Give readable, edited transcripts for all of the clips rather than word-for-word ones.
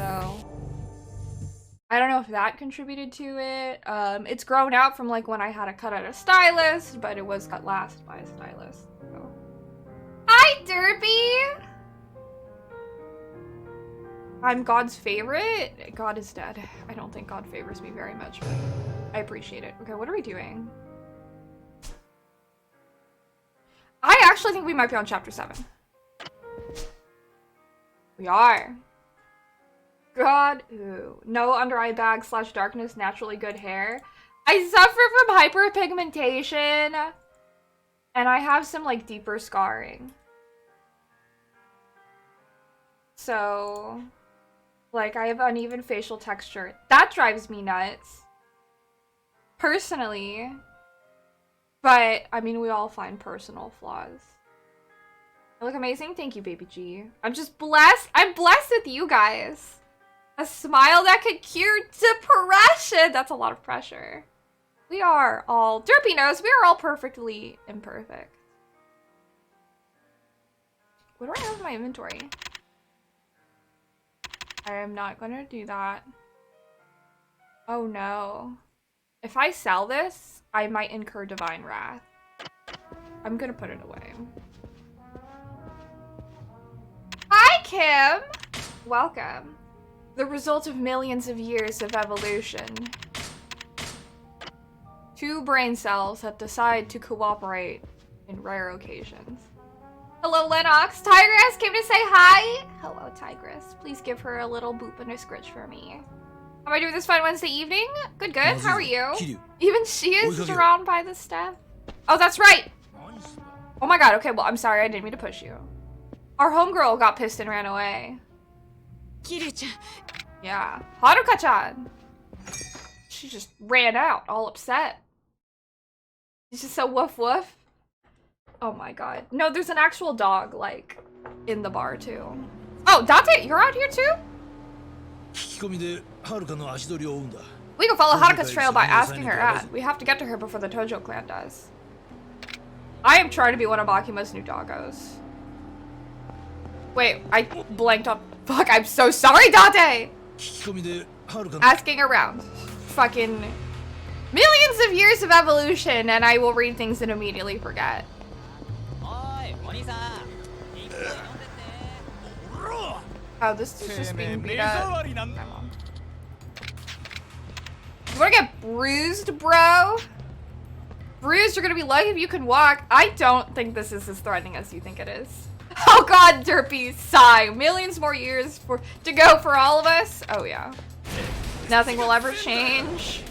so I don't know if that contributed to it. It's grown out from like when I had to cut out a stylist, but it was cut last by a stylist. So. Hi, Derpy! I'm God's favorite? God is dead. I don't think God favors me very much, but I appreciate it. Okay, what are we doing? I actually think we might be on chapter 7. We are. God, ooh. No under eye bag / darkness, naturally good hair. I suffer from hyperpigmentation. And I have some like deeper scarring. So, like I have uneven facial texture. That drives me nuts. Personally. But, I mean, we all find personal flaws. I look amazing. Thank you, baby G. I'm just blessed. I'm blessed with you guys. A smile that could cure depression. That's a lot of pressure. We are all, Derpy knows, we are all perfectly imperfect. What do I have in my inventory? I am not gonna do that. Oh no. If I sell this, I might incur divine wrath. I'm gonna put it away. Hi, Kim! Welcome. The result of millions of years of evolution. 2 brain cells that decide to cooperate in rare occasions. Hello, Lennox. Tigress came to say hi. Hello, Tigress. Please give her a little boop and a scritch for me. How am I doing this fine Wednesday evening? Good, good. How are you? Even she is surrounded by this stuff. Oh, that's right. Oh my god. Okay, well, I'm sorry. I didn't mean to push you. Our homegirl got pissed and ran away. Yeah. Haruka-chan. She just ran out, all upset. She's just so woof woof. Oh my god. No, there's an actual dog, like, in the bar, too. Oh, Dante, you're out here, too? We can follow Haruka's trail by asking her out. We have to get to her before the Tojo clan does. I am trying to be one of Akima's new doggos. Wait, I blanked on. Fuck, I'm so sorry, Dante! Asking around. Fucking millions of years of evolution, and I will read things and immediately forget. Oh, this is just being beat up. You wanna get bruised, bro? Bruised, you're gonna be lucky if you can walk. I don't think this is as threatening as you think it is. Oh god, Derpy, sigh. Millions more years to go for all of us? Oh yeah. Nothing will ever change.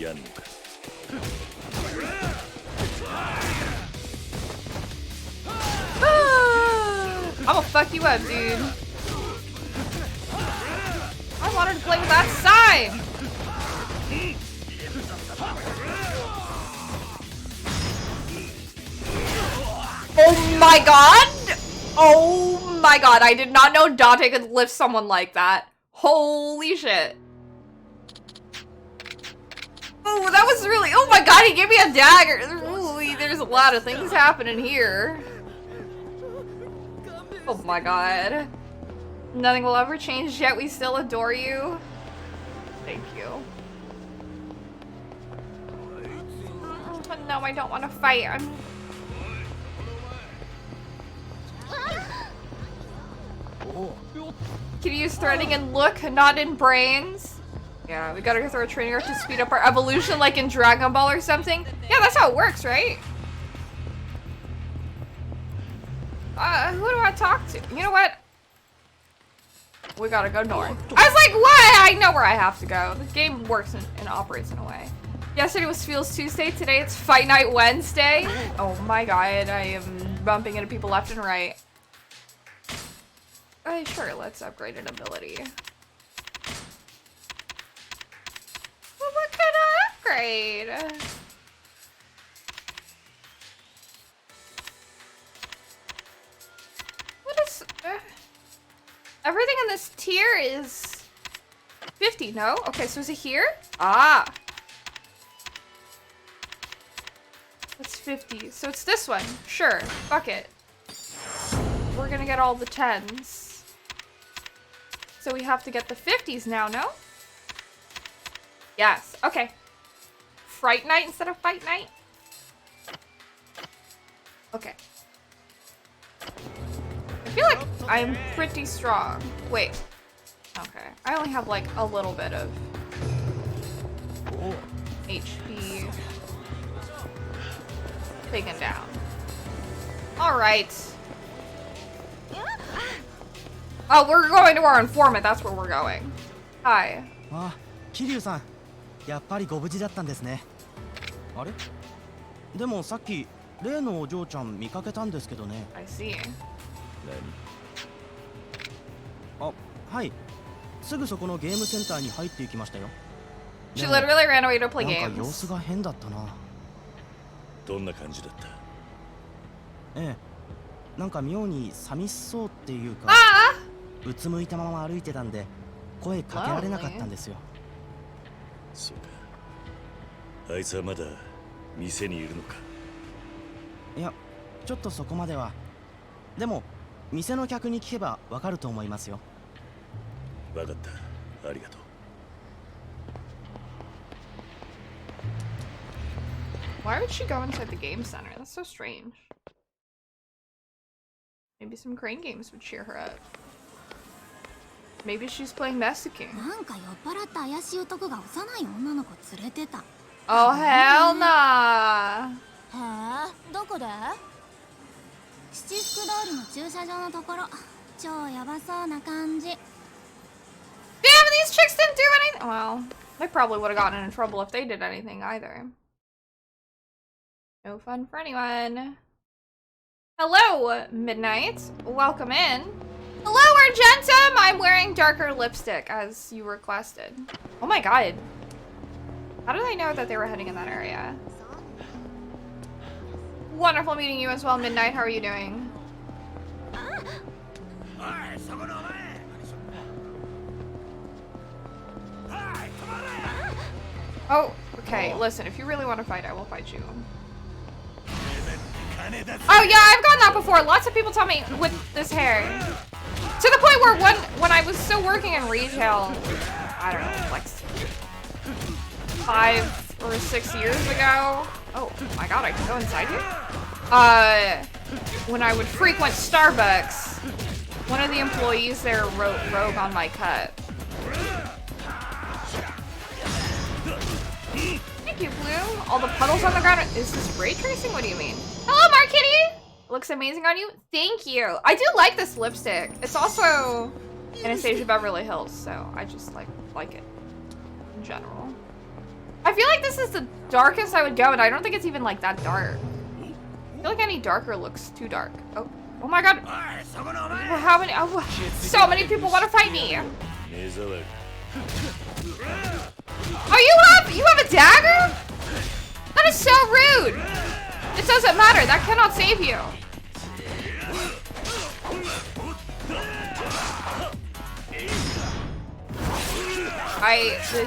I'm gonna fuck you up, dude. I wanted to play with that side. Oh my god! Oh my god, I did not know Dante could lift someone like that. Holy shit. Oh, that was really, oh my god, he gave me a dagger. Ooh, there's a lot of things happening here. Oh my god. Nothing will ever change, yet we still adore you. Thank you. No, I don't want to fight. Can you use threading and look, not in brains? Yeah, we gotta go through a training arc to speed up our evolution like in Dragon Ball or something. Yeah, that's how it works, right? Who do I talk to? You know what? We gotta go north. I was like, what? I know where I have to go. The game works and operates in a way. Yesterday was Feels Tuesday. Today it's Fight Night Wednesday. Oh my god, I am bumping into people left and right. Sure, let's upgrade an ability. Well, what kind of upgrade? What is... everything in this tier is 50, no? Okay, so is it here? Ah! That's 50. So it's this one. Sure. Fuck it. We're gonna get all the 10s. So we have to get the 50s now, no? Yes. Okay. Fright Night instead of Fight Night? Okay. I feel like I'm pretty strong. Wait. Okay. I only have like a little bit of HP taken down. Alright. Oh, we're going to our informant. That's where we're going. Hi. あ、桐生さん、やっぱりご無事だったんですね。あれ？でもさっき例のお嬢ちゃん見かけたんですけどね。I see. あ、はい。すぐそこのゲームセンターに入っていきましたよ。She literally ran away to play なんか様 games. 子が変だったな。どんな感じだった？ええ。なんか妙に寂しそうっていうか、うつむいたまま歩いてたんで声かけられなかったんですよ。そうか。あいつはまだ店にいるのか？いや、ちょっとそこまでは。でも店の客に聞けばわかると思いますよ。わかった。ありがとう。Why would she go inside the game center? That's so strange. Maybe some crane games would cheer her up. Maybe she's playing Mexican. なんか酔っ払った怪しい男が幼い女の子連れてた。 Oh, hell nah. へえ、どこで？七福通りの駐車場のところ。超ヤバそうな感じ。Damn, these chicks didn't do anything. Well, they probably would have gotten in trouble if they did anything either. No fun for anyone. Hello, Midnight. Welcome in. Hello, Argentum! I'm wearing darker lipstick, as you requested. Oh my god. How did I know that they were heading in that area? Wonderful meeting you as well, Midnight. How are you doing? Oh, okay. Listen, if you really want to fight, I will fight you. Oh yeah, I've gotten that before. Lots of people tell me with this hair. To the point where when I was still working in retail, I don't know, like 5 or 6 years ago. Oh my god, I can go inside here? When I would frequent Starbucks, one of the employees there wrote rogue on my cut. Thank you, Bloom. All the puddles on the ground. Is this ray tracing? What do you mean? Hello, Markitty! Looks amazing on you. Thank you. I do like this lipstick. It's also Anastasia Beverly Hills, so I just like it in general. I feel like this is the darkest I would go, and I don't think it's even like that dark. I feel like any darker looks too dark. Oh my god. How many? Oh, so many people want to fight me. Oh, you have a dagger? That is so rude. It doesn't matter. That cannot save you.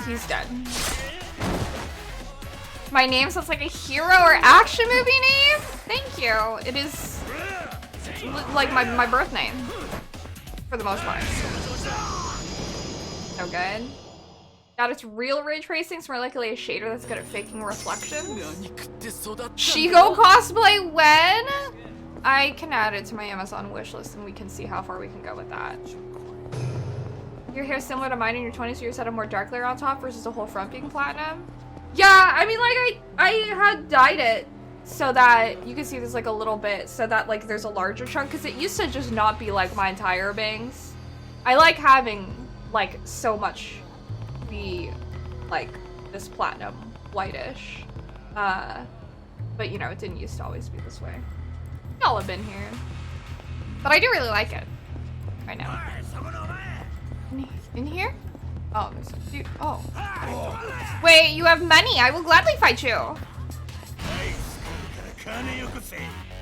He's dead. My name sounds like a hero or action movie name? Thank you. It is like my birth name, for the most part. So good. God, it's real ray tracing. It's more likely a shader that's good at faking reflections. Shigo cosplay when? I can add it to my Amazon wishlist and we can see how far we can go with that. Your hair's similar to mine in your 20s, so you're set a more dark layer on top versus a whole front being platinum? Yeah, I mean, like, I had dyed it so that you can see there's like a little bit, so that like there's a larger chunk, because it used to just not be like my entire bangs. I like having like so much be like this platinum whitish, but you know, it didn't used to always be this way. Y'all have been here, but I do really like it right now. In here? Oh, there's a few. Oh. Wait, you have money. I will gladly fight you.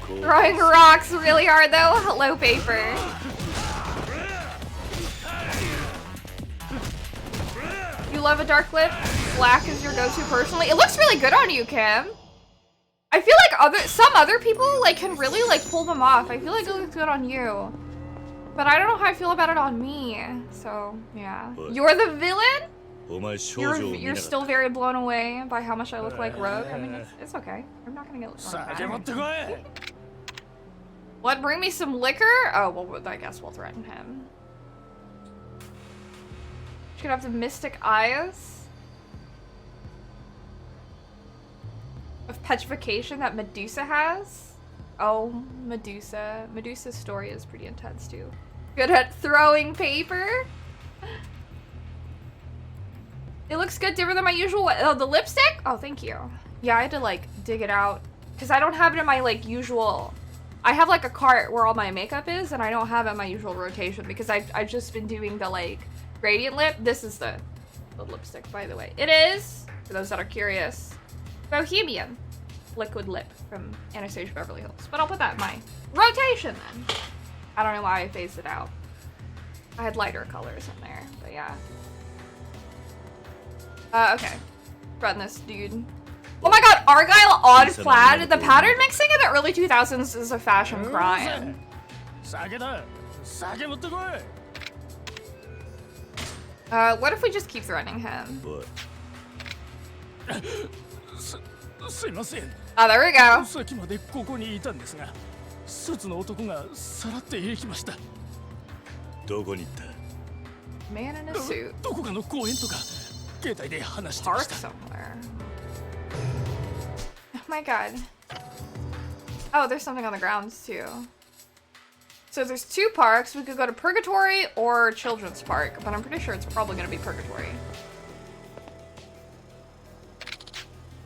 Throwing rocks really hard though. Hello, paper. You love a dark lip? Black is your go-to personally. It looks really good on you, Kim. I feel like some other people like can really like pull them off. I feel like it looks good on you. But I don't know how I feel about it on me. So, yeah. What? You're the villain? お前少女を見 You're なかっ still very blown away by how much I look like Rogue. I mean, it's okay. I'm not gonna get like 酒持 that. ってこい What? Bring me some liquor? Oh, well, I guess we'll threaten him. She could have the mystic eyes of petrification that Medusa has. Oh, Medusa. Medusa's story is pretty intense too. Good at throwing paper. It looks good, different than my usual. Oh, the lipstick? Oh, thank you. Yeah, I had to like dig it out because I don't have it in my like usual. I have like a cart where all my makeup is, and I don't have it in my usual rotation because I've just been doing the like gradient lip. This is the lipstick, by the way. It is, for those that are curious, Bohemian liquid lip from Anastasia Beverly Hills. But I'll put that in my rotation then. I don't know why I phased it out. I had lighter colors in there, but yeah. Okay. Run this dude. Oh my god, Argyle on plaid. The pattern mixing in the early 2000s is a fashion crime. 酒だ酒持ってこい What if we just keep threatening him? おいすいません Oh, there we go. さっきまでここにいたんですがスーツの男がさらっていきましたどこに行った Man in a suit. どこかの公園とか携帯で話してま Park した somewhere. Oh my god. Oh, there's something on the grounds too. So there's two parks. We could go to Purgatory or Children's Park, but I'm pretty sure it's probably gonna be Purgatory.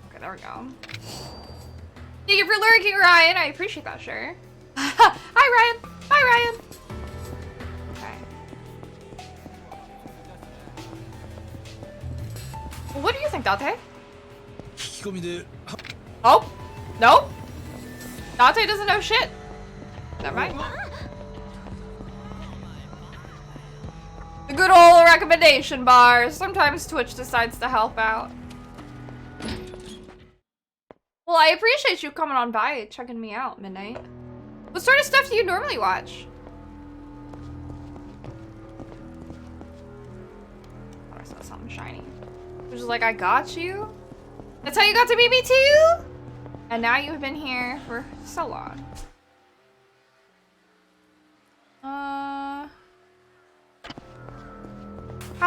Okay, there we go. Thank you for lurking, Ryan. I appreciate that, sure. Hi, Ryan. Bye, Ryan. Okay. Well, what do you think, Date? 聞き込みで Oh, no. Date doesn't know shit. Never mind. The good old recommendation bars. Sometimes Twitch decides to help out. Well, I appreciate you coming on by, checking me out, Midnight. What sort of stuff do you normally watch? Oh, I saw something shiny. Which is like, I got you? That's how you got to meet me too? And now you've been here for so long. How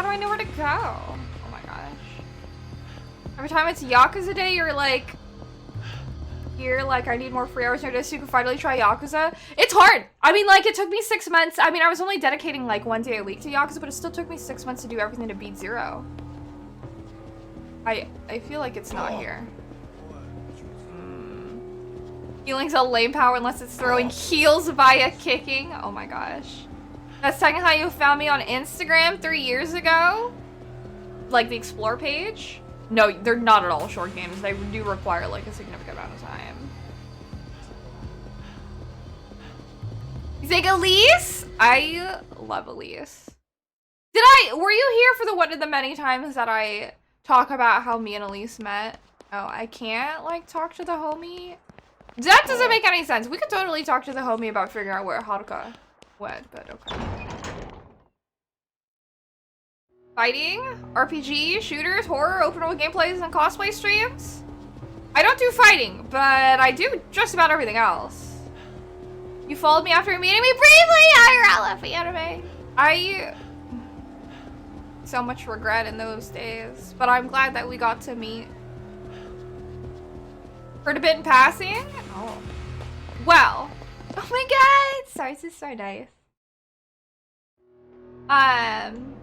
do I know where to go? Oh my gosh. Every time it's Yakuza day, you're like, I need more free hours in your day so you can finally try Yakuza. It's hard. I mean, like, it took me 6 months. I mean, I was only dedicating like 1 day a week to Yakuza, but it still took me 6 months to do everything to beat 0. I feel like it's not here. Healing's a lame power unless it's throwing heals via kicking. Oh my gosh. That's technically how you found me on Instagram 3 years ago? Like the explore page? No, they're not at all short games. They do require like a significant amount of time. You think Elise? I love Elise. Were you here for one of the many times that I talk about how me and Elise met? Oh, I can't like talk to the homie? That doesn't make any sense. We could totally talk to the homie about figuring out where Haruka went, but okay. Fighting, RPG, shooters, horror, open world gameplays, and cosplay streams? I don't do fighting, but I do just about everything else. You followed me after meeting me briefly, IRL anime. I so much regret in those days, but I'm glad that we got to meet. Heard a bit in passing? Oh. Well. Oh my god! Sorry, this is so nice. I'm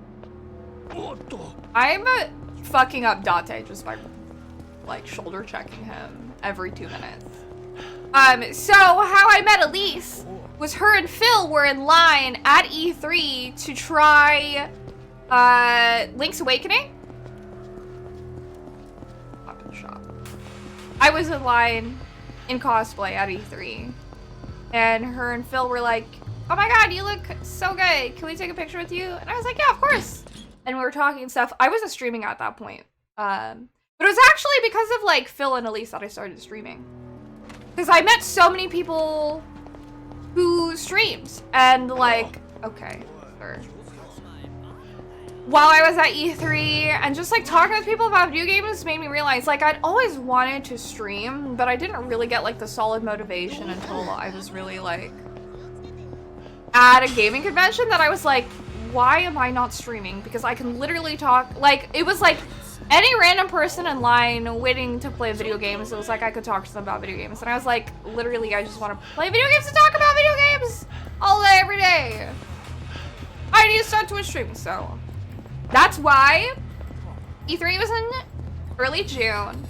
fucking up Date just by like shoulder checking him every 2 minutes. So how I met Elise was her and Phil were in line at E3 to try Link's Awakening. Weapon shop. I was in line in cosplay at E3. And her and Phil were like, oh my god, you look so good. Can we take a picture with you? And I was like, yeah, of course. And we were talking and stuff. I wasn't streaming at that point. But it was actually because of like Phil and Elise that I started streaming. Because I met so many people who streamed. And like, Okay, sure. While I was at E3 and just like talking with people about video games made me realize like I'd always wanted to stream, but I didn't really get like the solid motivation until I was really like at a gaming convention that I was like, why am I not streaming? Because I can literally talk, like it was like any random person in line waiting to play video games. It was like I could talk to them about video games. And I was like, literally I just want to play video games and talk about video games all day, every day. I need to start Twitch streaming, so that's why E3 was in early June.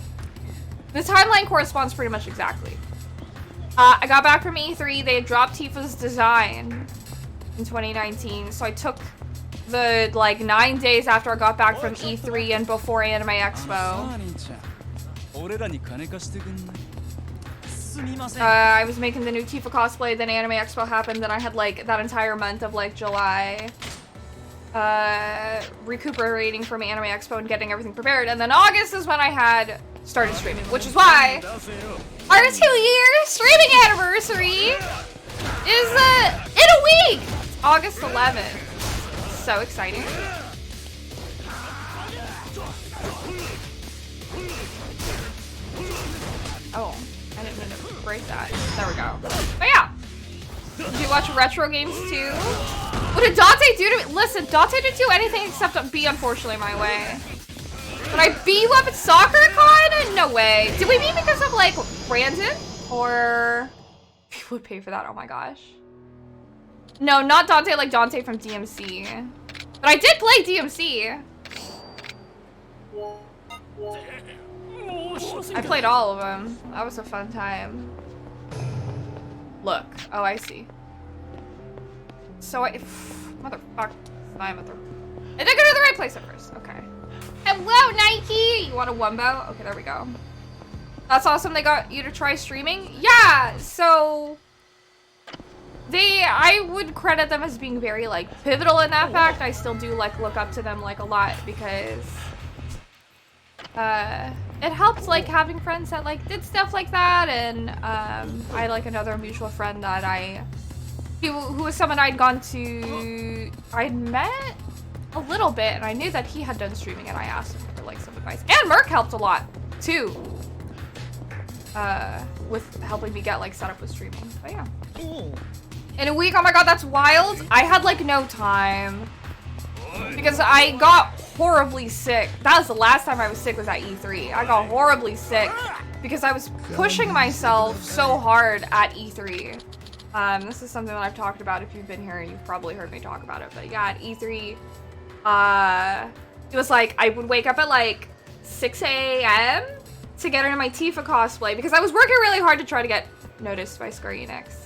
The timeline corresponds pretty much exactly. I got back from E3. They had dropped Tifa's design in 2019, so I took the like 9 days after I got back from E3 and before Anime Expo. I was making the new Tifa cosplay, then Anime Expo happened, then I had like that entire month of like July recuperating from Anime Expo and getting everything prepared, and then August is when I had started streaming, which is why our 2-year streaming anniversary is in a week! August 11th. So exciting. Oh, I didn't mean to break that. There we go. But yeah. Did you watch retro games too? What did Dante do to me? Listen, Dante didn't do anything except be unfortunately my way. Did I beat you up at SoccerCon? No way. Did we meet because of like Brandon? Or he would pay for that, oh my gosh. No, not Dante, like Dante from DMC. But I did play DMC. I played all of them. That was a fun time. Look. Oh, I see. So I... Motherfucker. I did go to the right place at first. Okay. Hello, Nike! You want a Wumbo? Okay, there we go. That's awesome. They got you to try streaming? Yeah! So... I would credit them as being very, like, pivotal in that fact. I still do, like, look up to them, like, a lot because... it helped, like, having friends that, like, did stuff like that, and, I had, like, another mutual friend that who was someone I'd met a little bit, and I knew that he had done streaming, and I asked him for, like, some advice. And Merc helped a lot, too, with helping me get, like, set up with streaming, but yeah. In a week, oh my god, that's wild. I had, like, no time. Because I got horribly sick. That was the last time I was sick was at E3. I got horribly sick because I was pushing myself so hard at E3. This is something that I've talked about. If you've been here, you've probably heard me talk about it. But yeah, at E3, it was like I would wake up at like 6 a.m. to get into my Tifa cosplay because I was working really hard to try to get noticed by Square Enix.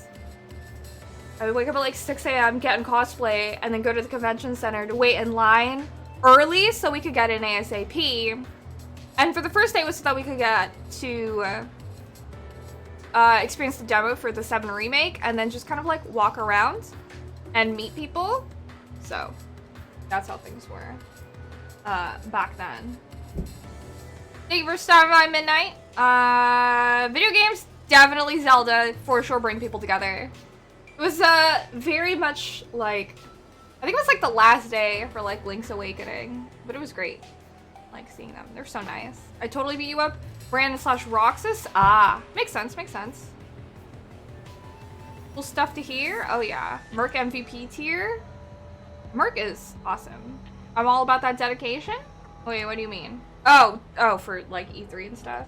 I would wake up at like 6 a.m., get in cosplay, and then go to the convention center to wait in line early so we could get in ASAP. And for the first day was so that we could get to experience the demo for the 7 remake and then just kind of like walk around and meet people. So that's how things were back then. Thank you for stopping by midnight. Video games, definitely Zelda, for sure bring people together. It was very much like, I think it was like the last day for like Link's Awakening, but it was great, like seeing them. They're so nice. I totally beat you up. Brandon/Roxas. Ah, makes sense, makes sense. Cool stuff to hear. Oh yeah, Merc MVP tier. Merc is awesome. I'm all about that dedication. Wait, what do you mean? Oh, for like E3 and stuff.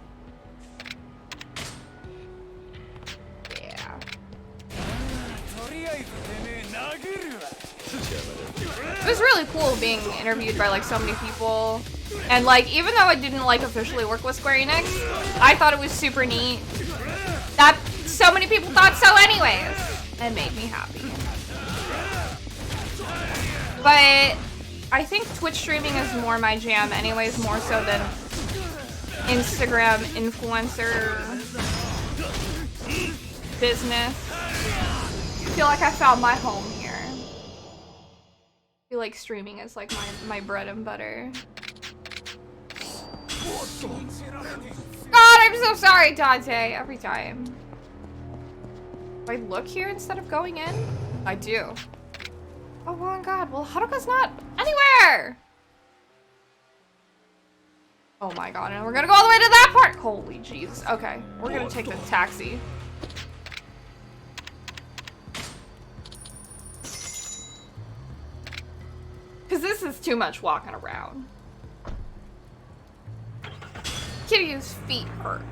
It was really cool being interviewed by like so many people, and like even though I didn't like officially work with Square Enix, I thought it was super neat that so many people thought so anyways. It made me happy. But I think Twitch streaming is more my jam anyways, more so than Instagram influencer business. I feel like I found my home here. I feel like streaming is like my bread and butter. God, I'm so sorry, Dante. Every time. Do I look here instead of going in? I do. Oh my god, well Haruka's not anywhere! Oh my god, and we're gonna go all the way to that part! Holy jeez. Okay, we're gonna take the taxi. Cause this is too much walking around. Kiryu's feet hurt.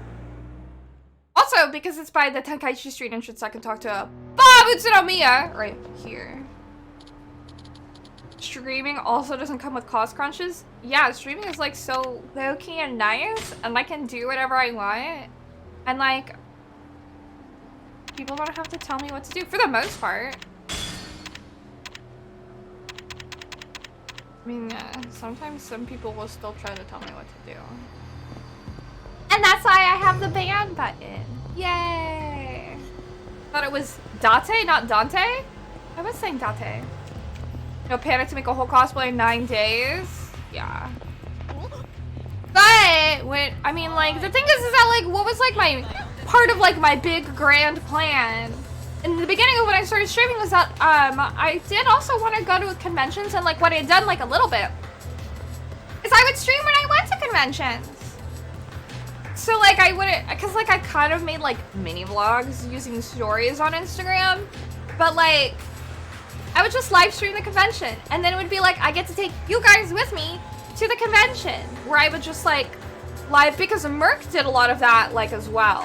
Also, because it's by the Tenkaichi Street entrance, I can talk to Bob Utsunomiya right here. Streaming also doesn't come with cost crunches. Yeah, streaming is like so low-key and nice, and I can do whatever I want. And like, people don't have to tell me what to do, for the most part. I mean, sometimes some people will still try to tell me what to do. And that's why I have the band button. Yay! Thought it was Date, not Dante? I was saying Date. No panic to make a whole cosplay in 9 days. Yeah. But when I mean, like, the thing is that like, what was like my part of like my big grand plan in the beginning of when I started streaming was that I did also want to go to conventions, and like what I had done like a little bit is I would stream when I went to conventions. So like I wouldn't, cause like I kind of made like mini vlogs using stories on Instagram, but like I would just live stream the convention, and then it would be like I get to take you guys with me to the convention, where I would just like live, because Merc did a lot of that like as well,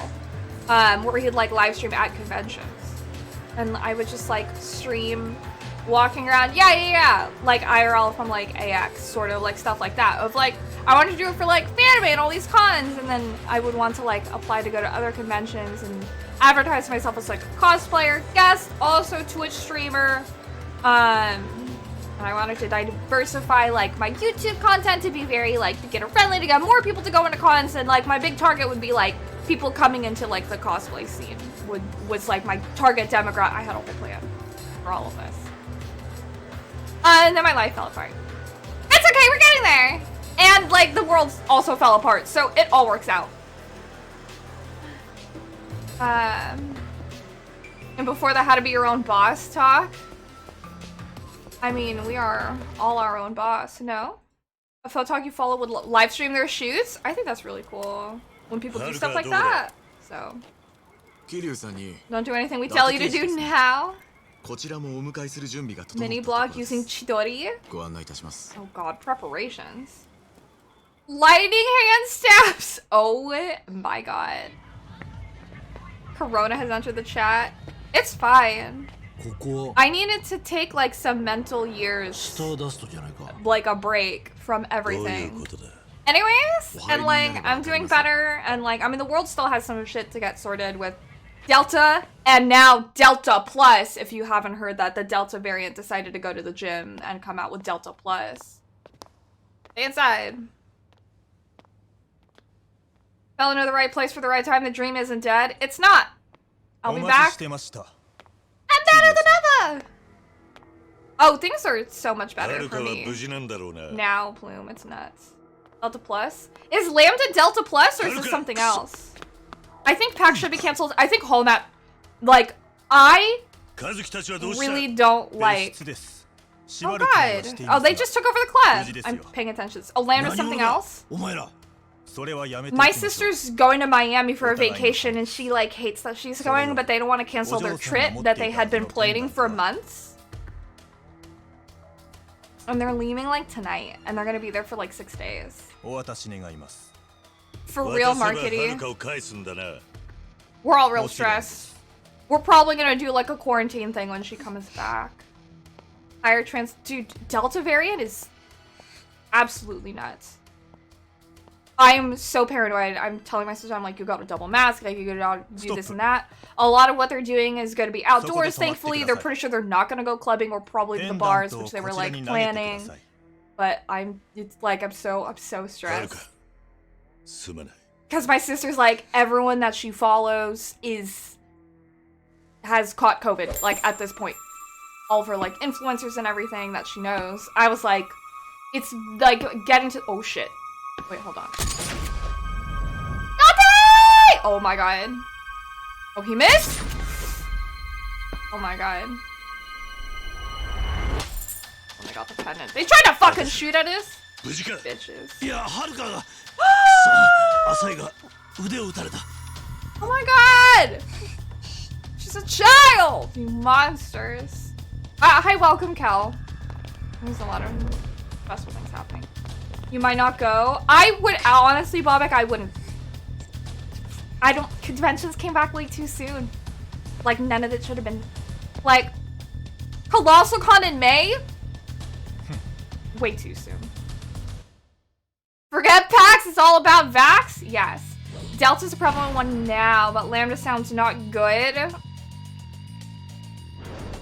where he'd like live stream at conventions, and I would just like stream walking around, yeah, like IRL from like AX, sort of like stuff like that, of like I wanted to do it for like Fanime and all these cons, and then I would want to like apply to go to other conventions and advertise myself as like a cosplayer, guest, also Twitch streamer. And I wanted to diversify like my YouTube content to be very like beginner friendly, to get more people to go into cons, and like my big target would be like people coming into like the cosplay scene was like my target demographic. I had a whole plan for all of this. And then my life fell apart. It's okay, we're getting there. And like the world also fell apart, so it all works out. And before that, how to be your own boss talk. I mean, we are all our own boss, no? A photog you follow would live stream their shoots? I think that's really cool when people do stuff like that. So, don't do anything we tell you to do now. Mini blog using Chidori. Oh god, preparations. Lightning hand stabs! Oh my god. Corona has entered the chat. It's fine. I needed to take like some mental years, like a break from everything. Anyways, and like I'm doing better, and like I mean the world still has some shit to get sorted with Delta, and now Delta Plus. If you haven't heard that, the Delta variant decided to go to the gym and come out with Delta Plus. Stay inside. Fell into the right place for the right time. The dream isn't dead. It's not. I'll be back. And better than ever. Oh, things are so much better for me now, Plume. It's nuts. Delta Plus? Is Lambda Delta Plus, or is this something else? I think PAX should be canceled. I think Whole Map, like, I really don't like. Oh god. Oh, they just took over the club. I'm paying attention. Oh, Lambda's something else? My sister's going to Miami for a vacation, and she like hates that she's going, but they don't want to cancel their trip that they had been planning for months. And they're leaving like tonight, and they're gonna be there for like 6 days. For real, marketing. We're all real stressed. We're probably gonna do like a quarantine thing when she comes back. Higher dude, Delta variant is absolutely nuts. I'm so paranoid. I'm telling my sister, I'm like, you gotta double mask, like you gotta do this and that. A lot of what they're doing is gonna be outdoors, thankfully. They're pretty sure they're not gonna go clubbing or probably to the bars, which they were like planning. But it's like, I'm so stressed. Because my sister's like, everyone that she follows has caught COVID, like at this point. All of her like influencers and everything that she knows. I was like, it's like getting to, oh shit. Wait, hold on. Dante! Oh my god. Oh, he missed? Oh my god. got the pendant. They tried to fucking shoot at us. 無事か Bitches. いやはるかがさあ浅井が腕を撃たれた Oh my god! She's a child! You monsters. Hi, welcome, Cal. There's a lot of stressful things happening. You might not go. I would, honestly, Bobek, I wouldn't. I don't, conventions came back way too soon. Like, none of it should have been. Like, Colossal Con in May? Way too soon. Forget PAX, it's all about Vax? Yes. Delta's a prevalent one now, but Lambda sounds not good.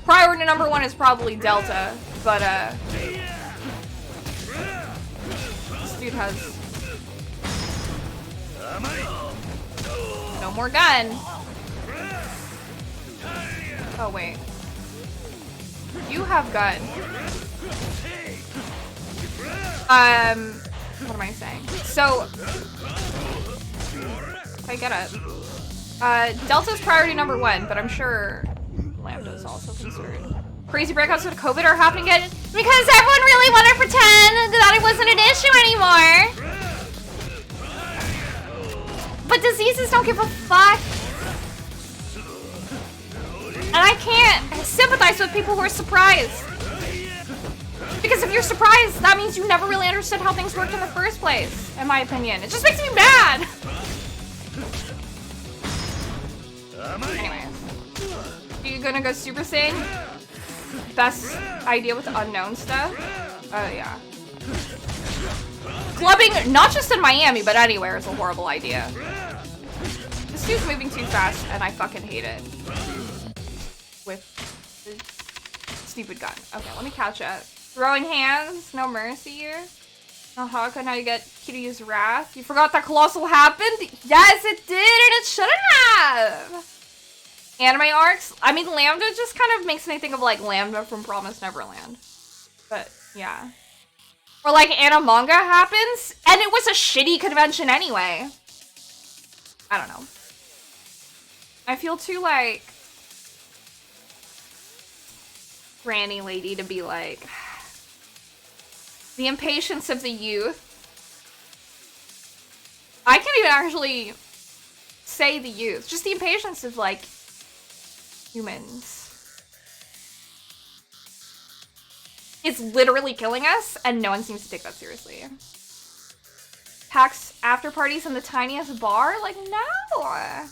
Priority number 1 is probably Delta, but this dude has no more gun. Oh wait. You have gun. What am I saying? So I get it. Delta's priority number 1, but I'm sure Lambda's also concerned. Crazy breakouts of COVID are happening again because everyone really wanted to pretend that it wasn't an issue anymore. But diseases don't give a fuck. And I can't sympathize with people who are surprised. Because if you're surprised, that means you never really understood how things worked in the first place, in my opinion. It just makes me mad. Anyways. Are you gonna go Super Saiyan? Best idea with unknown stuff? Oh, yeah. Clubbing, not just in Miami, but anywhere is a horrible idea. This dude's moving too fast, and I fucking hate it. With his stupid gun. Okay, let me catch up. Throwing hands, no mercy here. No Haka, now you get Kiryu's wrath. You forgot that Colossal happened? Yes, it did, and it shouldn't have! Anime arcs? I mean, Lambda just kind of makes me think of, like, Lambda from Promised Neverland. But, yeah. Or, like, Animanga happens, and it was a shitty convention anyway. I don't know. I feel too, like, granny lady to be like, the impatience of the youth. I can't even actually say the youth, just the impatience of, like, humans. It's literally killing us, and no one seems to take that seriously. PAX after parties in the tiniest bar? Like, no!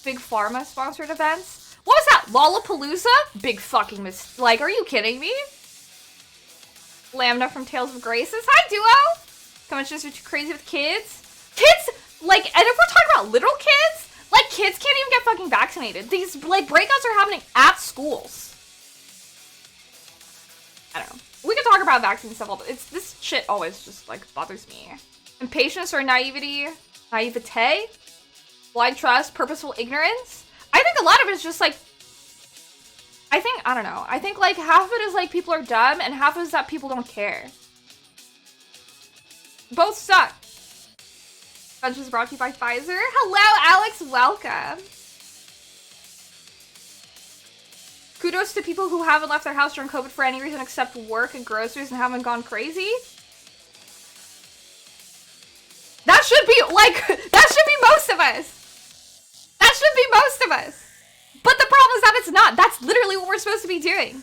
Big Pharma sponsored events? What was that? Lollapalooza? Big fucking like, are you kidding me? Lambda from Tales of Graces. Hi, Duo! Conventions are too crazy with kids. Kids, like, and if we're talking about little kids, like, kids can't even get fucking vaccinated. These, like, breakouts are happening at schools. I don't know. We could talk about vaccine stuff all, but it's, this shit always just, like, bothers me. Impatience or naivete? Naivete? Blind trust? Purposeful ignorance? I think a lot of it is just, like, I don't know. I think, like, half of it is, like, people are dumb, and half is that people don't care. Both suck. Bunches brought to you by Pfizer. Hello, Alex. Welcome. Kudos to people who haven't left their house during COVID for any reason except work and groceries and haven't gone crazy. That should be, like, that should be most of us. That should be most of us. But the problem is that it's not. That's literally what we're supposed to be doing.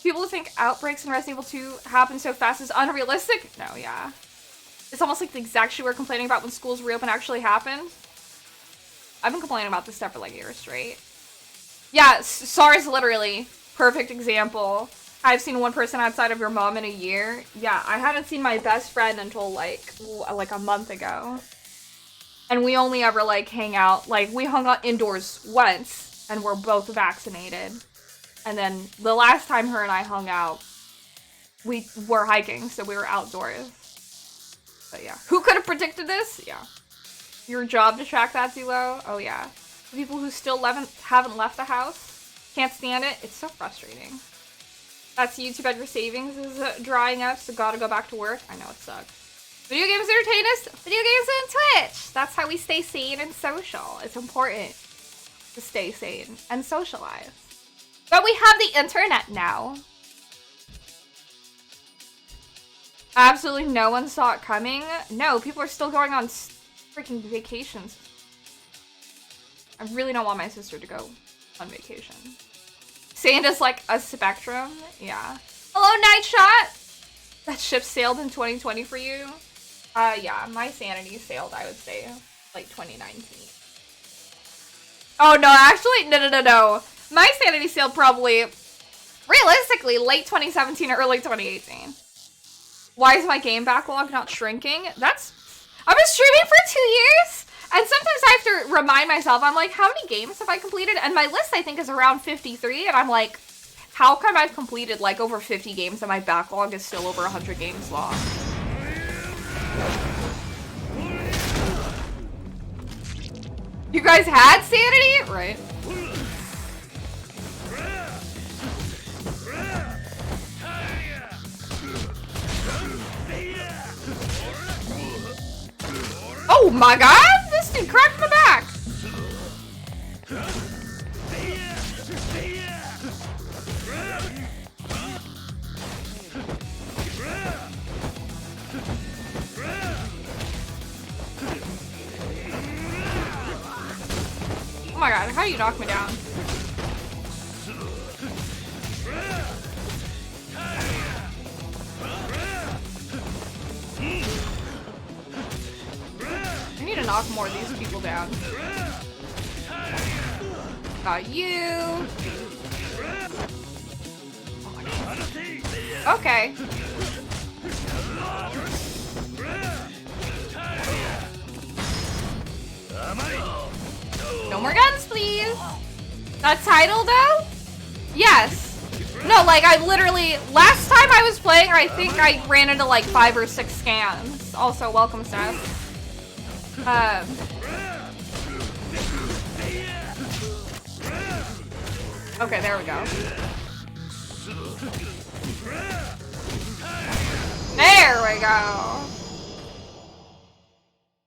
People who think outbreaks in Resident Evil 2 happen so fast is unrealistic? No, yeah. It's almost like the exact shit we were complaining about when schools reopen actually happened. I've been complaining about this stuff for like years straight. Yeah, SARS literally. Perfect example. I've seen one person outside of your mom in a year. Yeah, I hadn't seen my best friend until like a month ago. And we only ever like hang out, like we hung out indoors once and we're both vaccinated. And then the last time her and I hung out, we were hiking, so we were outdoors. But yeah, who could have predicted this? Yeah. Your job to track that, Duo? Oh yeah. The people who still haven't left the house, can't stand it. It's so frustrating. That's YouTube at your savings is drying up, so gotta go back to work. I know it sucks. Video games entertain us. Video games and Twitch. That's how we stay sane and social. It's important to stay sane and socialize. But we have the internet now. Absolutely no one saw it coming. No, people are still going on freaking vacations. I really don't want my sister to go on vacation. Santa's like a spectrum. Yeah. Hello, Night Shot! That ship sailed in 2020 for you? Yeah, my sanity sailed, I would say, like 2019. Oh, no, actually, no. My sanity sailed probably, realistically, late 2017 or early 2018. Why is my game backlog not shrinking? I've been streaming for 2 years, and sometimes I have to remind myself, I'm like, how many games have I completed? And my list, I think, is around 53, and I'm like, how come I've completed, like, over 50 games and my backlog is still over 100 games long? You guys had sanity? Right. Oh my god! This dude cracked my back! Oh my god, how do you knock me down? I need to knock more of these people down. Got you. Oh my god. Okay. No more guns, please. That title, though? Yes. No, like, I literally... Last time I was playing, I think I ran into, like, 5 or 6 scans. Also, welcome, Steph. Okay, there we go. There we go.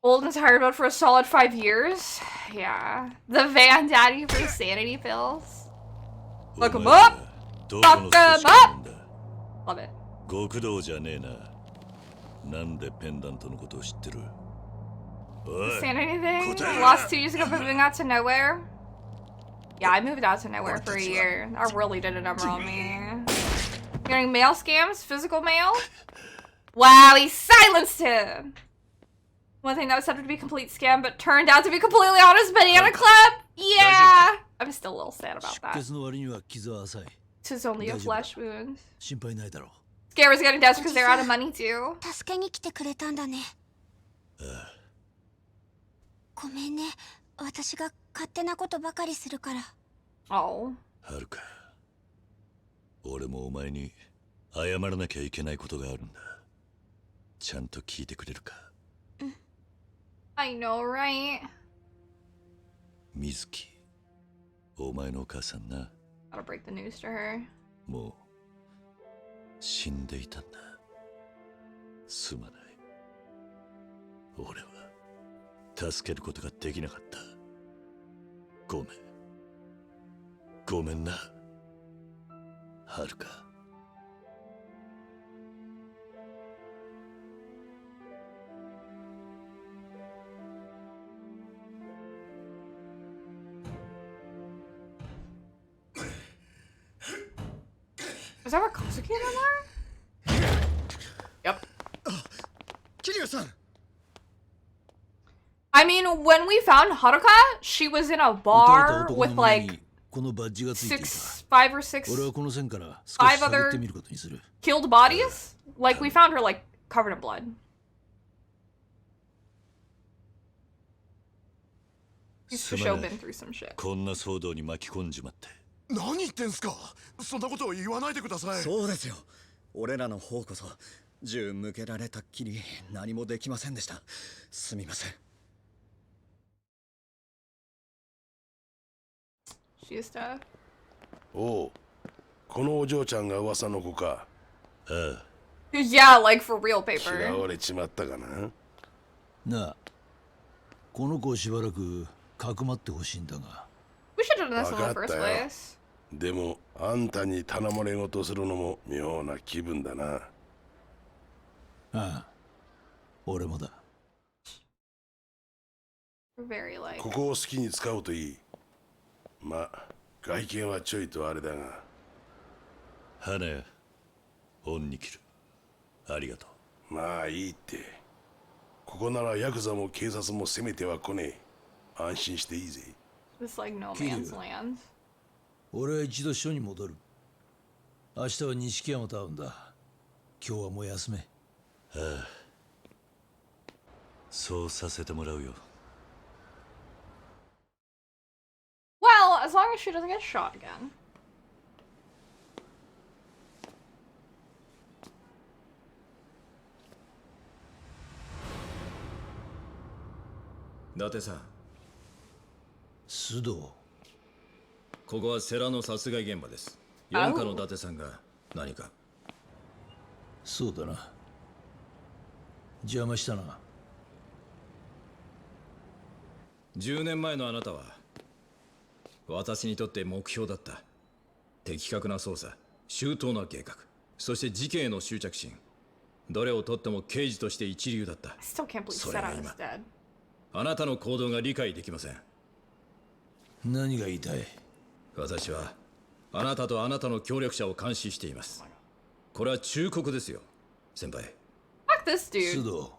Old and tired mode for a solid 5 years. Yeah. The Van Daddy for sanity pills. Look him up! Fuck him up! Love it. 極道じゃねえな。なんでペンダントのことを知ってる? Sanity thing? Lost 2 years ago but moving out to nowhere? Yeah, I moved out to nowhere for a year. That really did a number on me. Getting mail scams? Physical mail? Wow, he silenced him! One thing that was said to be a complete scam, but turned out to be completely honest, Banana Club? Yeah! I'm still a little sad about that. It's only a flesh wound. Scare's getting desperate because they're out of money too. 助けに来てくれたんだね。ごめんね。私が勝手なことばかりするから。Oh. はるか。俺もお前に謝らなきゃいけないことがあるんだ。ちゃんと聞いてくれるか。I know, right? 水木、お前のお母さんな。Gotta break the news to her. もう死んでいたんだ。すまない。俺は助けることができなかった。ごめん。ごめんな。はるか。Is that where Kosuke in there? Yep. Kiryu-san! I mean, when we found Haruka, she was in a bar with like 5 or 6 5 other killed bodies. Like, we found her like covered in blood. She's for sure been through some shit. こんな騒動に巻き込んじまって。何言ってんすか。そんなことを言わないでください。そうですよ。俺らの方こそ銃向けられたっきり何もできませんでした。すみません。She is Steph. おう、このお嬢ちゃんが噂の子か。ああ。Yeah, like for real paper. 嫌われちまったかな。なあ、この子をしばらくかくまってほしいんだが。We should have done this in the first place. でもあんたに頼まれ事するのも妙な気分だな。ああ、俺もだ。 Very like. ここを好きに使おうといい。まあ外見はちょいとあれだが。花恩に切る。ありがとう。まあいいって。ここならヤクザも警察も攻めては来ねえ。安心していいぜ。 This like no man's land. 俺は一度署に戻る。明日は錦山と会うんだ。今日はもう休め。ああ、そうさせてもらうよ。Well, as long as she doesn't get shot again. 伊達さん、須藤。ここは世良の殺害現場です。四課の伊達さんが何か。そうだな。邪魔したな。10年前のあなたは私にとって目標だった。的確な捜査、周到な計画、そして事件への執着心。どれをとっても刑事として一流だった。 I still can't believe それが Seta 今 is dead. あなたの行動が理解できません。何が言いたい？私はあなたとあなたの協力者を監視しています。これは忠告ですよ、先輩。 Fuck this 須 dude. 藤、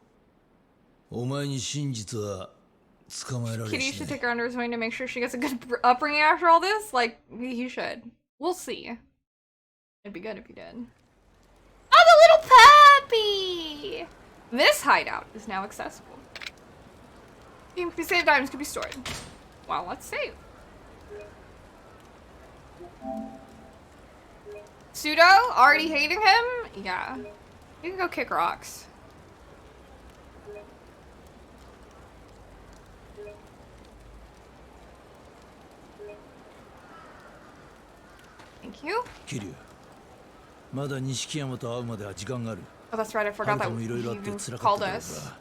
お前に真実は捕まえられ Kitty し should ない。 take her under his wing to make sure she gets a good upbringing after all this. Like, he should. We'll see. It'd be good if he did. Oh, the little puppy! This hideout is now accessible. Can be saved, items can be stored. Well, let's save. Pseudo? Already hating him? Yeah. You can go kick rocks. Thank you. 桐生、まだ錦山と会うまでは時間がある。 Oh, that's right. I は forgot るか that も he いろいろあっ even て辛かっ called ただろう us. が、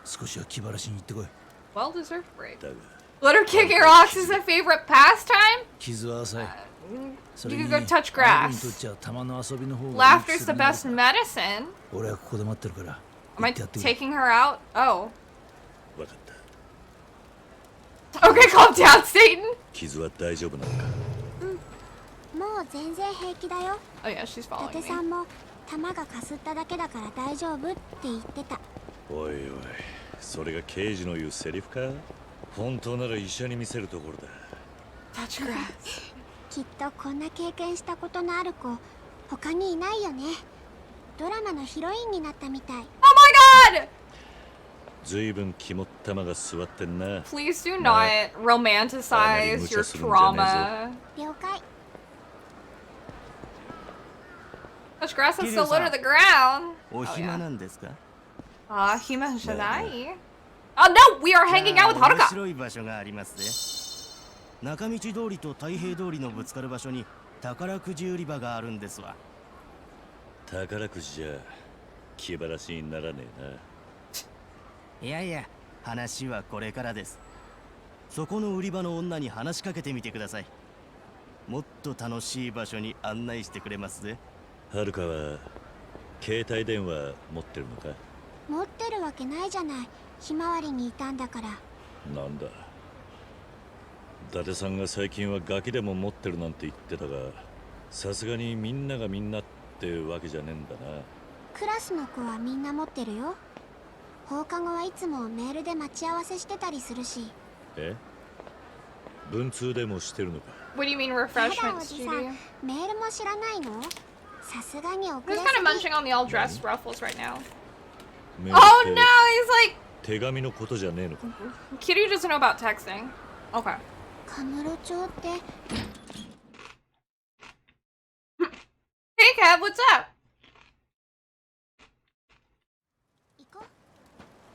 少しは気晴らしに行ってこい。 Well-deserved break. だが Let her kicking rocks is a favorite pastime? 傷は浅い。それ You に can go touch あなたにとっ grass. ちゃ玉の遊びの方がいい Laughter's the 薬になる best medicine. 俺はここで待ってるから。 Am I 行ってやってくれ。 taking her out? Oh. 分かった。 Okay, calm down, Satan. 傷は大丈夫なのか。もう全然平気だよ。 Oh yeah, she's 伊 following 達 me. さんも弾がかすっただけだから大丈夫って言ってた。おいおい、それが刑事の言うセリフか。本当なら医者に見せるところだ。 Touch grass. きっとこんな経験したことのある子他にいないよね。ドラマのヒロインになったみたい。 Oh my god! ずいぶん肝っ玉が座ってんな。 Please do not romanticize your trauma. 了解。 Touch grass and still litter the ground. お暇なんですか？ Hima Shanai. Oh no, we are hanging out with 面 Haruka. 白い場所がありますね。中道通りと太平通りのぶつかる場所に宝くじ売り場があるんですわ。宝くじじゃ気晴らしにならねえな。いやいや、話はこれからです。そこの売り場の女に話しかけてみてください。もっと楽しい場所に案内してくれますぜ。はるかは携帯電話持ってるのか。持ってるわけないじゃない。ひまわりにいたんだから。なんだ、伊達さんが最近はガキでも持ってるなんて言ってたが、さすがにみんながみんなってわけじゃねえんだな。クラスの子はみんな持ってるよ。放課後はいつもメールで待ち合わせしてたりするし。え、文通でもしてるのか。 What do you mean やだお refreshments, じさん、 Judy? メールも知らないの？さすがに遅 Who's れ kind of すぎ。 munching on the all dressed ruffles right now? メールっ Oh て no, he's like 手紙のことじゃねえのか。 Kitty doesn't know about texting. Okay. カムロ町って Hey Kev, what's up? 行こ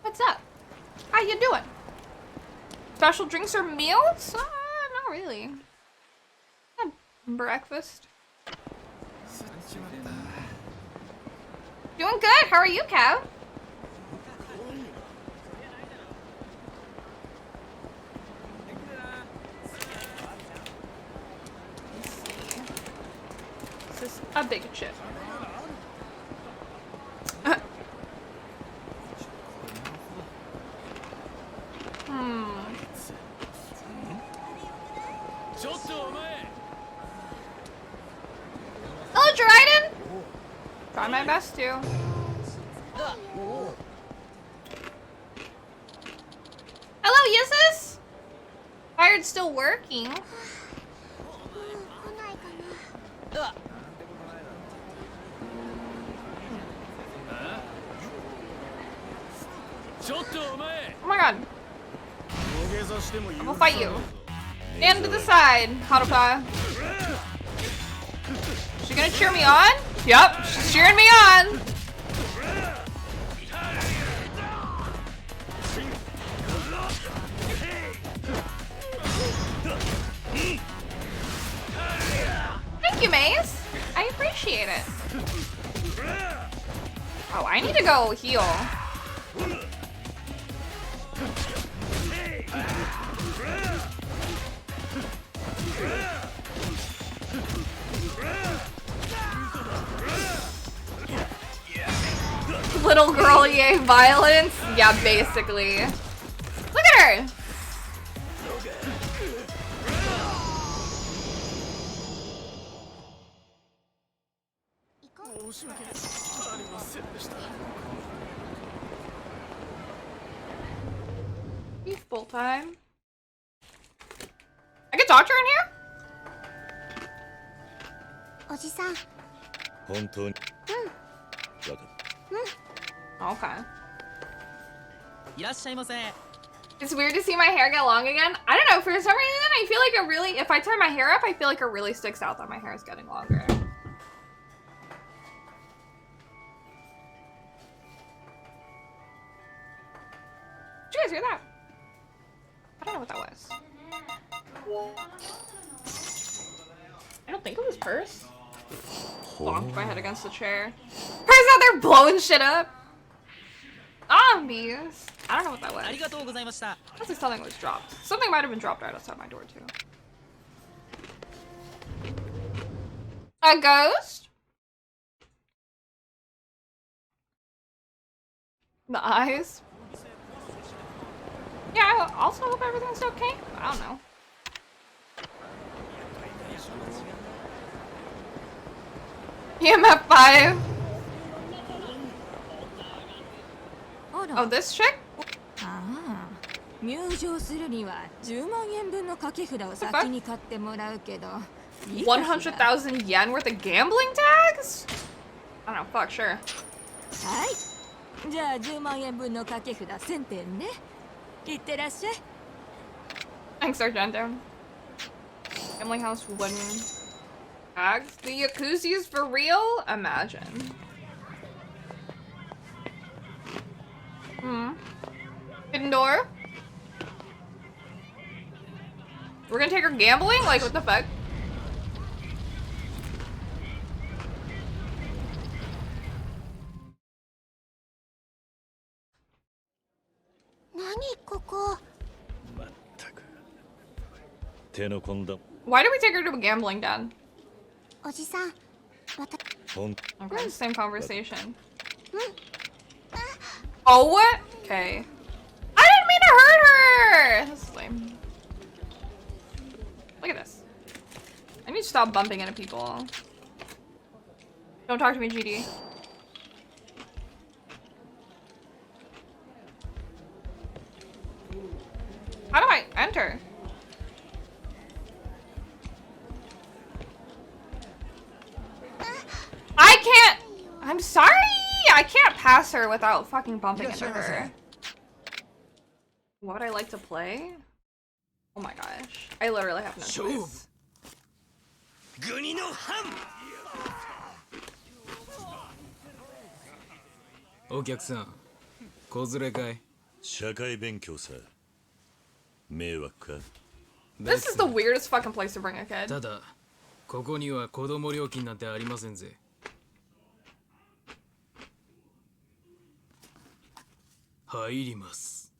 う。 What's up? How you doing? Special drinks or meals? Not really. Had breakfast. Doing good. How are you, Kev? This is a big chip. Try my best to. Hello, Yesus? Fired still working. ちょっとお前 Oh my god. 土下座しても許 I'm さ gonna ね fight え you. ぞ Stand to the side, Haruka. She gonna cheer me on? Yep, she's cheering me on. Thank you, Mace. I appreciate it. Oh, I need to go heal. Little girl EA violence? Yeah, basically. Look at her! He's full time. I can talk to her in here? おじさん。本当に分かった Okay. いらっしゃいませ。 It's weird to see my hair get long again. I don't know, for some reason I feel like it really, if I tie my hair up, I feel like it really sticks out that my hair is getting longer. Did you guys hear that? I don't know what that was. I don't think it was Purse. Bonked my head against the chair. Purse out there blowing shit up. Zombies. I don't know what that was. ありがとうございました。 I think something was dropped. Something might have been dropped right outside my door too. A ghost? The eyes? Yeah, I also hope everything's okay. I don't know. EMF 5. Oh, this chick? ああ、入場するには10万円分の掛け札を先に買ってもらうけど。100,000 yen worth of gambling tags? I don't know, fuck, sure. はい。じゃあ10万円分の掛け札1000点ね。いってらっしゃい。Thanks, Argento. Gambling house wooden tags? The Yakuza's for real? Imagine. Hidden door? We're gonna take her gambling? Like, what the fuck? Why did we take her to a gambling den? おじさん、Okay, same conversation. Oh, what? Okay. I didn't mean to hurt her! This is lame. Look at this. I need to stop bumping into people. Don't talk to me, GD. How do I enter? I can't! I'm sorry! I can't pass her without fucking bumping into her. What would I like to play? Oh my gosh. I literally have no choice. 国の藩。お客さん、子連れかい？社会勉強さ。迷惑か？ This is the weirdest fucking place to bring a kid. ただ、ここには子供料金なんてありませんぜ。入ります。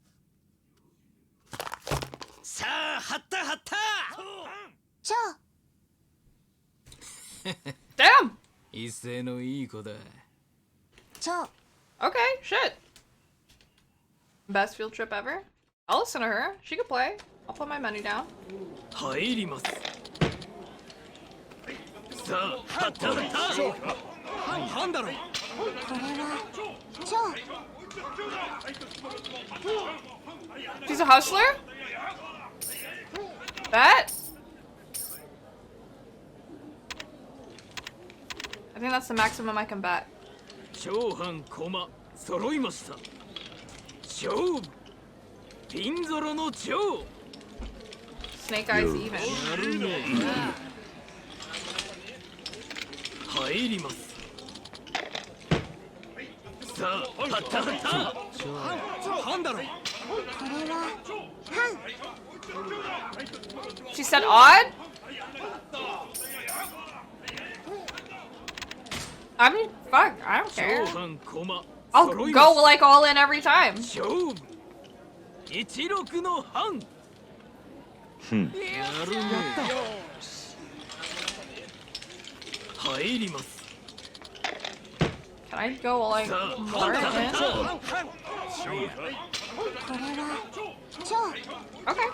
さあ、張った張った。じゃあ。Damn! 一斉のいい子だ。じゃあ。 Okay, shit. Best field trip ever? I'll listen to her. She could play. I'll put my money down. 入ります。さあ、張った張った。半だろ。She's a hustler? Bet? I think that's the maximum I can bet. 長半駒揃いました。勝負ピンゾロの蝶。 Snake Eyes even. やるね。入ります。さあ、ハッタハッタ。半だろ。 She said odd? I mean, fuck, I don't care. 長半駒 I'll 揃いました。 go like all in every time. 勝負16の半。やるね。入ります。 Can I go like more in? Okay.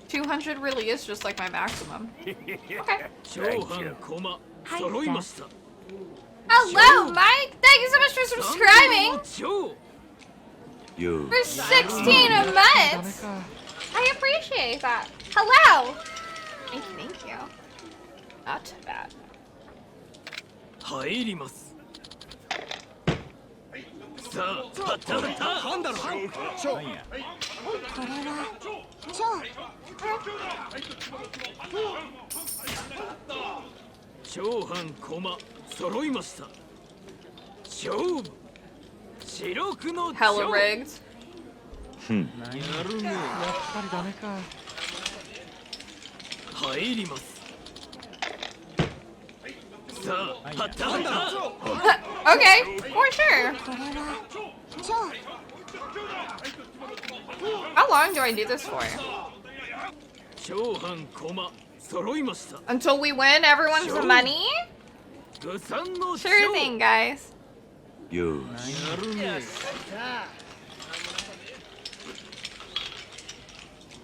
$200 really is just like my maximum. Okay. 長半駒揃いました。 Hello, Mike. Thank you so much for subscribing 超 Yo. for 16 a month. I appreciate that. Hello. Thank you. Not bad. 入ります。さあ、ハッタハッタ。半だろ。長半駒揃いました。勝負白くの Hella rigged. やるね。やっぱりダメか。入ります。さあ、ハッタハッタ。 Okay, for sure. How long do I do this for? 長半駒揃いました。 Until we win everyone's money? グサンの Sure thing, guys. Yo. やるね。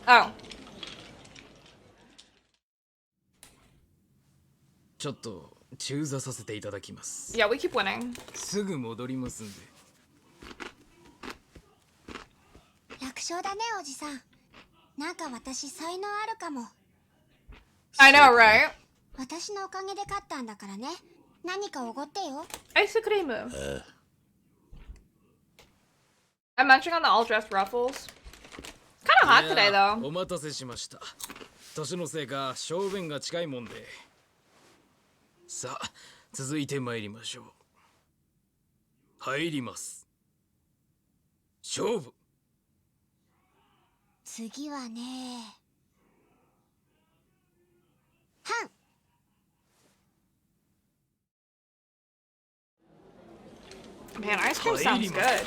Oh. ちょっと中座させていただきます。 Yeah, we keep winning. すぐ戻りますんで。楽勝だねおじさん。なんか私才能あるかも。 I know, right? 私のおかげで勝ったんだからね。何かおごってよ。 Ice cream. I'm munching on the all-dressed ruffles. It's kind of hot today, though. お待たせしました。年のせいか小便が近いもんで。さあ、続いて参りましょう。入ります。勝負。次はね。半。 Man, ice cream sounds good.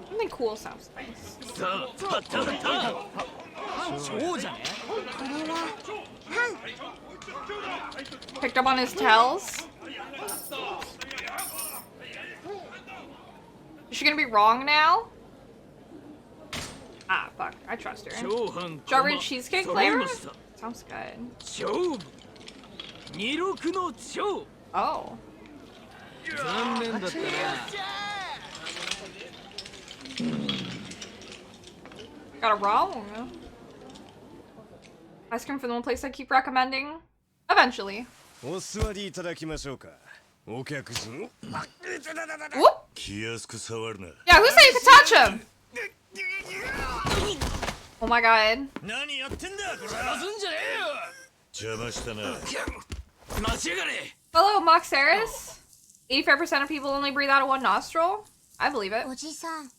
Something cool sounds nice. さあ、ハッタハッタ。そうじゃね。これは半。 Picked up on his tails. Is she gonna be wrong now? Ah, fuck. I trust her. 長半 Strawberry cheesecake 揃い flavor? ました。 Sounds good. 勝負26の超。 Oh. 残念だったな。 Got it wrong. Ice cream from the one place I keep recommending. Eventually. お座りいただきましょうか。お客さん。 Whoop! 気安く触るな。 Yeah, who said you could touch him? Oh my god. 何やってんだ。邪魔すんじゃねえよ。邪魔したな。待ちやがれ。 Hello, Moxeris. 85% of people only breathe out of one nostril? I believe it. おじさん。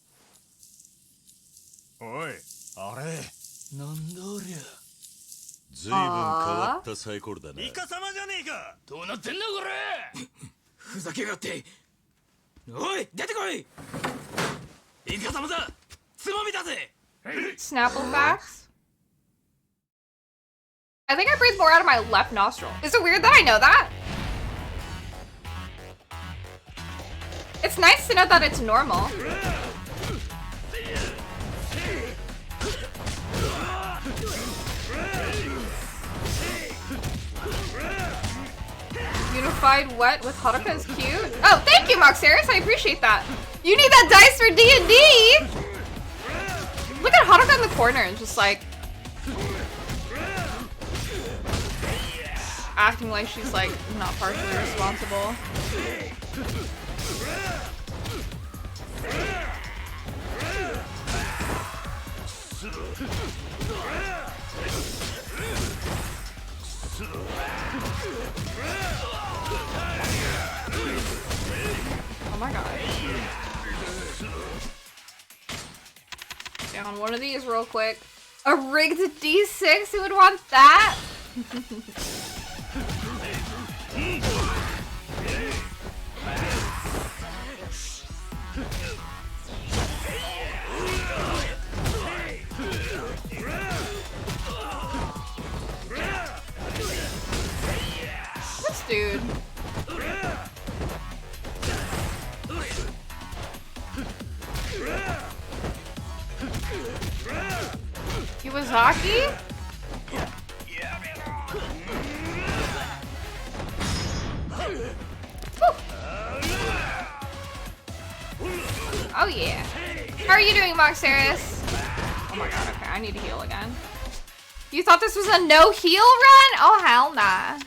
おい、あれ。なんだおりゃ。ずいぶん変わったサイコロだな。イカ様じゃねえか。どうなってんだこれ。ふざけやがって。おい、出てこい。イカ様だ。つまみだぜ。 Snapple facts? I think I breathe more out of my left nostril. Is it weird that I know that? It's nice to know that it's normal. Unified what with Haruka is cute. Oh, thank you, Moxeris. I appreciate that. You need that dice for D&D. Look at Haruka in the corner and just like acting like she's like not partially responsible. Oh my god. Down one of these real quick. A rigged D6? Who would want that? This dude. Kiwami? Oh yeah. How are you doing, Moxeris? Oh my god, okay, I need to heal again. You thought this was a no heal run? Oh hell nah.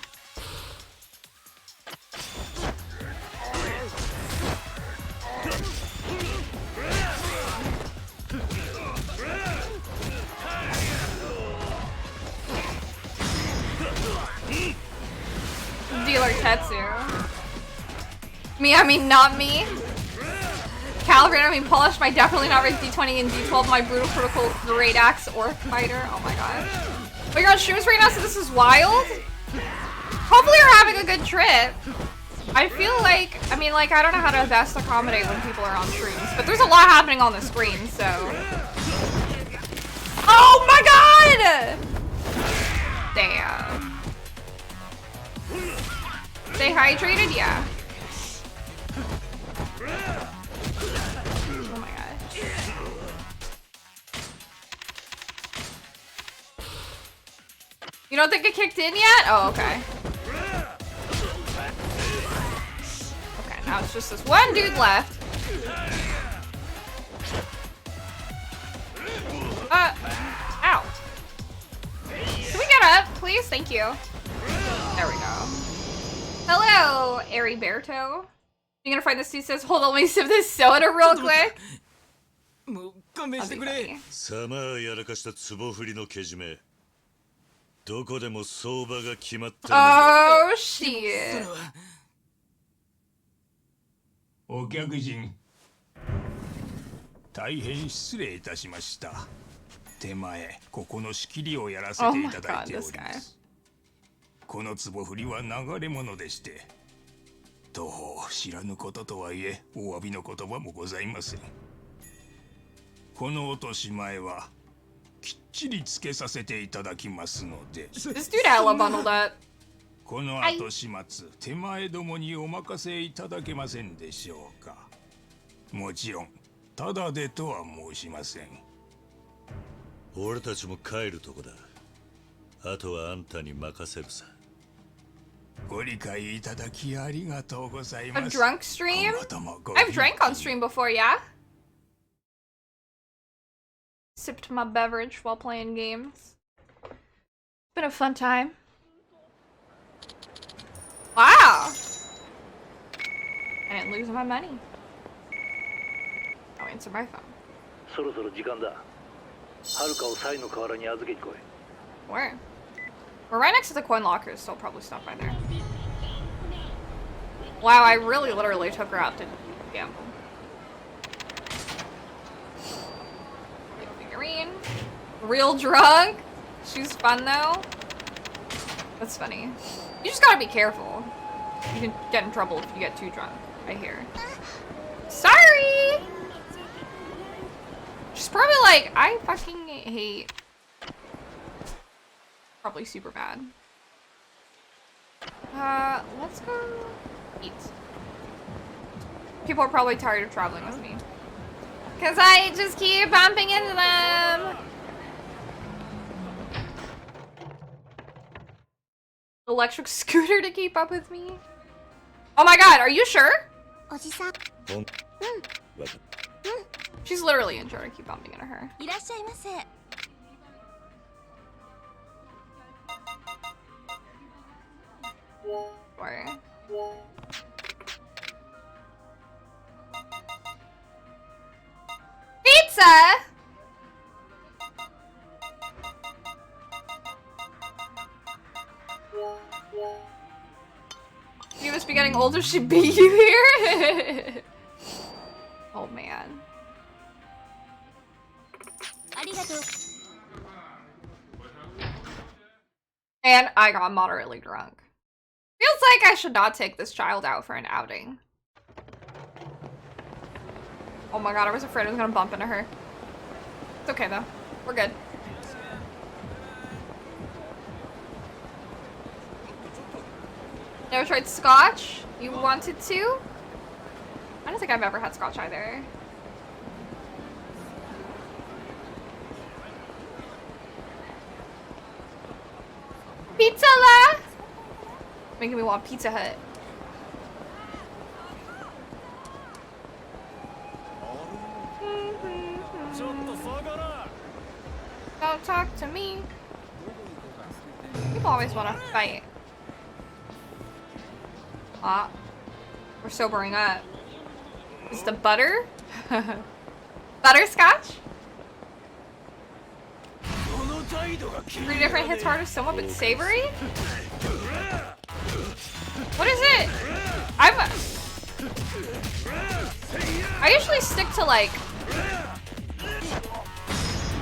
Dealer Tetsu. Me, I mean not me. Calibrate, I mean polish my definitely not rigged D20 and D12, my brutal critical great axe orc fighter. Oh my gosh. But you're on streams right now, so this is wild. Hopefully you're having a good trip. I feel like, I mean like, I don't know how to best accommodate when people are on streams, but there's a lot happening on the screen, so. Oh my god! Damn. Stay hydrated? Yeah. Oh my gosh. You don't think it kicked in yet? Oh, okay. Okay, now it's just this one dude left. Ow. Can we get up, please? Thank you. There we go. Hello, Ariberto. You gonna find this? He says, hold on, let me sip this soda real quick.もう勘弁してくれ。さまやらかした壺振りのけじめ。どこでも相場が決まってるんだ。Oh shit. お客人、大変失礼いたしました。手前ここの仕切りをやらせていただいております。この壺振りは流れ物でして、どう知らぬこととはいえお詫びの言葉もございません。この落とし前はきっちりつけさせていただきますので。This dude Ella bundled up. この後始末、手前どもにお任せいただけませんでしょうか。もちろんただでとは申しません。俺たちも帰るとこだ。あとはあんたに任せるさ。ご理解いただきありがとうございます。A drunk stream? I've drank on stream before, yeah? Sipped my beverage while playing games. Been a fun time. Wow! I didn't lose my money. I'll answer my phone. そろそろ時間だ。はるかをサイの河原に預けに来い。 Where? We're right next to the coin lockers, so I'll probably stop by there. Wow, I really literally took her out to gamble. Figurine. Real drunk? She's fun though. That's funny. You just gotta be careful. You can get in trouble if you get too drunk, I hear. Sorry! She's probably like, I fucking hate. Probably super bad. Let's go eat. People are probably tired of traveling with me. Cause I just keep bumping into them. Electric scooter to keep up with me. Oh my god, are you sure? おじさん。 She's literally in charge. I keep bumping into her. いらっしゃいませ。 Sorry. Pizza! You must be getting older. She beat you here? Oh man. ありがとう。 And I got moderately drunk. Feels like I should not take this child out for an outing. Oh my god, I was afraid I was gonna bump into her. It's okay though. We're good. Never tried scotch? You wanted to? I don't think I've ever had scotch either. Pizza la! Making me want Pizza Hut. Don't talk to me. People always want to fight. Ah, we're sobering up. Is the butter? Butterscotch? 3 different hits harder, somewhat but savory? What is it? I usually stick to like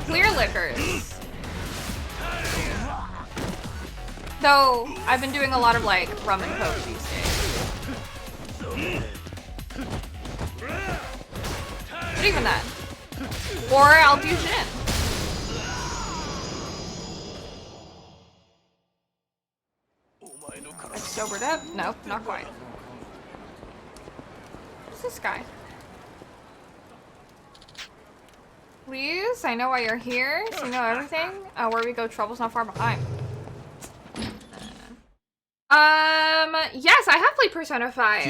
clear liquors. Though I've been doing a lot of like rum and coke these days. But even that. Or I'll do gin. I've sobered up? Nope, not quite. Who's this guy? Please, I know why you're here, so you know everything. Where we go, trouble's not far behind. Yes, I have played Persona 5.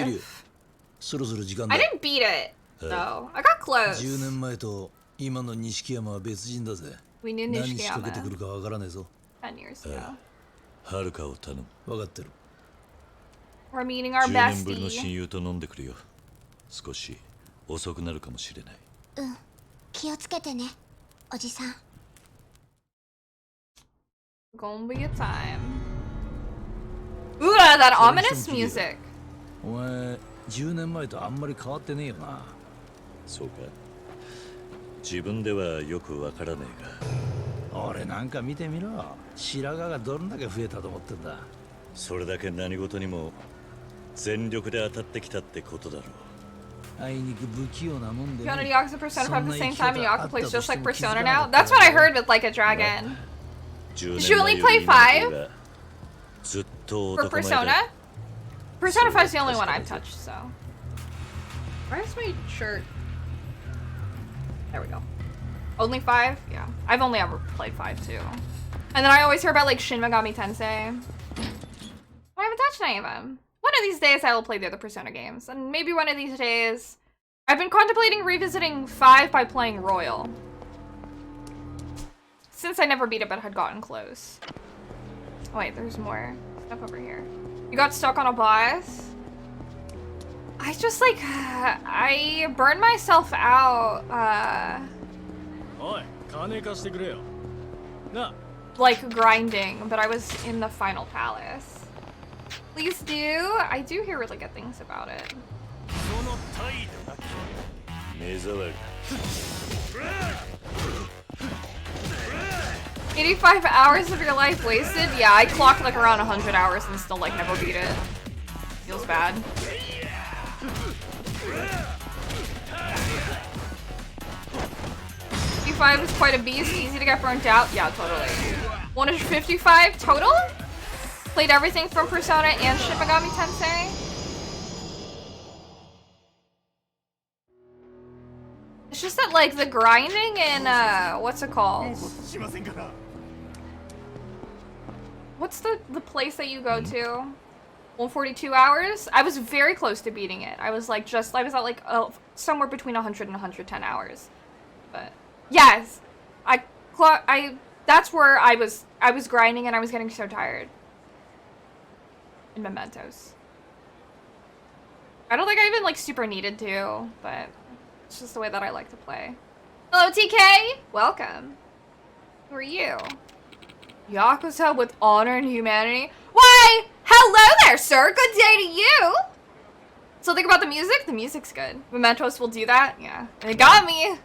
I didn't beat it, though. I got close. 10年前と今の錦山は別人だぜ。 We knew 何仕掛け Nishikiyama てくるかわからねえぞ。 10 years ago. はるかを頼む。わかってる。 We're meeting our 10年ぶりの bestie. 親友と飲んでくるよ。少し遅くなるかもしれない。うん。気をつけてね、おじさん。 Gonna be a time. Ooh, that ominous music. お前、10年前とあんまり変わってねえよな。そうか。自分ではよくわからねえが。俺なんか見てみろ。白髪がどんだけ増えたと思ってんだ。それだけ何事にも全力で当たってきたってことだろう。 Persona and Yakuza Persona 5 at the same time and Yakuza plays just like Persona now? That's what I heard with Like a Dragon. Did you only play 5? For Persona? Persona 5 is the only one I've touched, so. Where's my shirt? There we go. Only 5? Yeah. I've only ever played 5 too. And then I always hear about like Shin Megami Tensei. I haven't touched any of them. One of these days I will play the other Persona games. And maybe one of these days... I've been contemplating revisiting 5 by playing Royal. Since I never beat it but had gotten close. Oh wait, there's more stuff over here. You got stuck on a boss? I just like... I burned myself out, like grinding, but I was in the final palace. Please do. I do hear really good things about it. 85 hours of your life wasted? Yeah, I clocked like around 100 hours and still like never beat it. Feels bad. E5 is quite a beast, easy to get burnt out. Yeah, totally. 155 total? Played everything from Persona and Shin Megami Tensei. It's just that like the grinding in what's it called? What's the place that you go to? 142 hours. I was very close to beating it. I was like I was at like somewhere between 100 and 110 hours. But yes, that's where I was grinding and I was getting so tired. In Mementos. I don't think I even like super needed to, but it's just the way that I like to play. Hello TK! Welcome. Who are you? Yakuza with honor and humanity? Why? Hello there, sir! Good day to you! So think about the music? The music's good. Mementos will do that? Yeah. It got me!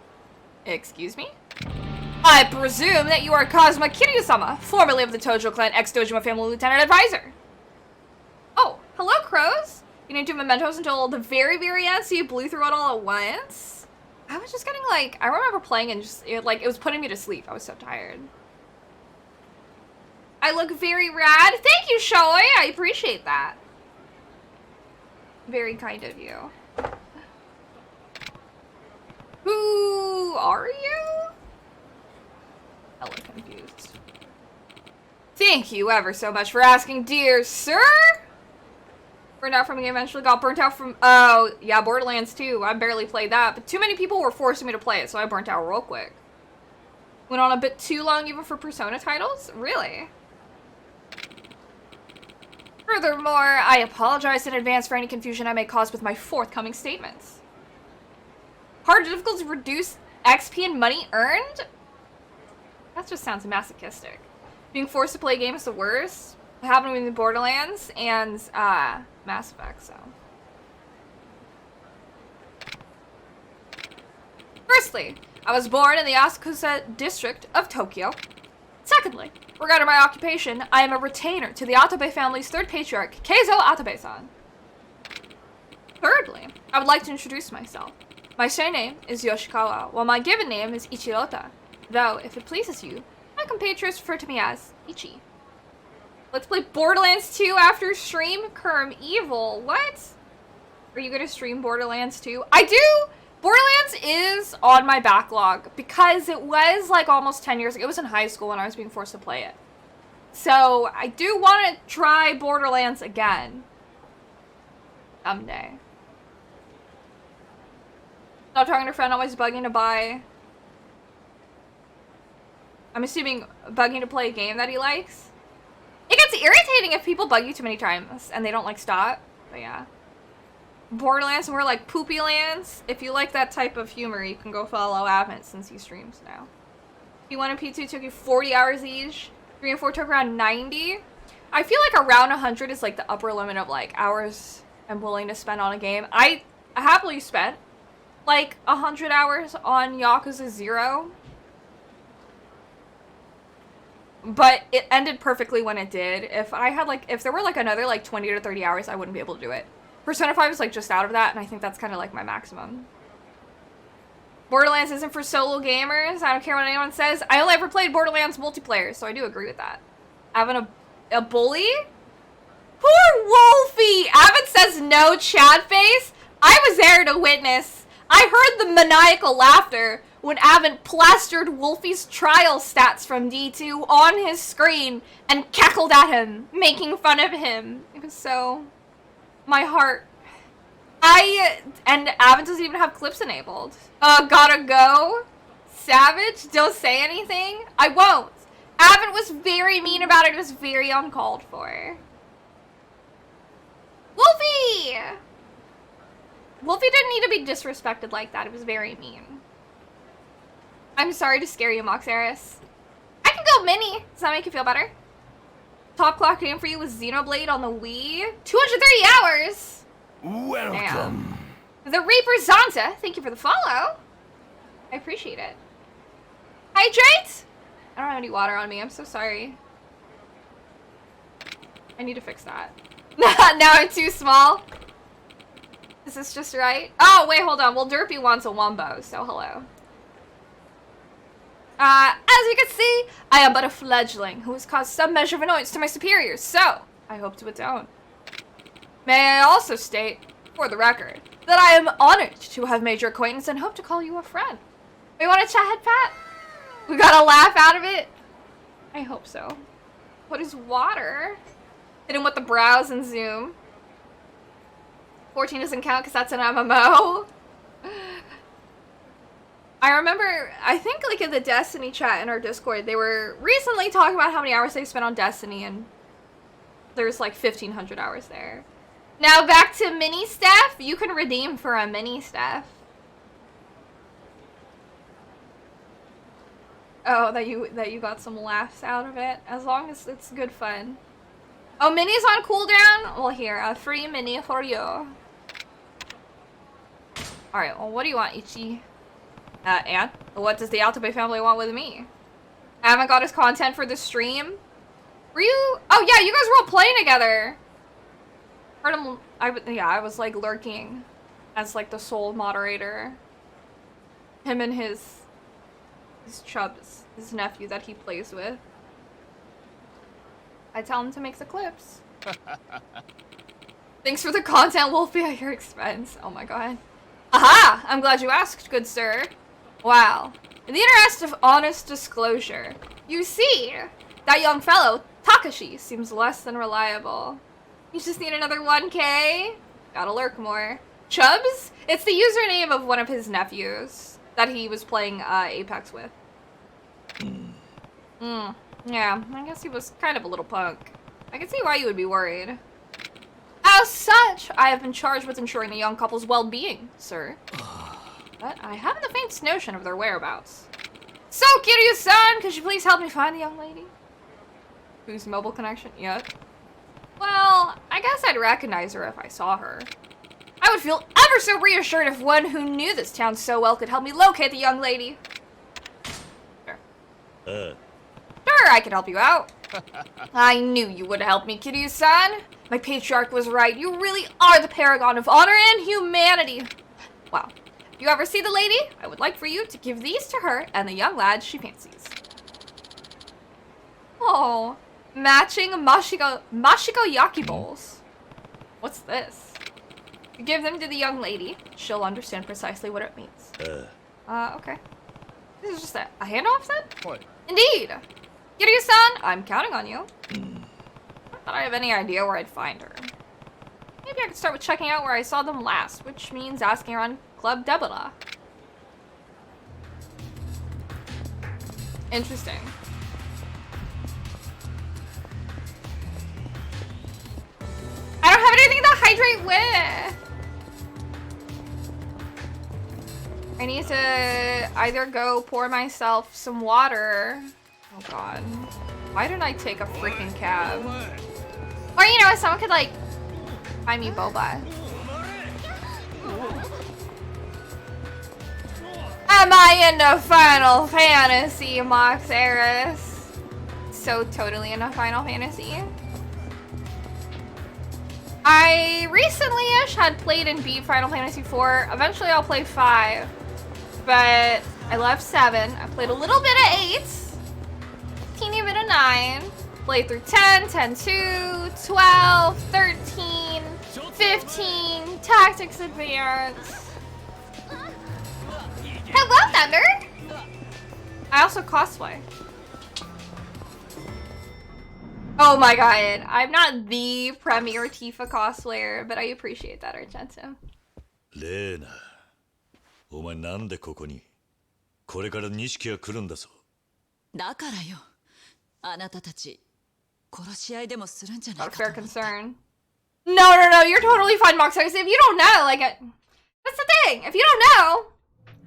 Excuse me? I presume that you are Kazuma Kiryu-sama, formerly of the Tojo clan, ex-Dojima family lieutenant advisor. Oh, hello, crows. You didn't do Mementos until the very, very end, so you blew through it all at once? I was just getting like, I remember playing and just, it was putting me to sleep. I was so tired. I look very rad. Thank you, Shoei. I appreciate that. Very kind of you. Who are you? Hella confused. Thank you ever so much for asking, dear sir. Burned out from the game, eventually got burnt out from, oh, yeah, Borderlands 2. I barely played that, but too many people were forcing me to play it, so I burnt out real quick. Went on a bit too long even for Persona titles? Really? Furthermore, I apologize in advance for any confusion I may cause with my forthcoming statements. Hard difficulty to reduce XP and money earned? That just sounds masochistic. Being forced to play a game is the worst. It happened with the Borderlands and Mass Effect, so. Firstly, I was born in the Yakuza district of Tokyo. Secondly, regarding my occupation, I am a retainer to the Atabe family's third patriarch, Keizo Atabe-san. Thirdly, I would like to introduce myself. My surname is Yoshikawa, while my given name is Ichirota. Though, if it pleases you, my compatriots refer to me as Ichi. Let's play Borderlands 2 after stream? Kerm Evil. What? Are you gonna stream Borderlands 2? I do! Borderlands is on my backlog because it was like almost 10 years ago. It was in high school when I was being forced to play it. So I do want to try Borderlands again. Someday. Not talking to a friend, always bugging to buy. I'm assuming bugging to play a game that he likes. It gets irritating if people bug you too many times and they don't like stop. But yeah. Borderlands and we're like Poopy Lands. If you like that type of humor, you can go follow Avent since he streams now. P1 and P2 took you 40 hours each. 3 and 4 took around 90. I feel like around 100 is like the upper limit of like hours I'm willing to spend on a game. I happily spent like 100 hours on Yakuza 0. But it ended perfectly when it did. If I had like, if there were like another like 20 to 30 hours, I wouldn't be able to do it. Persona 5 is like just out of that, and I think that's kind of like my maximum. Borderlands isn't for solo gamers. I don't care what anyone says. I only ever played Borderlands multiplayer, so I do agree with that. Having a bully? Poor Wolfie! Avent says no, Chad face. I was there to witness. I heard the maniacal laughter when Avent plastered Wolfie's trial stats from D2 on his screen and cackled at him, making fun of him. It was so... my heart. And Avent doesn't even have clips enabled. Gotta go? Savage? Don't say anything? I won't. Avent was very mean about it. It was very uncalled for. Wolfie! Wolfie didn't need to be disrespected like that. It was very mean. I'm sorry to scare you, Moxaris. I can go mini. Does that make you feel better? Top clock game for you was Xenoblade on the Wii. 230 hours! Welcome. Damn. The Reaper Zonta, thank you for the follow. I appreciate it. Hydrate? I don't have any water on me. I'm so sorry. I need to fix that. Now I'm too small. Is this just right? Oh, wait, hold on. Well, Derpy wants a Wumbo, so hello. As you can see, I am but a fledgling who has caused some measure of annoyance to my superiors, so I hope to atone. May I also state, for the record, that I am honored to have made your acquaintance and hope to call you a friend. We want to chat, head pat? We got a laugh out of it? I hope so. What is water? Hit him with the brows and zoom. 14 doesn't count because that's an MMO. I remember, I think like in the Destiny chat in our Discord, they were recently talking about how many hours they spent on Destiny, and there's like 1,500 hours there. Now back to mini Steph. You can redeem for a mini Steph. Oh, that you got some laughs out of it. As long as it's good fun. Oh, mini's on cooldown? Well, here, a free mini for you. Alright, well, what do you want, Ichi? And? What does the Altobe family want with me? I haven't got his content for the stream. Were you? Oh, yeah, you guys were all playing together. Heard him. I was like lurking as like the sole moderator. Him and his Chubbs, his nephew that he plays with. I tell him to make the clips. Thanks for the content, Wolfie, at your expense. Oh my god. Aha! I'm glad you asked, good sir. Wow. In the interest of honest disclosure, you see, that young fellow, Takashi, seems less than reliable. You just need another 1K? Gotta lurk more. Chubbs? It's the username of one of his nephews that he was playing Apex with. Yeah, I guess he was kind of a little punk. I can see why you would be worried. As such, I have been charged with ensuring the young couple's well-being, sir. But I haven't the faintest notion of their whereabouts. So, Kiryu-san, could you please help me find the young lady? Whose mobile connection? Yet? Well, I guess I'd recognize her if I saw her. I would feel ever so reassured if one who knew this town so well could help me locate the young lady. Sure. Sure, I could help you out. I knew you would help me, Kiryu-san. My patriarch was right. You really are the paragon of honor and humanity. Wow. If you ever see the lady, I would like for you to give these to her and the young lad she fancies. Oh, matching Mashiko Yaki bowls. What's this? You give them to the young lady. She'll understand precisely what it means. Okay. This is just a handoff then? What? Indeed. Kiryu-san, I'm counting on you. Not that I have any idea where I'd find her. Maybe I could start with checking out where I saw them last, which means asking around Club Debula. Interesting. I don't have anything to hydrate with! I need to either go pour myself some water. Oh god. Why didn't I take a freaking cab? Or you know, someone could like buy me boba. Am I into Final Fantasy, Mox Eris? So totally into Final Fantasy. I recently-ish had played and beat Final Fantasy 4. Eventually I'll play 5. But I left 7. I played a little bit of 8. Teeny bit of 9. Played through 10, 10-2, 12, 13, 15, Tactics Advance. Hello, Thunder! I also cosplay. Oh my god, I'm not the premier Tifa cosplayer, but I appreciate that, Argento. レーナ、お前なんでここに？これから錦が来るんだぞ。だからよ、あなたたち殺し合いでもするんじゃないか。 Not a fair concern. No, you're totally fine, Mox. If you don't know, like, that's the thing. If you don't know,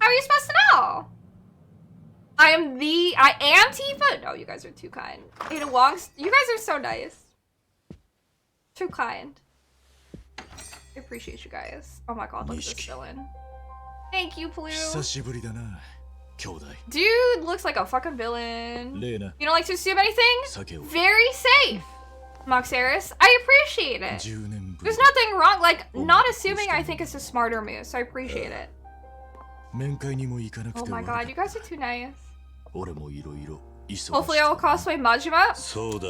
how are you supposed to know? I am Tifa? No, you guys are too kind. Ada Wong's, you guys are so nice. Too kind. I appreciate you guys. Oh my god, look at this villain. Thank you, Blue. Dude looks like a fucking villain. You don't like to assume anything? Very safe, Mox Eris. I appreciate it. There's nothing wrong. Like, not assuming I think it's a smarter move, so I appreciate it. Oh my god, you guys are too nice. Hopefully I will cosplay Majima.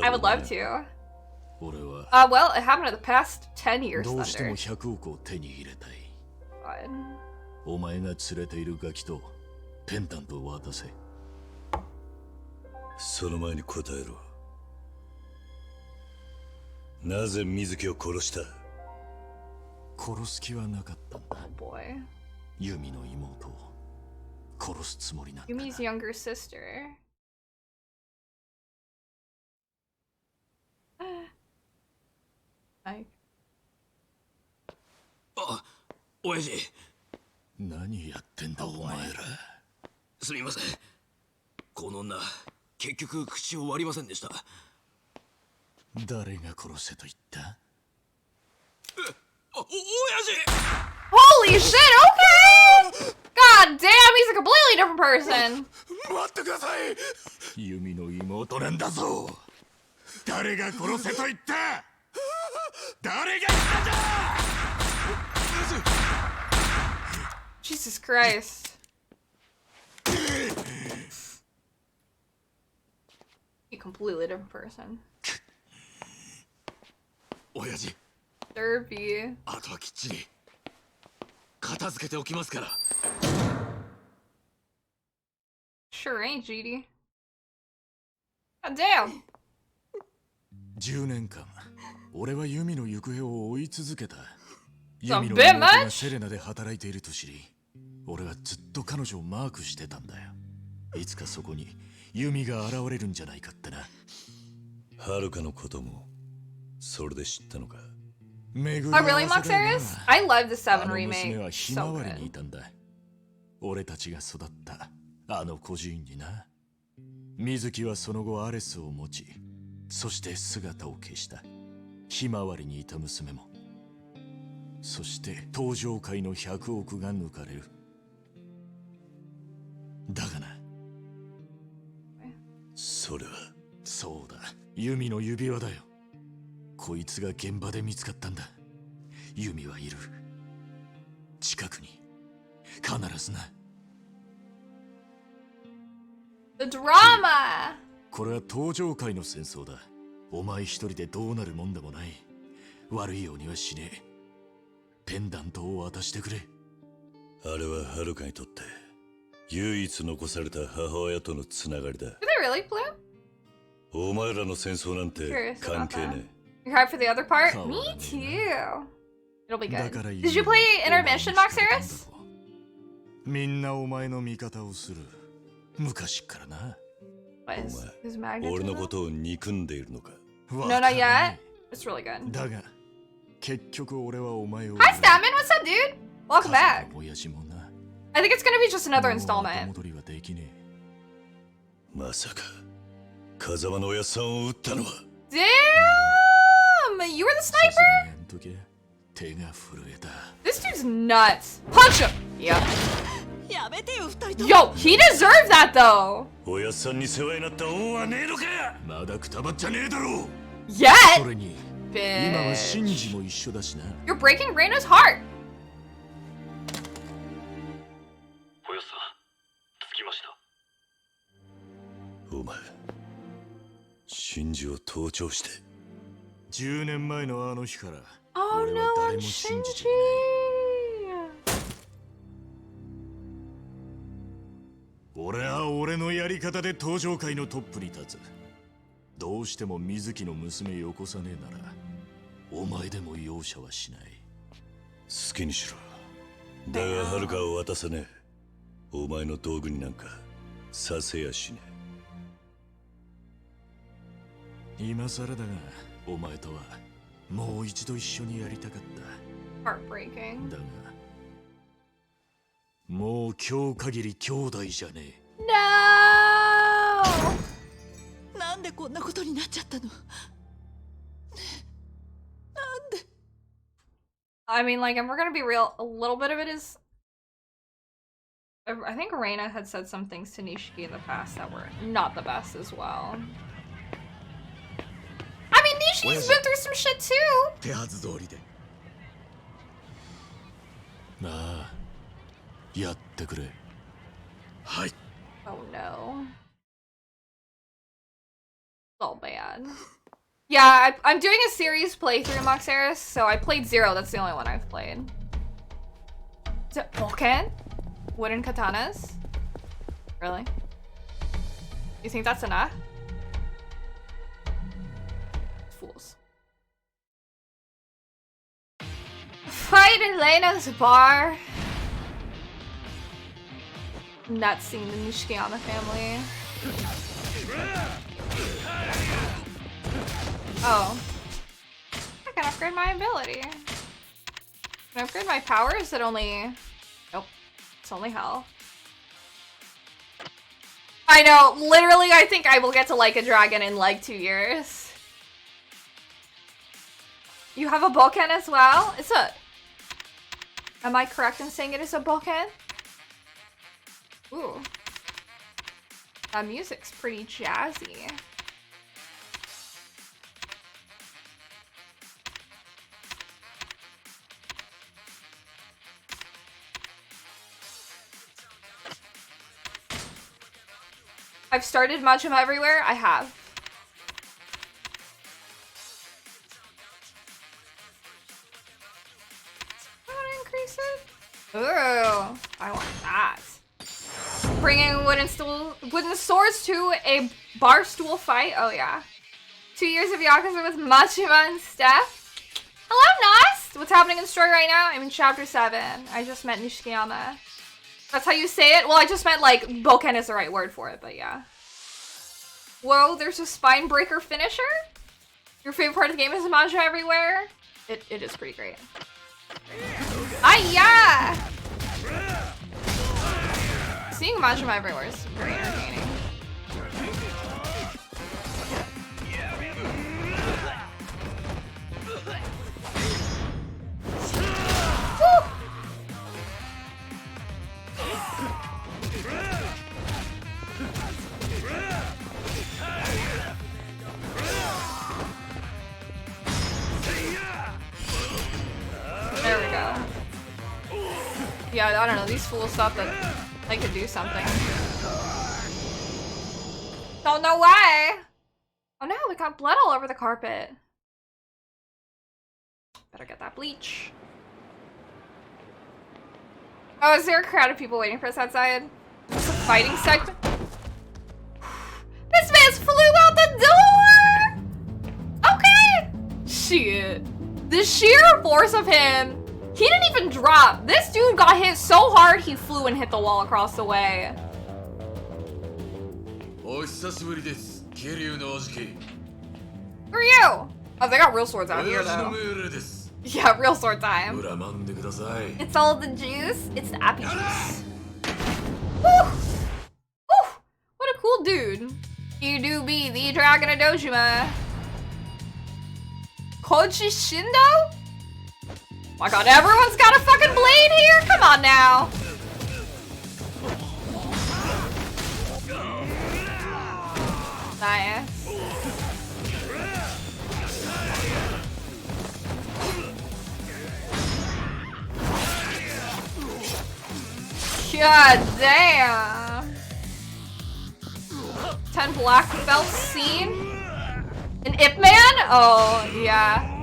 I would love to. Well, it happened in the past 10 years, Thunder. God. ペンダントを渡せ。その前に答えろ。なぜ水木を殺した？殺す気はなかったんだ。 Oh boy. ユミの妹を殺すつもりなんだ。 Yumi's younger sister. はい。あ、親父。何やってんだお前ら。すみません。この女、結局口を割りませんでした。誰が殺せと言った？親父 Holy shit, okay! God damn, he's a completely different person! 待ってください。ユミの妹なんだぞ。誰が殺せと言った？誰が言ったんだ！ Jesus Christ. A completely different person. 親父。 Derpy. あとはきっちり片付けておきますから。 Sure ain't, GD. God damn. 10年間、俺はユミの行方を追い続けた。 It's a ユミの bit 妹が much? セレナで働いていると知り、俺はずっと彼女をマークしてたんだよ。いつかそこにユミが現れるんじゃないかってな。はるかのこともそれで知ったのか。 Oh, really, Moxeris? I love the 7 remake. ひまわりにいたんだ。俺たちが育ったあの孤児院にな。水木はその後アレスを持ち、そして姿を消した。ひまわりにいた娘も。そして登場界の100億が抜かれる。だがな。それは。そうだ、ユミの指輪だよ。 こいつが現場で見つかったんだ。ユミはいる。近くに。必ずな。 The drama! これは登場界の戦争だ。お前一人でどうなるもんでもない。悪いようにはしねえ。ペンダントを渡してくれ。あれははるかにとって唯一残された母親とのつながりだ。 Did they really, Blue? お前らの戦争なんて関係ねえ。 You're hyped for the other part? Me too. It'll be good. Did you play Intermission, Moxeris? みんなお前の味方をする。昔からな。お前、俺のことを憎んでいるのか？ No, not yet. It's really good. だが、結局俺はお前を。 Hi, Statman. What's up, dude? Welcome back. 親父もな。 I think it's gonna be just another installment. 戻りはできねえ。まさか、風間の親さんを撃ったのは。 Damn! You were the sniper? 手が震えた。 This dude's nuts. Punch him! Yep. やめてよ、二人とも。 Yo, he deserved that though. 親さんに世話になった恩はねえのか。まだくたばっちゃねえだろう。 Yet? それに、今はシンジも一緒だしな。 You're breaking Reina's heart. 親さん、着きました。お前、シンジを盗聴して。 10年前のあの日から、 Oh 俺は no, 誰も it's 信じ Shinji. ていない。俺は俺のやり方で登場界のトップに立つ。どうしても水木の娘よこさねえなら、お前でも容赦はしない。好きにしろ。だがはるかを渡さねえ。お前の道具になんかさせやしねえ。今更だが、お前とはもう一度一緒にやりたかった。 Heartbreaking. だが、もう今日限り兄弟じゃねえ。 No! なんでこんなことになっちゃったの？ I mean, like, if we're gonna be real, a little bit of it is... I think Reina had said some things to Nishiki in the past that were not the best as well. I mean, Nishiki's been through some shit too! 手はず通りで。なあ、やってくれ。はい。 Oh no. So bad. Yeah, I'm doing a series playthrough, Moxeris, so I played 0. That's the only one I've played. Vulcan? Wooden katanas? Really? You think that's enough? Fools. fight in Lena's bar. Not seeing the Nishikiyama family. Oh. I can upgrade my ability. Can I upgrade my power? Is it only... Nope. It's only health. I know, literally I think I will get to like a dragon in like 2 years. You have a bokken as well? It's a... Am I correct in saying it is a bokken? Ooh. That music's pretty jazzy. I've started Majima Everywhere? I have. I want to increase it. Ooh, I want that. Bringing wooden swords to a bar stool fight. Oh yeah. 2 years of Yakuza with Majima and Steph. Hello, Nas! What's happening in the story right now? I'm in chapter 7. I just met Nishikiyama. That's how you say it? Well, I just meant like bokken is the right word for it, but yeah. Whoa, there's a spine breaker finisher? Your favorite part of the game is Majima Everywhere? It is pretty great. Ah, yeah! Seeing Majima Everywhere is very entertaining. Woo! There we go. Yeah, I don't know, these fools thought that I could do something. Oh, no way! Oh no, we got blood all over the carpet. Better get that bleach. Oh, is there a crowd of people waiting for us outside? It's a fighting segment. This man's flew out the door! Okay! Shit. The sheer force of him. He didn't even drop. This dude got hit so hard he flew and hit the wall across the way. Who are you? Oh, they got real swords out here though. Yeah, real sword time. It's all the juice. It's the appy juice. Woo! Woo! What a cool dude. You do be the Dragon of Dojima. Koji Shindo? Oh my god, everyone's got a fucking blade here? Come on now. Nice. God damn. 10 black belts seen? An Ip Man? Oh, yeah.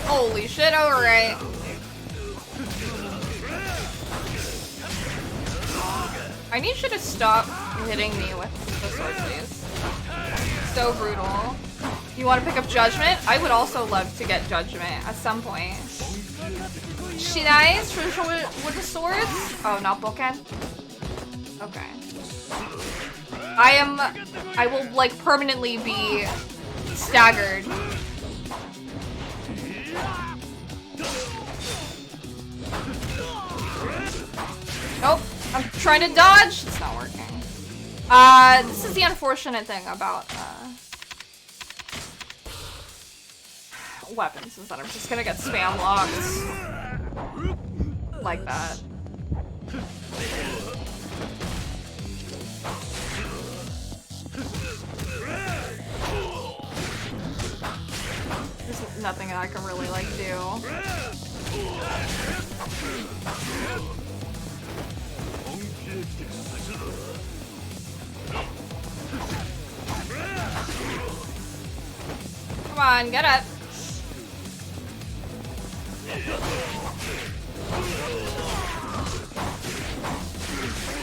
Holy shit, alright. I need you to stop hitting me with the sword, please. So brutal. You want to pick up Judgment? I would also love to get Judgment at some point. Shinai's traditional with the swords? Oh, not bokken? Okay. I will like permanently be staggered. Nope. I'm trying to dodge. It's not working. This is the unfortunate thing about weapons, is that I'm just gonna get spam locked like that. There's nothing I can really like do. Come on, get up.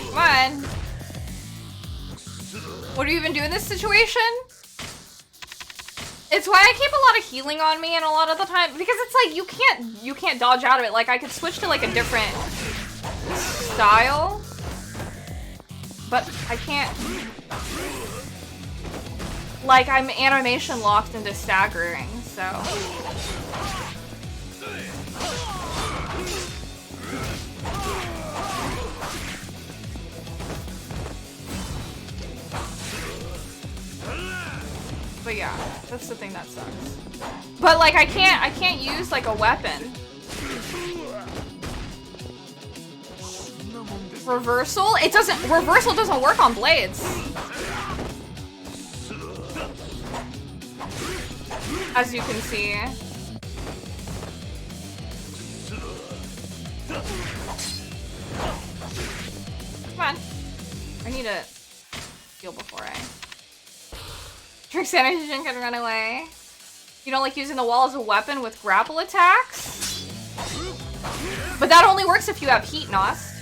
Come on. What do you even do in this situation? It's why I keep a lot of healing on me and a lot of the time, because it's like you can't dodge out of it. Like I could switch to like a different style, but I can't. Like I'm animation locked into staggering, so. But yeah, that's the thing that sucks. But like I can't use like a weapon. Reversal? Reversal doesn't work on blades. As you can see. Come on. I need to heal before I... Trick's energy can run away. You don't like using the wall as a weapon with grapple attacks? But that only works if you have heat, Nost.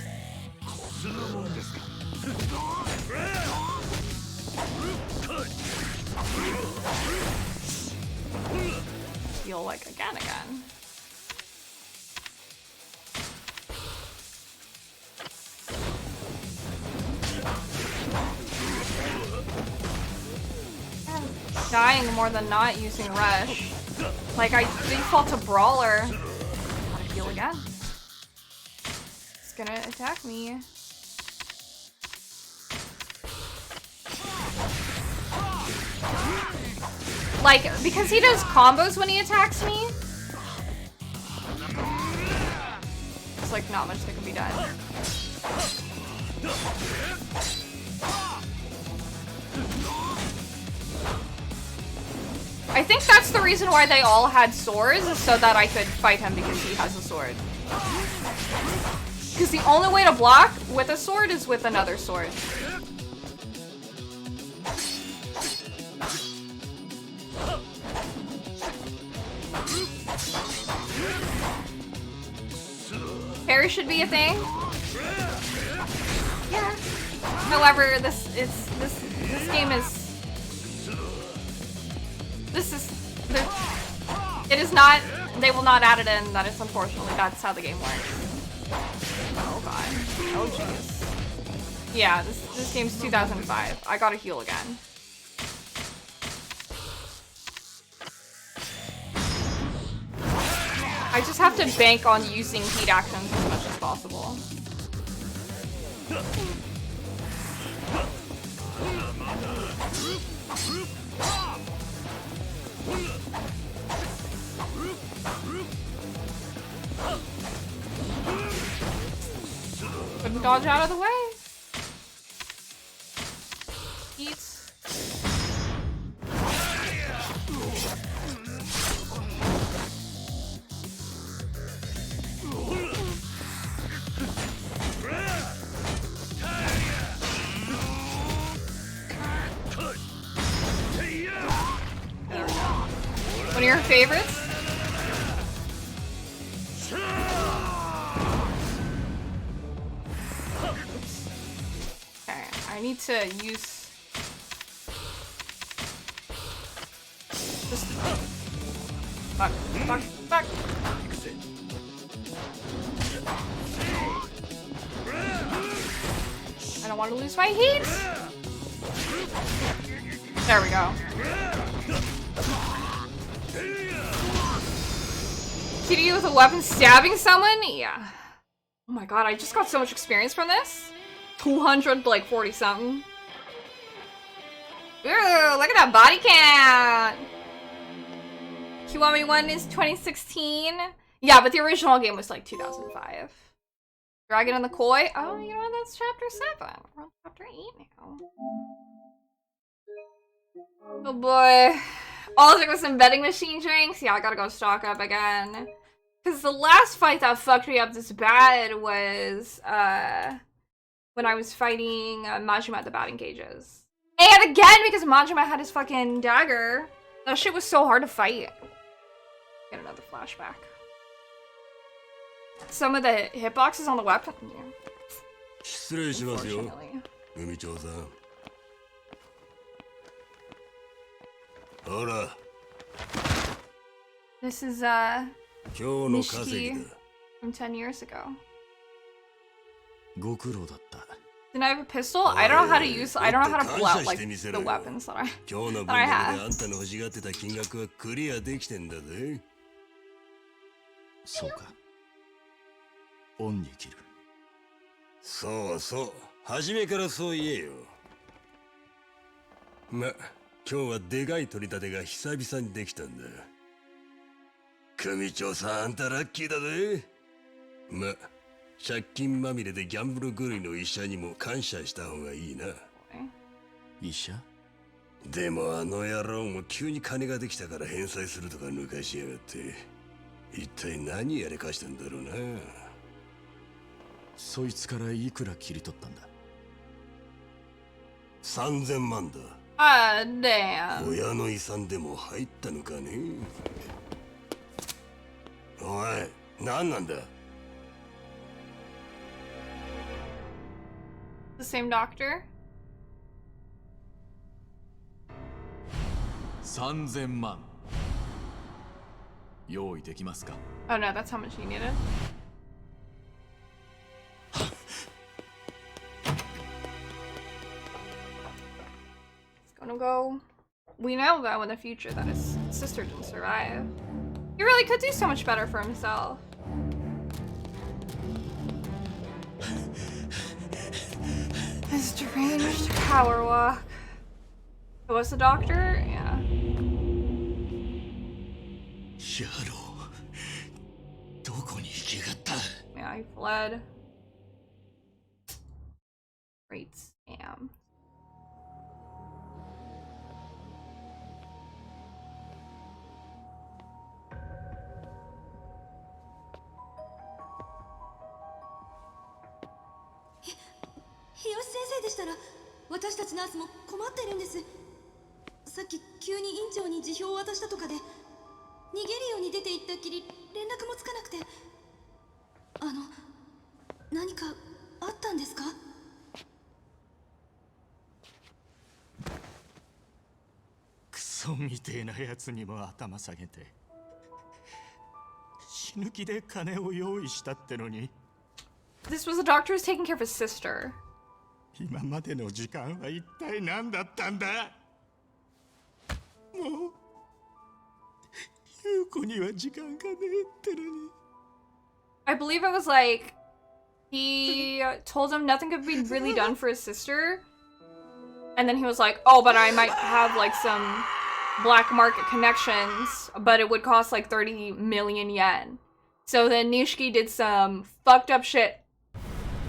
Heal like again. Dying more than not using Rush. Like I default to Brawler. Gotta heal again. It's gonna attack me. Like, because he does combos when he attacks me. It's like not much that can be done. I think that's the reason why they all had swords, is so that I could fight him because he has a sword. Because the only way to block with a sword is with another sword. Parry should be a thing. Yeah. However, this game is... It is not, they will not add it in, that is unfortunately, that's how the game works. Oh god. Oh jeez. Yeah, this game's 2005. I gotta heal again. I just have to bank on using heat actions as much as possible. Couldn't dodge out of the way. Heat. One of your favorites? Okay, I need to use... Just... Fuck. I don't want to lose my heat! There we go. Hitting you with a weapon, stabbing someone? Yeah. Oh my god, I just got so much experience from this. 240 something. Ooh, look at that body count! Kiwami 1 is 2016. Yeah, but the original game was like 2005. Dragon and the Koi? Oh, you know what? That's chapter 7. We're on chapter 8 now. Oh boy. All I took was some vending machine drinks. Yeah, I gotta go stock up again. Because the last fight that fucked me up this bad was when I was fighting Majima at the batting cages. And again, because Majima had his fucking dagger. That shit was so hard to fight. Get another flashback. Some of the hitboxes on the weapon. Yeah. Unfortunately. This is Nishiki from 10 years ago. Didn't I have a pistol? I don't know how to use. I don't know how to pull out like the weapons that I have. そうか。恩に着る。そうそう、初めからそう言えよ。ま、今日はでかい取り立てが久々にできたんだ。組長さん、あんたラッキーだぜ。ま、借金まみれでギャンブル狂いの医者にも感謝した方がいいな。医者？でもあの野郎も急に金ができたから返済するとか抜かしやがって、一体何やりかしたんだろうな。そいつからいくら切り取ったんだ？3000万だ。damn. 親の遺産でも入ったのかね。おい、何なんだ？The same doctor? 3000万用意できますか？ Oh no, that's how much he needed. It's gonna go. We know though in the future that his sister didn't survive. He really could do so much better for himself. His deranged power walk. It was the doctor? Yeah. Yeah, he fled. Great scam. Hiyoshi 私たちナースも困ってるんです。さっき急に院長に辞表を渡したとかで逃げるように出て行ったきり連絡もつかなくて、何かあったんですか？クソみてえなやつにも頭下げて死ぬ気で金を用意したってのに。 This was a doctor who's taking care of his sister. 今までの時間は一体何だったんだ？もう優子には時間がねえってのに。 I believe it was like he told him nothing could be really done for his sister, and then he was like, oh, but I might have like some black market connections, but it would cost like 30 million yen. So then Nishiki did some fucked up shit,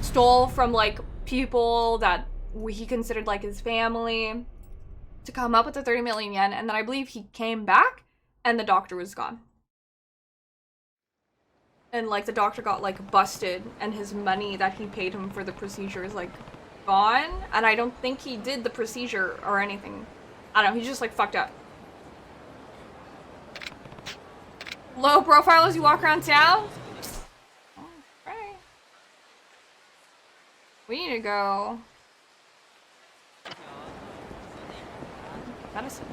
stole from like people that he considered like his family to come up with the 30 million yen, and then I believe he came back and the doctor was gone. And like the doctor got like busted and his money that he paid him for the procedure is like gone, and I don't think he did the procedure or anything. I don't know, he's just like fucked up. Low profile as you walk around town? Alright. We need to go. Medicine.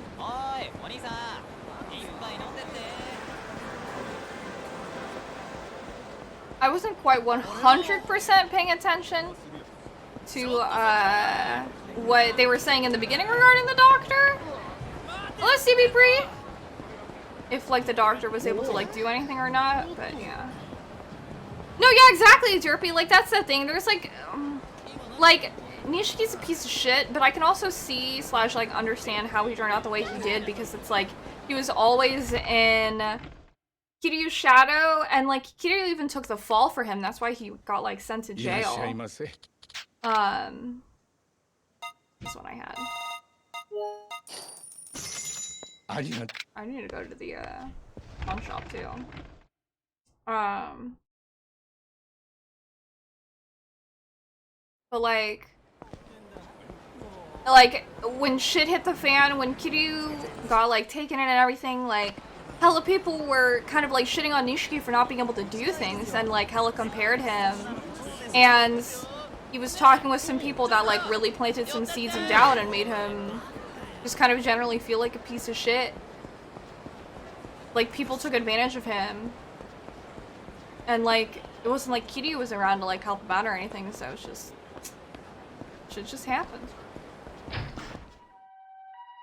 I wasn't quite 100% paying attention to what they were saying in the beginning regarding the doctor. Hello, CB Bree. If like the doctor was able to like do anything or not, but yeah. No, yeah, exactly, Jerpy. Like that's the thing. There's like Nishiki's a piece of shit, but I can also see / like understand how he turned out the way he did, because it's like he was always in Kiryu's shadow, and like Kiryu even took the fall for him. That's why he got like sent to jail. This one I had. I need to go to the pawn shop too. But like when shit hit the fan, when Kiryu got like taken in and everything, like hella people were kind of like shitting on Nishiki for not being able to do things, and like hella compared him, and he was talking with some people that like really planted some seeds of doubt and made him just kind of generally feel like a piece of shit. Like, people took advantage of him. And, like, it wasn't like Kiryu was around to, like, help him out or anything, so it's just... shit just happened.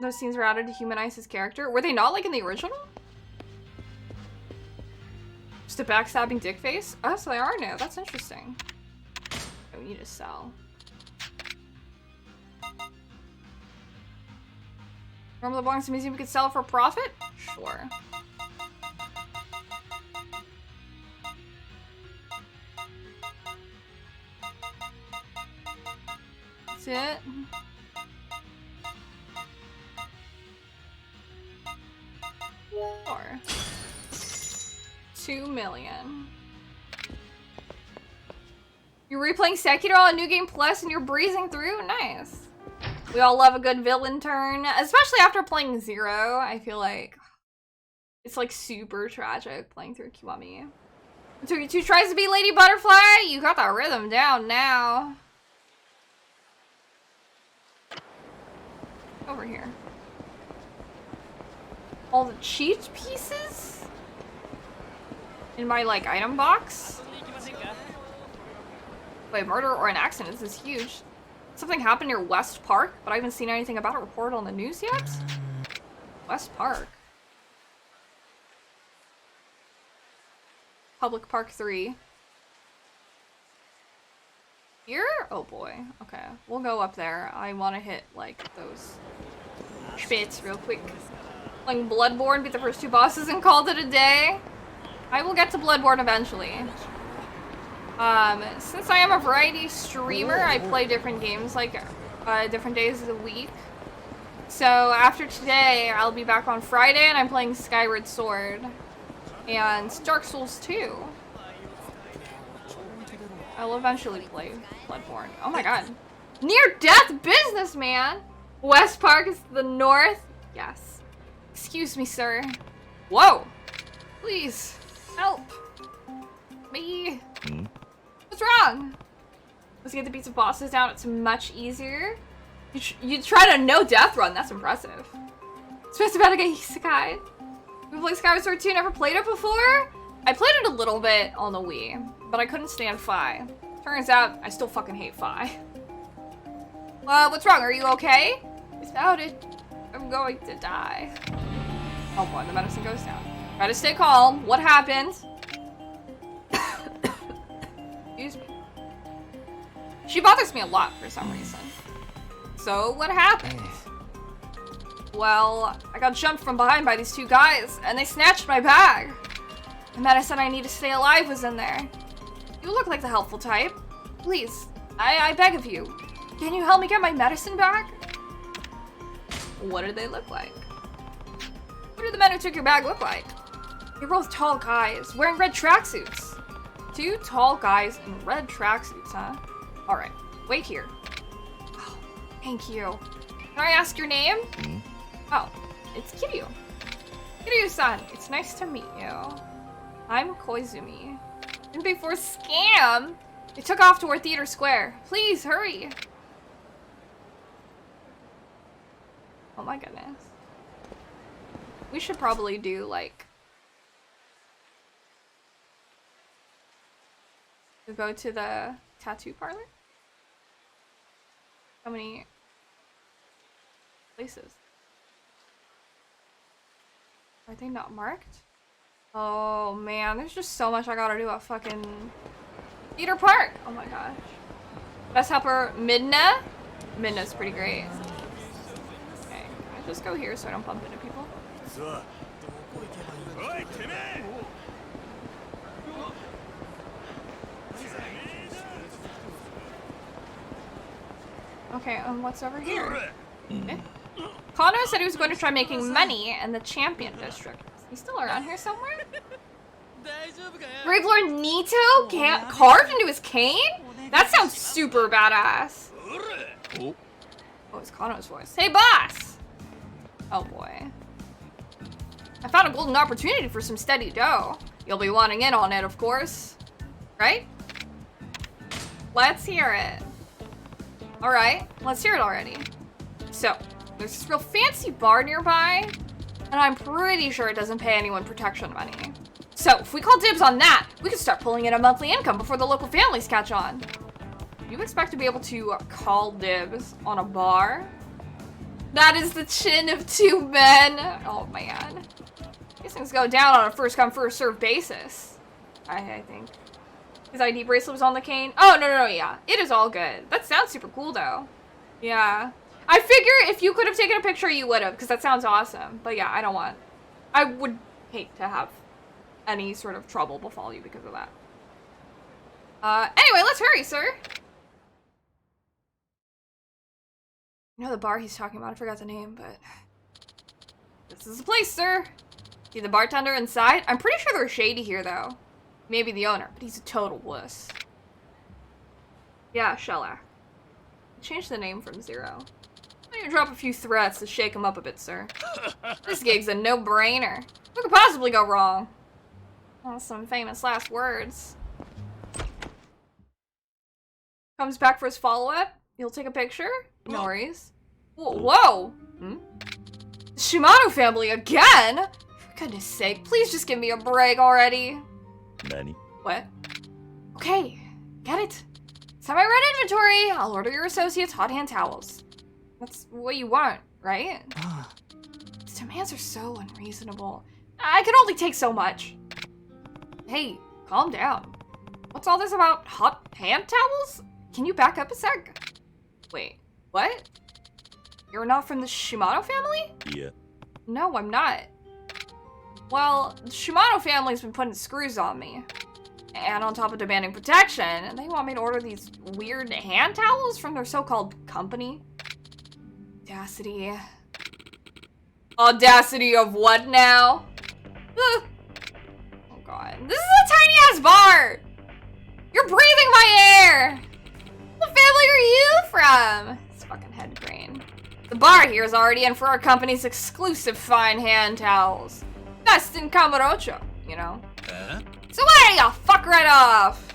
Those scenes were added to humanize his character. Were they not, like, in the original? Just a backstabbing dick face? Oh, so they are new. That's interesting. We need to sell. Remember the belongs to the museum we could sell it for a profit? Sure. That's it. Or 2 million. You're replaying Sekiro on New Game Plus and you're breezing through? Nice. We all love a good villain turn, especially after playing Zero. I feel like it's like super tragic playing through Kiwami. 2 tries to be Lady Butterfly? You got that rhythm down now. Over here. All the cheat pieces? In my, like, item box? Wait, murder or an accident? This is huge. Something happened near West Park, but I haven't seen anything about it reported on the news yet? West Park. Public Park 3. Here? Oh boy. Okay, we'll go up there. I want to hit, like, those spits real quick. Playing Bloodborne, beat the first 2 bosses and called it a day. I will get to Bloodborne eventually. Since I am a variety streamer, I play different games, like, different days of the week. So after today, I'll be back on Friday and I'm playing Skyward Sword. And Dark Souls 2. I'll eventually play Bloodborne. Oh my god. Near-death businessman! West Park is to the north? Yes. Excuse me, sir. Whoa! Please, help me. What's wrong? Let's get the beats of bosses down. It's much easier. You tried a no-death run. That's impressive. It's just about to get isekai. We played Skyward Sword 2. Never played it before? I played it a little bit on the Wii, but I couldn't stand Fi. Turns out, I still fucking hate Fi. What's wrong? Are you okay? Without it, I'm going to die. Oh boy, the medicine goes down. Try to stay calm. What happened? Excuse me. She bothers me a lot for some reason. So, what happened? Well, I got jumped from behind by these 2 guys, and they snatched my bag. The medicine I need to stay alive was in there. You look like the helpful type. Please, I beg of you. Can you help me get my medicine back? What did they look like? What did the men who took your bag look like? They were both tall guys, wearing red tracksuits. 2 tall guys in red tracksuits, huh? Alright, wait here. Oh, thank you. Can I ask your name? Oh, it's Kiryu. Kiryu-san, it's nice to meet you. I'm Koizumi. And before scam, they took off toward Theater Square. Please, hurry. Oh my goodness. We should probably do, like... we go to the tattoo parlor? How many places? Are they not marked? Oh man, there's just so much I gotta do at fucking Theater Park. Oh my gosh. Best helper, Midna? Midna's pretty great. Okay, I just go here so I don't bump into people. Okay, what's over here? Okay. Kano said he was going to try making money in the Champion District. Is he still around here somewhere? Brave Lord Nito carved into his cane? That sounds super badass. Oh, it's Kano's voice. Hey, boss! Oh boy. I found a golden opportunity for some steady dough. You'll be wanting in on it, of course. Right? Let's hear it. Alright, let's hear it already. So, There's this real fancy bar nearby, and I'm pretty sure it doesn't pay anyone protection money. So if we call dibs on that, we can start pulling in a monthly income before the local families catch on. You expect to be able to call dibs on a bar? That is the chin of two men. Oh man. These things go down on a first come first served basis. I think. His ID bracelet was on the cane. Oh, no, yeah. It is all good. That sounds super cool though. Yeah. I figure if you could have taken a picture, you would have, because that sounds awesome. But yeah, I would hate to have any sort of trouble befall you because of that. Anyway, let's hurry, sir. You know the bar he's talking about? I forgot the name, but... This is the place, sir. See the bartender inside? I'm pretty sure they're shady here, though. Maybe the owner, but he's a total wuss. Yeah, Shellac. Change the name from Zero. I'm gonna drop a few threats to shake him up a bit, sir. This gig's a no-brainer. What could possibly go wrong? Oh, some famous last words. Comes back for his follow-up. You'll take a picture? No worries. Whoa! Hmm? Shimano family again? For goodness sake, please just give me a break already. Nani? What? Okay, get it. Time I run inventory, I'll order your associates hot hand towels. That's what you want, right? These demands are so unreasonable. I can only take so much. Hey, calm down. What's all this about hot hand towels? Can you back up a sec? Wait, what? You're not from the Shimano family? Yeah. No, I'm not. Well, the Shimano family's been putting screws on me. And on top of demanding protection, they want me to order these weird hand towels from their so-called company. Audacity. Audacity of what now? Oh god. This is a tiny-ass bar! You're breathing my air! What family are you from? It's fucking head grain. The bar here is already in for our company's exclusive fine hand towels. Best in Camarocho, you know? So why don't y'all fuck right off?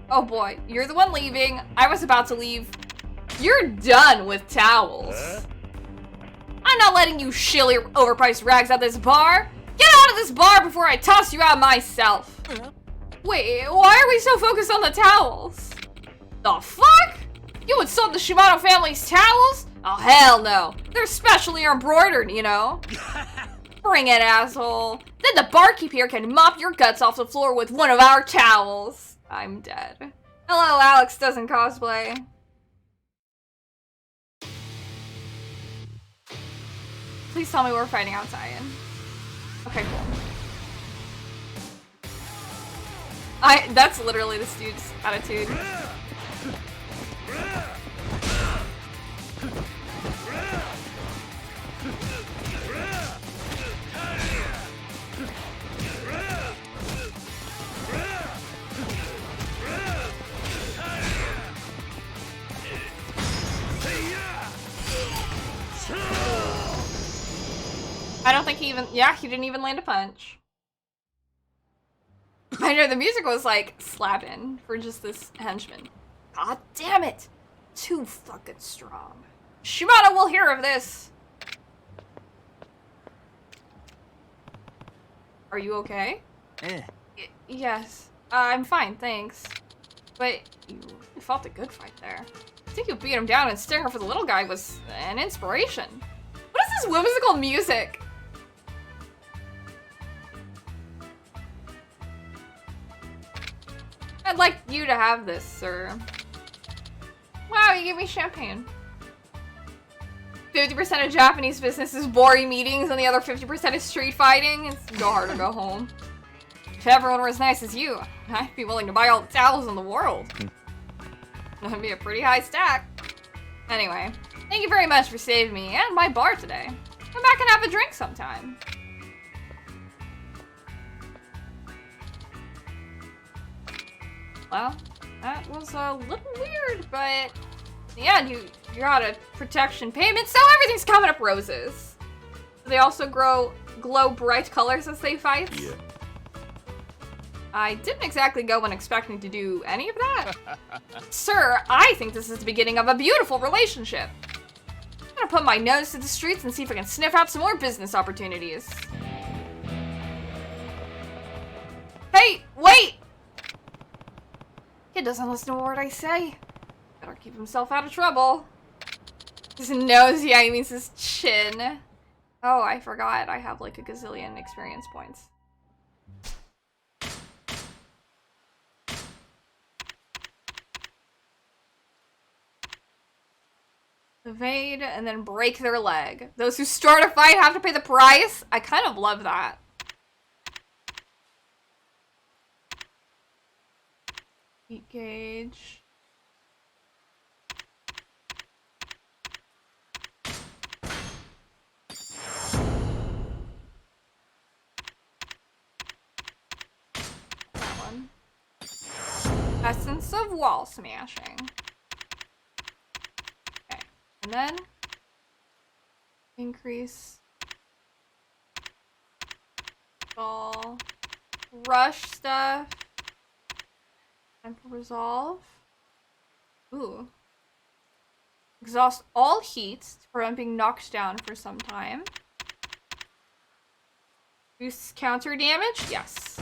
Oh boy, you're the one leaving. I was about to leave. You're done with towels. I'm not letting you shill your overpriced rags at this bar. Get out of this bar before I toss you out myself. Wait, why are we so focused on the towels? The fuck? You insult the Shimano family's towels? Oh hell no. They're specially embroidered, you know? Bring it, asshole. Then the barkeep here can mop your guts off the floor with one of our towels. I'm dead. Hello, Alex doesn't cosplay. Please tell me we're fighting outside. Okay, cool. That's literally this dude's attitude. I don't think he didn't even land a punch. I know the music was like slapping for just this henchman. God damn it! Too fucking strong. Shimano will hear of this. Are you okay? Yes. I'm fine, thanks. But you fought a good fight there. I think you beat him down and sticking her for the little guy was an inspiration. What is this whimsical music? I'd like you to have this, sir. Wow, you gave me champagne. 50% of Japanese business is boring meetings and the other 50% is street fighting. It's go hard or go home. If everyone were as nice as you, I'd be willing to buy all the towels in the world. That'd be a pretty high stack. Anyway, thank you very much for saving me and my bar today. Come back and have a drink sometime. Well, that was a little weird, but in the end, you got a protection payment, so everything's coming up roses. They also glow bright colors as they fight. Yeah. I didn't exactly go in expecting to do any of that. Sir, I think this is the beginning of a beautiful relationship. I'm gonna put my nose to the streets and see if I can sniff out some more business opportunities. Hey, wait! Kid doesn't listen to a word I say. Better keep himself out of trouble. His nose, yeah, he means his chin. Oh, I forgot. I have like a gazillion experience points. Evade and then break their leg. Those who start a fight have to pay the price. I kind of love that. Heat gauge. That one. Essence of wall smashing. Okay, and then increase all rush stuff. Time for resolve. Ooh. Exhaust all heat to prevent being knocked down for some time. Boosts counter damage? Yes.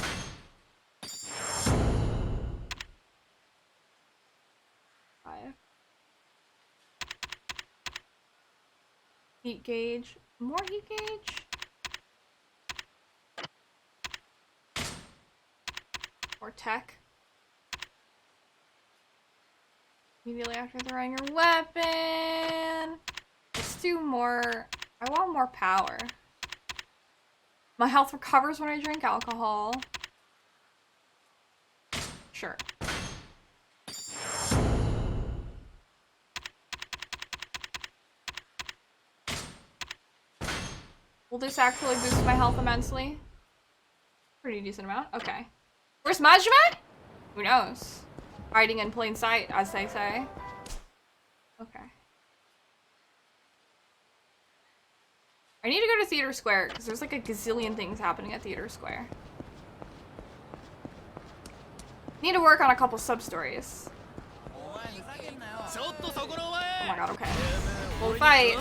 Five. Heat gauge. More heat gauge? More tech. Immediately after throwing your weapon. Let's do more. I want more power. My health recovers when I drink alcohol. Sure. Will this actually boost my health immensely? Pretty decent amount. Okay. Where's Majima? Who knows? Hiding in plain sight, as they say. Okay. I need to go to Theater Square, because there's like a gazillion things happening at Theater Square. Need to work on a couple sub-stories. Oh my god, okay. We'll fight.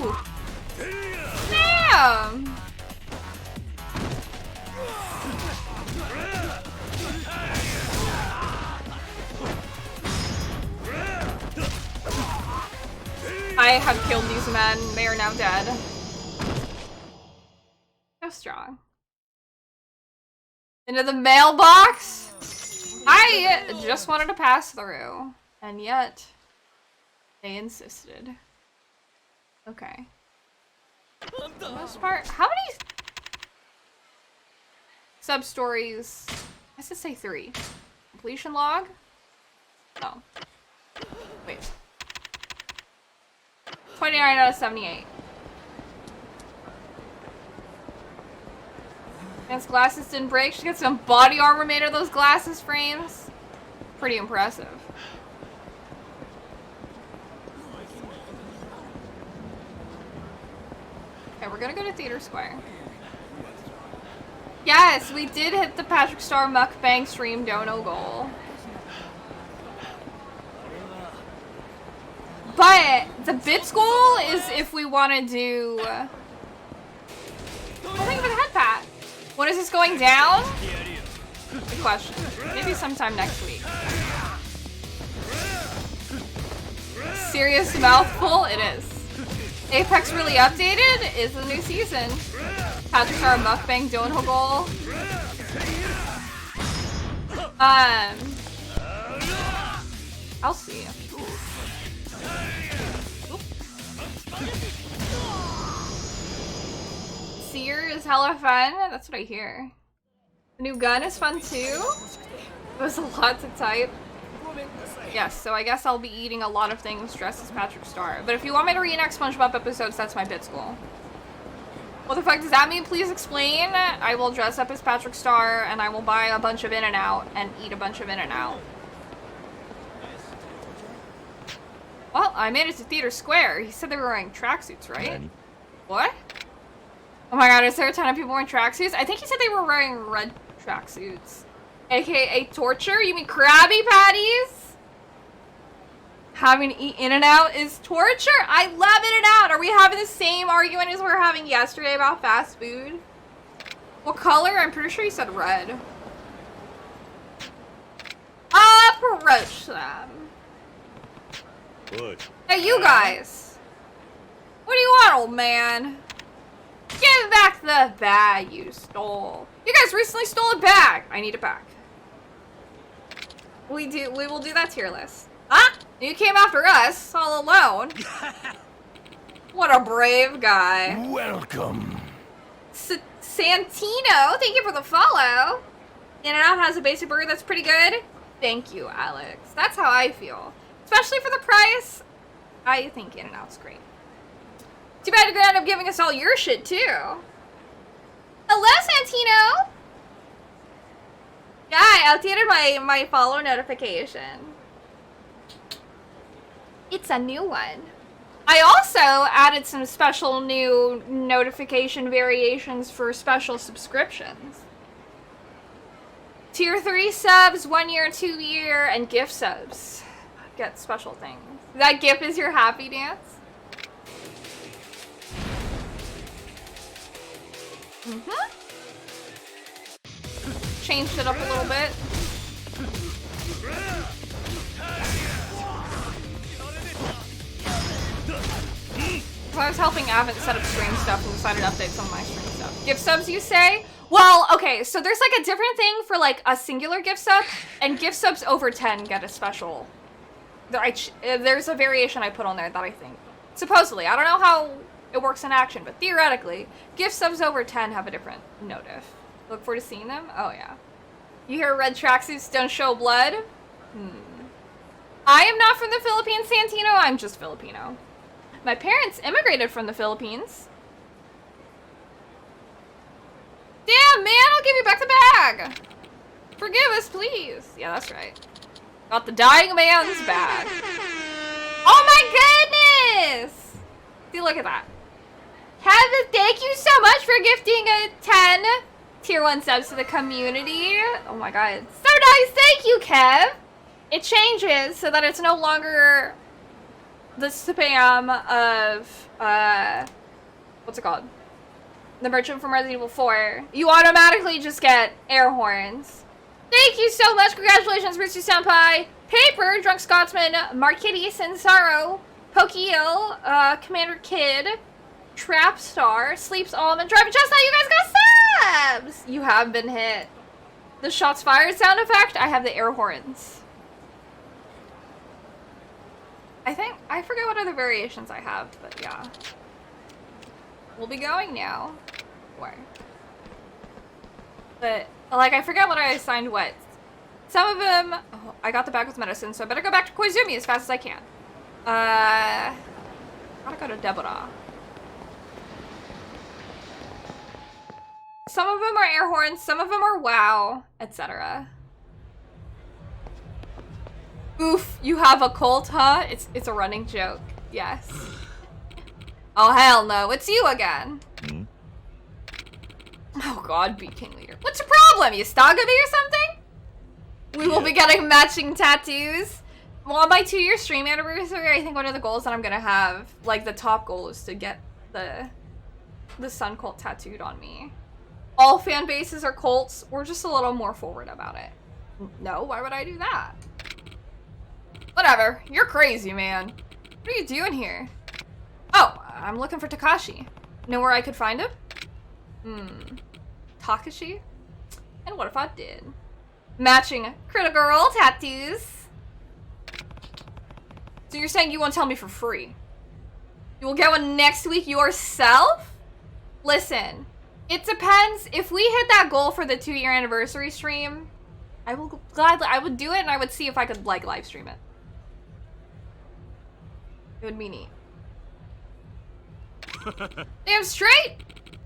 Ooh. Damn! I have killed these men. They are now dead. So strong. Into the mailbox? I just wanted to pass through. And yet, they insisted. Okay. For the most part, how many sub-stories? I should say 3. Completion log? No. Wait. 29 out of 78. Man's glasses didn't break. She got some body armor made of those glasses frames. Pretty impressive. Okay, we're gonna go to Theater Square. Yes, we did hit the Patrick Star mukbang stream dono goal. But the bits goal is if we want to do... I'll think of a head pat. When is this going down? Good question. Maybe sometime next week. Serious mouthful? It is. Apex really updated? Is the new season. Patrick Star mukbang dono goal. I'll see. Seer is hella fun. That's what I hear. The new gun is fun too. It was a lot to type. Yes, so I guess I'll be eating a lot of things dressed as Patrick Star. But if you want me to reenact SpongeBob episodes, that's my bits goal. What the fuck does that mean? Please explain. I will dress up as Patrick Star and I will buy a bunch of In-N-Out and eat a bunch of In-N-Out. Well, I made it to Theater Square. He said they were wearing tracksuits, right? What? Oh my god, is there a ton of people wearing tracksuits? I think he said they were wearing red tracksuits. AKA torture? You mean Krabby Patties? Having to eat In-N-Out is torture? I love In-N-Out! Are we having the same argument as we were having yesterday about fast food? What color? I'm pretty sure he said red. Approach them. What? Hey, you guys! What do you want, old man? Give back the bag you stole. You guys recently stole a bag. I need it back. We will do that tier list. Huh? You came after us all alone. What a brave guy. Welcome. Santino, thank you for the follow. In-N-Out has a basic burger that's pretty good. Thank you, Alex. That's how I feel. Especially for the price. I think In-N-Out's great. Too bad you're gonna end up giving us all your shit, too. Hello, Santino! Yeah, I updated my follow notification. It's a new one. I also added some special new notification variations for special subscriptions. Tier 3 subs, 1 year, 2 year, and gift subs. Get special things. That GIF is your happy dance? Changed it up a little bit. So I was helping Avent set up stream stuff and decided to update some of my stream stuff. Gift subs, you say? Well, okay, so there's like a different thing for like a singular gift sub, and gift subs over 10 get a special. There's a variation I put on there that I think, supposedly, I don't know how it works in action, but theoretically, gift subs over 10 have a different notif. Look forward to seeing them? Oh yeah. You hear red tracksuits don't show blood? I am not from the Philippines, Santino, I'm just Filipino. My parents immigrated from the Philippines. Damn, man, I'll give you back the bag. Forgive us, please. Yeah, that's right. Got the dying man's bag. Oh my goodness! See, look at that. Kevin, thank you so much for gifting a 10 tier 1 subs to the community. Oh my god, so nice. Thank you, Kev. It changes so that it's no longer the spam of, what's it called? The merchant from Resident Evil 4. You automatically just get air horns. Thank you so much. Congratulations, Mr. Senpai. Paper, Drunk Scotsman, Markitty, Sinsaro, Pokio, Commander Kid, Trapstar, Sleeps Almond, Driving Chestnut. You guys got subs! You have been hit. The shots fired sound effect, I have the air horns. I forget what other variations I have, but yeah. We'll be going now. Where? But, like, I forget what I assigned what. Some of them... Oh, I got the bag with medicine, so I better go back to Koizumi as fast as I can. Gotta go to Deborah. Some of them are air horns, some of them are wow, etc. Oof, you have a cult, huh? It's a running joke. Yes. Oh, hell no. It's you again. Oh, God, be King Leader. What's your problem? You stalking me or something? We will be getting matching tattoos. Well, on my 2-year stream anniversary, I think one of the goals that I'm gonna have, like, the top goal is to get the Sun Cult tattooed on me. All fan bases are cults. We're just a little more forward about it. No, why would I do that? Whatever. You're crazy, man. What are you doing here? Oh, I'm looking for Takashi. Know where I could find him? Takashi? And what if I did? Matching Critical Role tattoos. So you're saying you won't tell me for free? You will get one next week yourself? Listen, it depends. If we hit that goal for the 2-year anniversary stream, I will gladly, I would do it and I would see if I could, like, live stream it. It would be neat. Damn straight!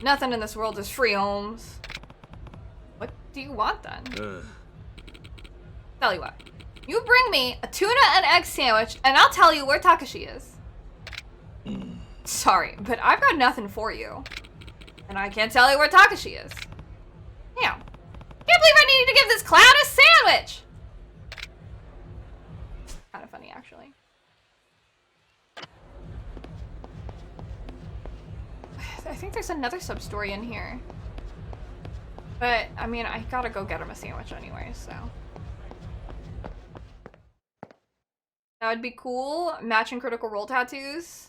Nothing in this world is free, Holmes. What do you want, then? Tell you what. You bring me a tuna and egg sandwich, and I'll tell you where Takashi is. Sorry, but I've got nothing for you. And I can't tell you where Takashi is. Damn. Can't believe I needed to give this clown a sandwich! Kind of funny, actually. I think there's another sub-story in here. But, I mean, I gotta go get him a sandwich anyway, so. That would be cool. Matching Critical Role tattoos.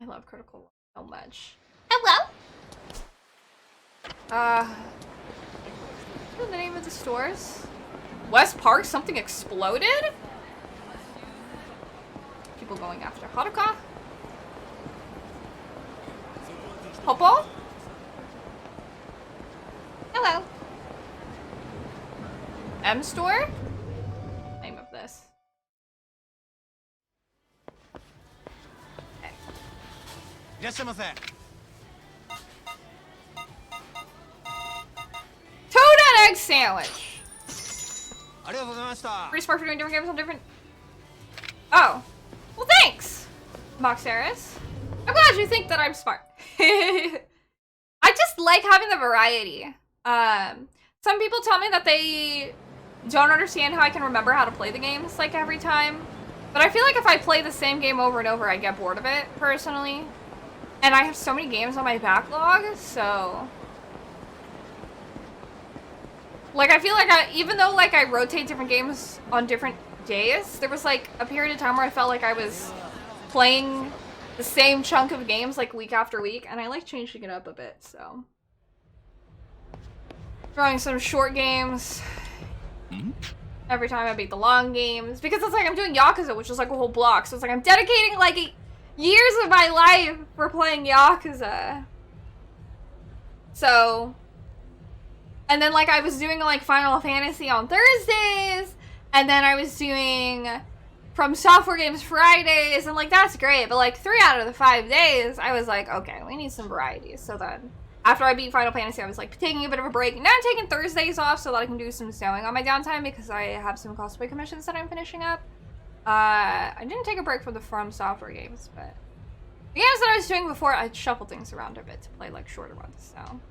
I love Critical Role so much. Hello! What's the name of the stores? West Park? Something exploded? People going after Haruka? Popo? Hello. M store? Name of this. Okay. Toad and egg sandwich. Pretty smart for doing different games on different. Oh. Well, thanks, Moxeris. I'm glad you think that I'm smart. I just like having the variety. Some people tell me that they don't understand how I can remember how to play the games like every time. But I feel like if I play the same game over and over, I get bored of it, personally. And I have so many games on my backlog, so... Like, I feel like even though, like, I rotate different games on different days, there was, like, a period of time where I felt like I was playing the same chunk of games, like, week after week, and I like changing it up a bit, so. Drawing some short games. Every time I beat the long games. Because it's like I'm doing Yakuza, which is like a whole block, so it's like I'm dedicating, like, years of my life for playing Yakuza. So... And then, like, I was doing, like, Final Fantasy on Thursdays, and then I was doing From Software Games Fridays, and, like, that's great, but, like, 3 out of the 5 days, I was like, okay, we need some variety. So then, after I beat Final Fantasy, I was, like, taking a bit of a break. Now I'm taking Thursdays off so that I can do some sewing on my downtime, because I have some cosplay commissions that I'm finishing up. I didn't take a break from the From Software games, but the games that I was doing before, I'd shuffle things around a bit to play, like, shorter ones, so...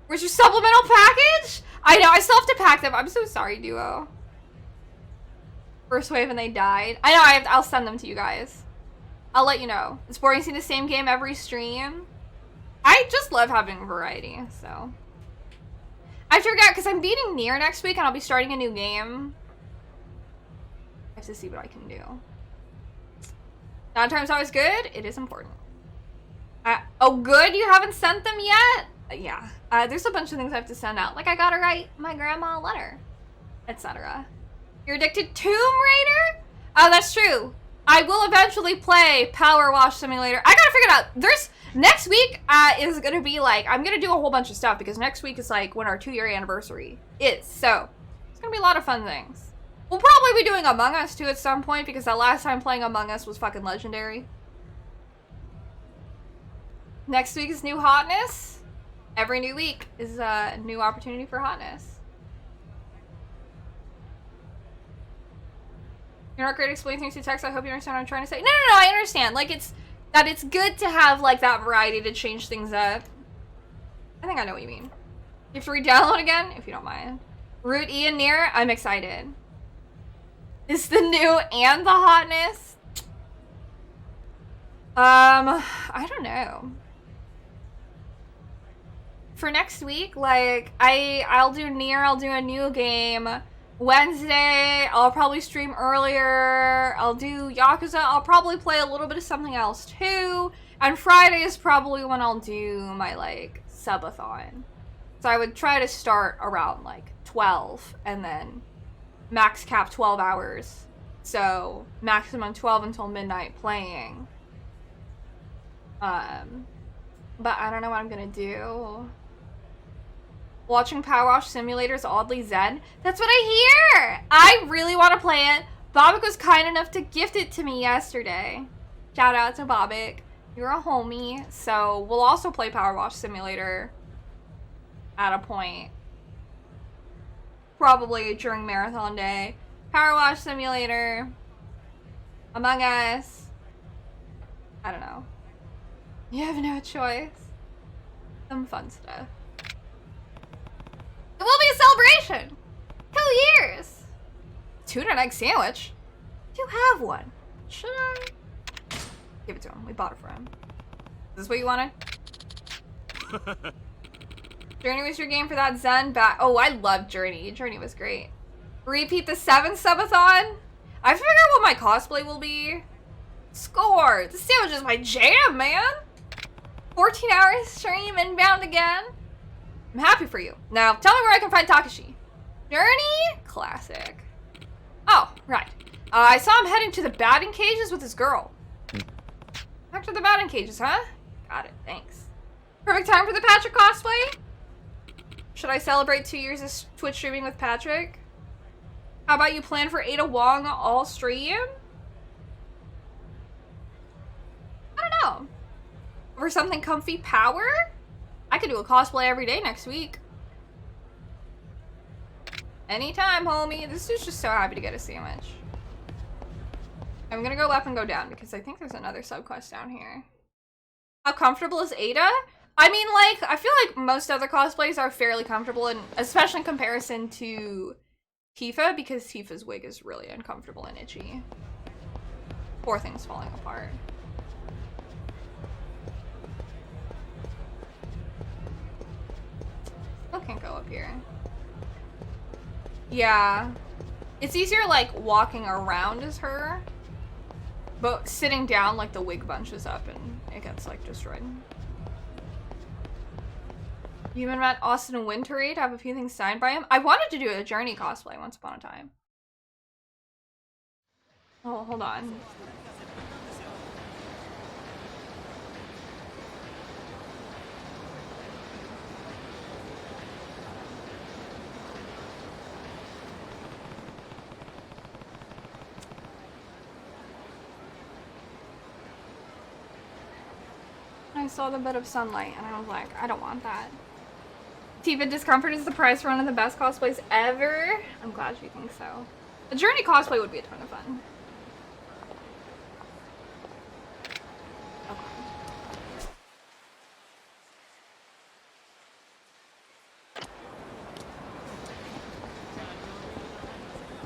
Where's your supplemental package? I know, I still have to pack them. I'm so sorry, Duo. First wave and they died. I know, I'll send them to you guys. I'll let you know. It's boring seeing the same game every stream. I just love having variety, so. I have to figure out, because I'm beating Nier next week and I'll be starting a new game. I have to see what I can do. Downtime's always good. It is important. Oh, good? You haven't sent them yet? Yeah. There's a bunch of things I have to send out. Like, I gotta write my grandma a letter, etc. You're addicted to Tomb Raider? Oh, that's true. I will eventually play Power Wash Simulator. I gotta figure it out. There's... Next week is gonna be, like... I'm gonna do a whole bunch of stuff, because next week is, like, when our 2-year anniversary is. So, it's gonna be a lot of fun things. We'll probably be doing Among Us, too, at some point, because that last time playing Among Us was fucking legendary. Next week is new hotness. Every new week is a new opportunity for hotness. You're not great at explaining things through text. I hope you understand what I'm trying to say. No, I understand. Like, it's good to have, like, that variety to change things up. I think I know what you mean. You have to re-download again, if you don't mind. Root E and Nier, I'm excited. Is the new and the hotness? I don't know. For next week, like, I'll do Nier, I'll do a new game. Wednesday, I'll probably stream earlier. I'll do Yakuza, I'll probably play a little bit of something else too. And Friday is probably when I'll do my, like, subathon. So I would try to start around, like, 12 and then max cap 12 hours. So, maximum 12 until midnight playing. But I don't know what I'm gonna do. Watching Power Wash Simulator is oddly zen. That's what I hear! I really want to play it. Bobik was kind enough to gift it to me yesterday. Shout out to Bobik. You're a homie. So we'll also play Power Wash Simulator at a point. Probably during Marathon Day. Power Wash Simulator. Among Us. I don't know. You have no choice. Some fun stuff. It will be a celebration! 2 years! Tuna and egg sandwich? You have one. Should I? Give it to him. We bought it for him. Is this what you wanted? Journey was your game for that Zen back. Oh, I love Journey. Journey was great. Repeat the 7 subathon? I figured what my cosplay will be. Score! This sandwich is my jam, man! 14 hours stream inbound again. I'm happy for you. Now, tell me where I can find Takashi. Journey? Classic. Oh, right. I saw him heading to the batting cages with his girl. Back to the batting cages, huh? Got it, thanks. Perfect time for the Patrick cosplay? Should I celebrate 2 years of Twitch streaming with Patrick? How about you plan for Ada Wong all stream? I don't know. For something comfy power? I could do a cosplay every day next week. Anytime, homie. This dude's just so happy to get a sandwich. I'm gonna go up and go down because I think there's another subquest down here. How comfortable is Ada? I mean, like, I feel like most other cosplays are fairly comfortable, and especially in comparison to Tifa, because Tifa's wig is really uncomfortable and itchy. Poor thing's falling apart. Still can't go up here. Yeah. It's easier, like, walking around as her. But sitting down, like, the wig bunches up and it gets, like, destroyed. You even met Austin and Wintory to have a few things signed by him? I wanted to do a Journey cosplay once upon a time. Oh, hold on. I saw the bit of sunlight and I was like, I don't want that. Tifa discomfort is the price for one of the best cosplays ever. I'm glad you think so. A Journey cosplay would be a ton of fun. Okay.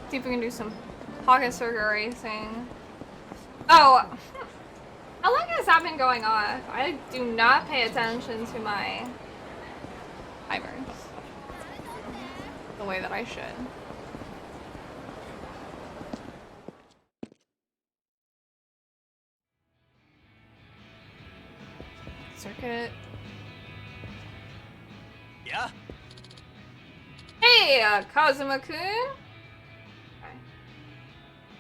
See if we can do some pocket circuit racing. Oh, how long has that been going on? I do not pay attention to my timers the way that I should. Circuit. Yeah. Hey, Kazuma-kun. Okay.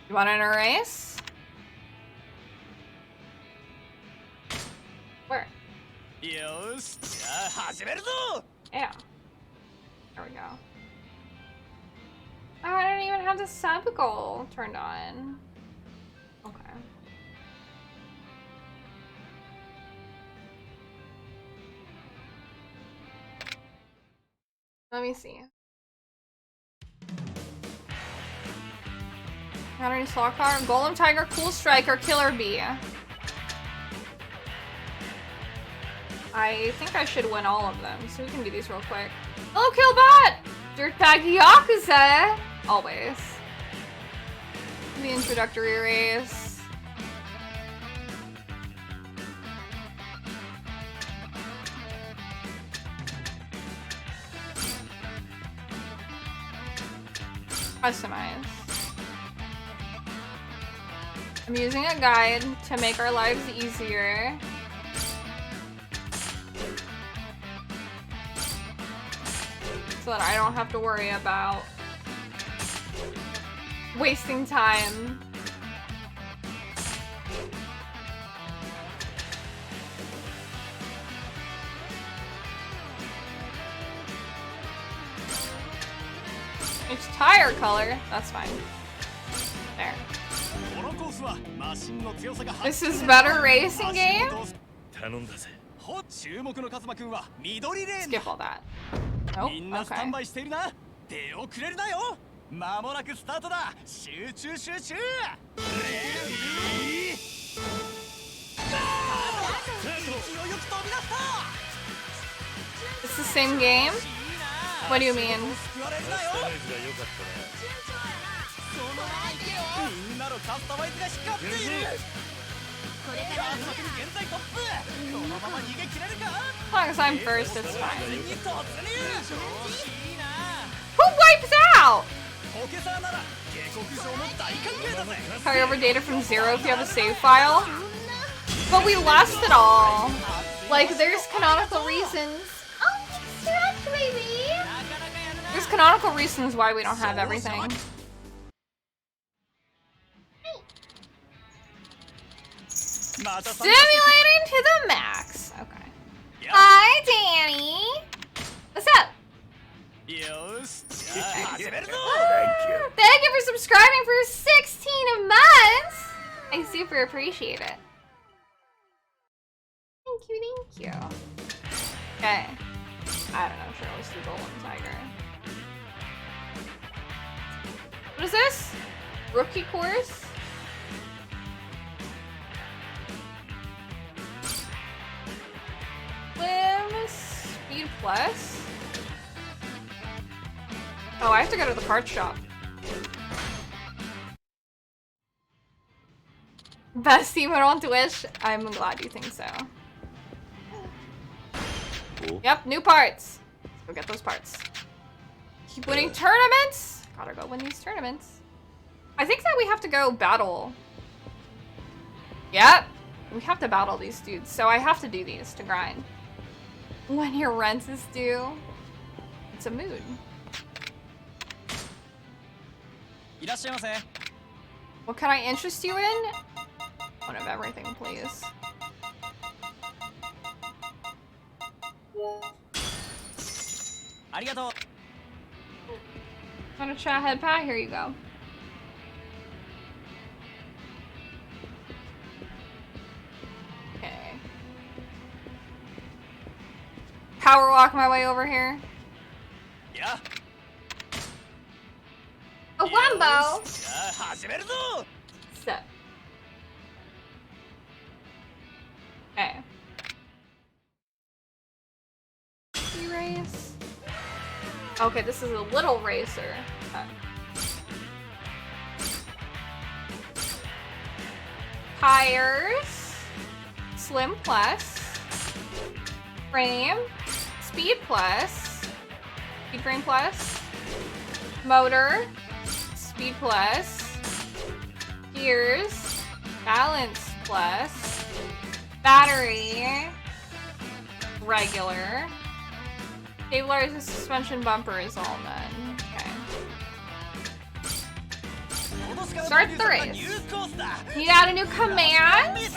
You want to enter a race? Where? Yeah. There we go. Oh, I didn't even have the sub goal turned on. Okay. Let me see. Got any slot car? Golem Tiger, Cool Striker, Killer Bee. I think I should win all of them, so we can do these real quick. Hello, Killbot! Dirtbag Yakuza! Always. The introductory race. Customize. I'm using a guide to make our lives easier. So that I don't have to worry about wasting time. It's tire color. That's fine. There. This is better racing game? Skip all that. Nope, okay. It's the same game? What do you mean? As long as I'm first, it's fine. Who wipes out? Have you ever dated from zero if you have a save file? But we lost it all. Like, there's canonical reasons. Oh, Steph, baby! There's canonical reasons why we don't have everything. Stimulating to the max. Okay. Hi, Danny. What's up? Thank you for subscribing for 16 months. I super appreciate it. Thank you. Okay. I don't know, Shirley's the golden tiger. What is this? Rookie course? Swim speed plus. Oh, I have to go to the parts shop. Best team on Twitch? I'm glad you think so. Cool. Yep, new parts. Let's go get those parts. Keep winning tournaments. Gotta go win these tournaments. I think that we have to go battle. Yep. We have to battle these dudes, so I have to do these to grind. When your rent is due. It's a mood. What can I interest you in? One of everything, please. Want to chat head pat? Here you go. Okay. Power walk my way over here. Yeah. A wombo. Step. Okay. Race. Okay, this is a little racer. Okay. Tires. Slim plus. Frame. Speed plus. Speed frame plus. Motor. Speed plus. Gears. Balance plus. Battery. Regular. Stabilizer, suspension, bumper is all done. Okay. Start the race. You got a new command? Okay.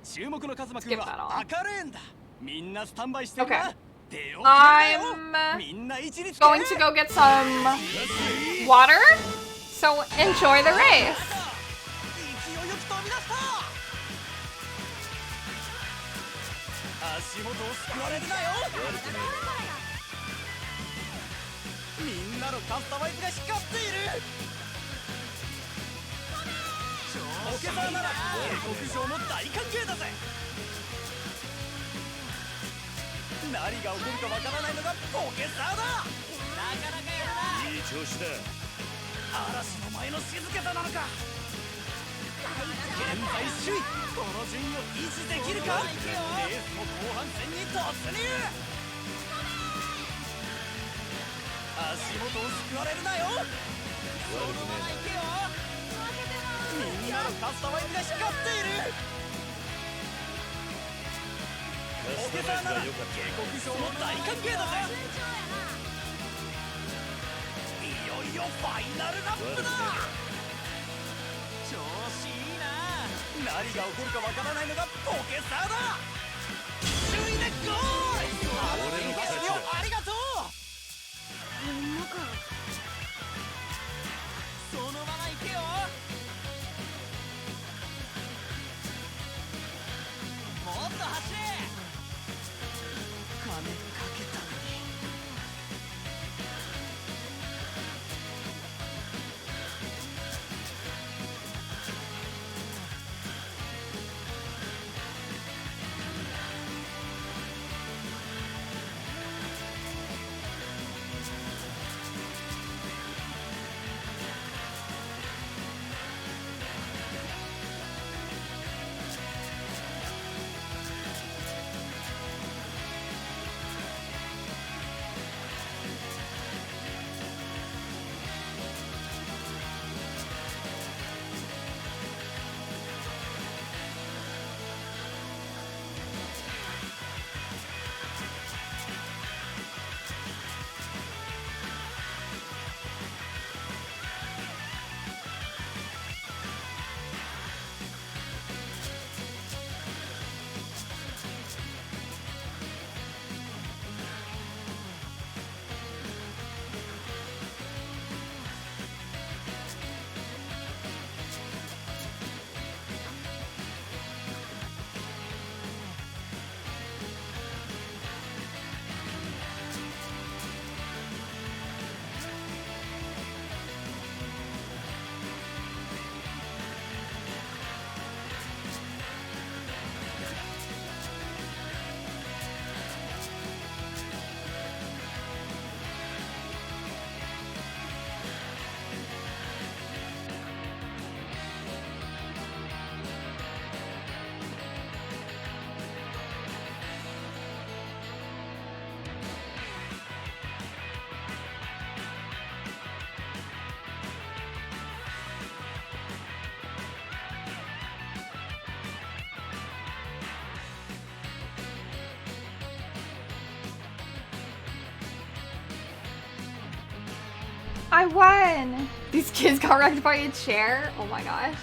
Skip that all. Okay. I'm going to go get some water, so enjoy the race. I won! These kids got wrecked by a chair? Oh my gosh.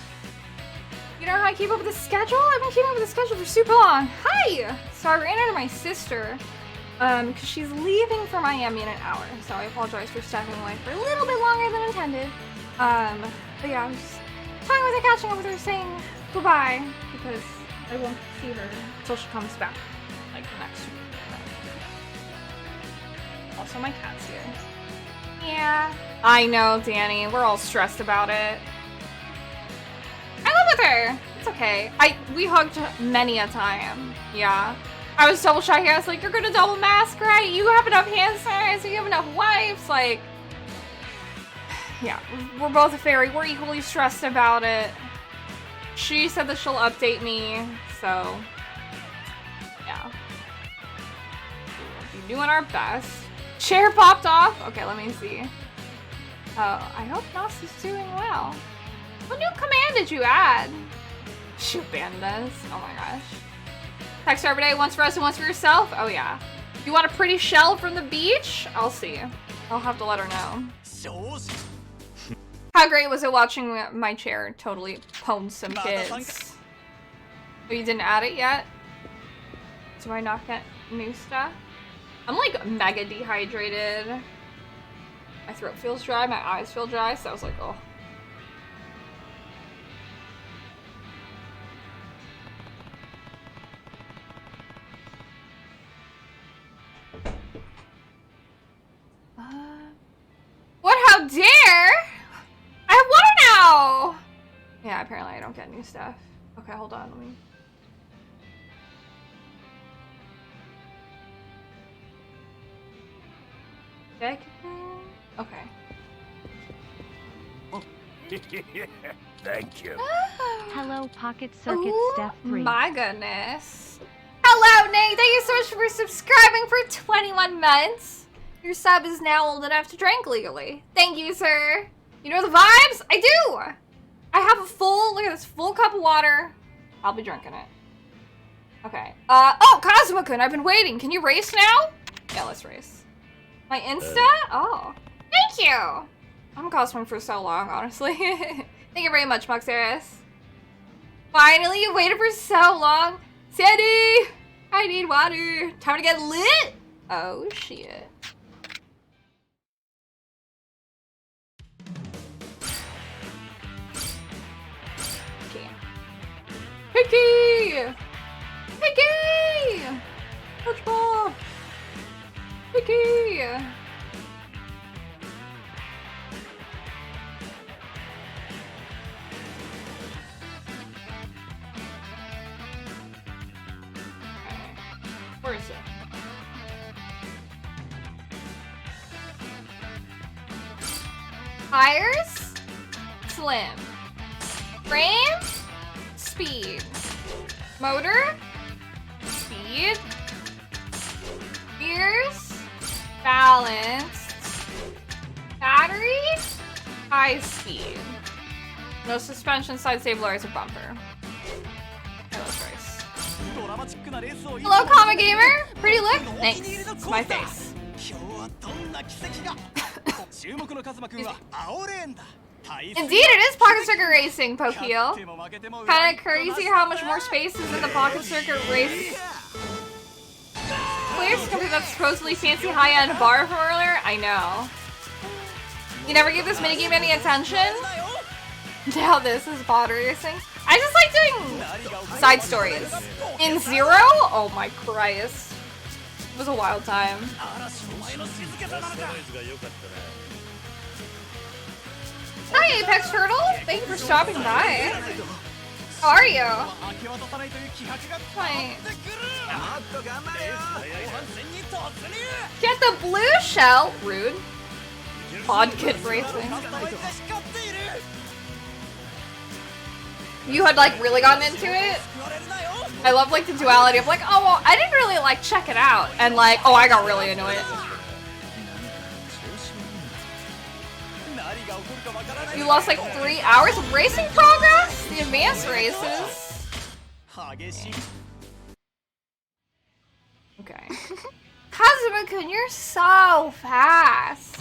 You know how I keep up with the schedule? I've been keeping up with the schedule for super long. Hi! So I ran into my sister, because she's leaving for Miami in an hour. So I apologize for stepping away for a little bit longer than intended. But yeah, I'm just talking with her, catching up with her, saying goodbye, because I won't see her until she comes back, like next week. Also, my cat's here. Yeah. I know, Danny. We're all stressed about it. I live with her. It's okay. We hugged many a time. Yeah. I was double checking. I was like, you're gonna double mask, right? You have enough hand sanitizer. You have enough wipes. Like, yeah. We're both a fairy. We're equally stressed about it. She said that she'll update me. So, yeah. We'll be doing our best. Chair popped off. Okay, let me see. Oh, I hope Nos is doing well. What new command did you add? Shoot bandas. Oh my gosh. Text her every day, once for us and once for yourself? Oh yeah. You want a pretty shell from the beach? I'll see. I'll have to let her know. How great was it watching my chair totally pwn some kids? Oh, you didn't add it yet? Do I not get new stuff? I'm like mega dehydrated. My throat feels dry, my eyes feel dry, so I was like, oh. What? How dare? I have water now! Yeah, apparently I don't get new stuff. Okay, hold on, let me... Okay. Thank you. Hello, Pocket Circuit Ooh, Steph 3. My goodness. Hello, Nate. Thank you so much for subscribing for 21 months. Your sub is now old enough to drink legally. Thank you, sir. You know the vibes? I do. I have a full, look at this, full cup of water. I'll be drinking it. Okay. Oh, Kazuma-kun, I've been waiting. Can you race now? Yeah, let's race. My Insta? Oh. Thank you. I'm cosplaying for so long, honestly. Thank you very much, Moxeris. Finally, you waited for so long. Sandy! I need water. Time to get lit. Oh, shit. Okay. Hickey! Hickey! Dodgeball! Hickey! Where is it? Tires? Slim. Frame? Speed. Motor? Speed. Gears? Balanced. Battery? High speed. No suspension, side stabilizer, bumper. Okay, let's race. Hello, Comic Gamer! Pretty look? Thanks. It's my face. Indeed, it is Pocket Circuit Racing, Pokio. Kinda crazy how much more space is in the Pocket Circuit Race. Players can complete that supposedly fancy high-end bar from earlier? I know. You never give this minigame any attention? Now this is pod racing. I just like doing side stories. In Zero? Oh my Christ. It was a wild time. Hi, Apex Turtle. Thank you for stopping by. How are you? Hi. Get the blue shell. Rude. Pod kid racing. You had like really gotten into it? I love like the duality of like, oh well, I didn't really like check it out, and like, oh I got really into it. You lost like 3 hours of racing progress? The advanced races. Okay. Kazuma-kun, you're so fast.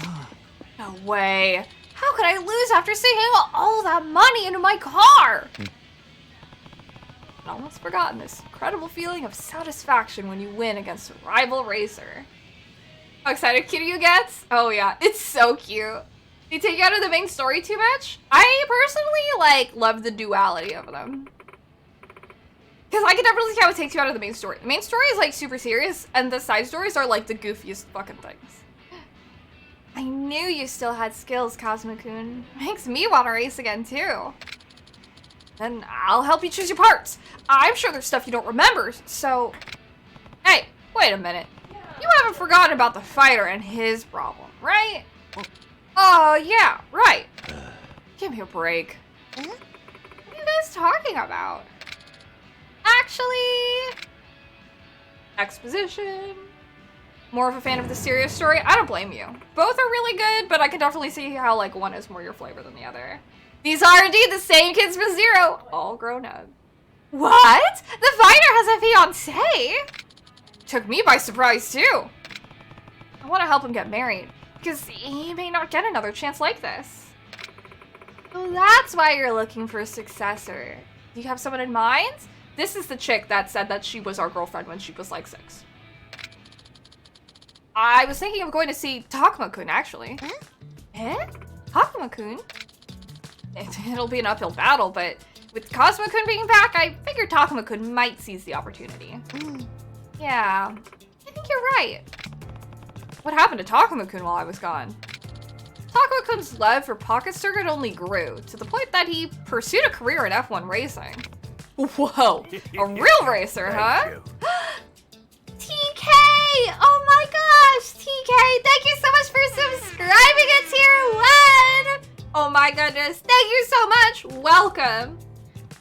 No way. How could I lose after sinking all that money into my car? I'd almost forgotten this incredible feeling of satisfaction when you win against a rival racer. How excited Kiryu gets? Oh yeah, it's so cute. They take you out of the main story too much? I personally love the duality of them. Because I can definitely see how it takes you out of the main story. The main story is super serious, and the side stories are the goofiest fucking things. I knew you still had skills, Kazuma-kun. Makes me want to race again too. Then I'll help you choose your parts. I'm sure there's stuff you don't remember, so... Hey, wait a minute. You haven't forgotten about the fighter and his problem, right? Oh, yeah, right. Give me a break. What are you guys talking about? Actually... Exposition. More of a fan of the serious story? I don't blame you. Both are really good, but I can definitely see how one is more your flavor than the other. These are indeed the same kids from Zero, all grown up. What? The fighter has a fiancé? Took me by surprise too. I want to help him get married, because he may not get another chance like this. So that's why you're looking for a successor. Do you have someone in mind? This is the chick that said that she was our girlfriend when she was 6. I was thinking of going to see Takuma-kun, actually. Eh? Takuma-kun? It'll be an uphill battle, but with Kazuma-kun being back, I figured Takuma-kun might seize the opportunity. Yeah, I think you're right. What happened to Takuma-kun while I was gone? Takuma-kun's love for Pocket Circuit only grew, to the point that he pursued a career in F1 racing. Whoa, a real racer, huh? TK! Oh my gosh, TK! Thank you so much for subscribing at tier 1! Oh my goodness, thank you so much! Welcome!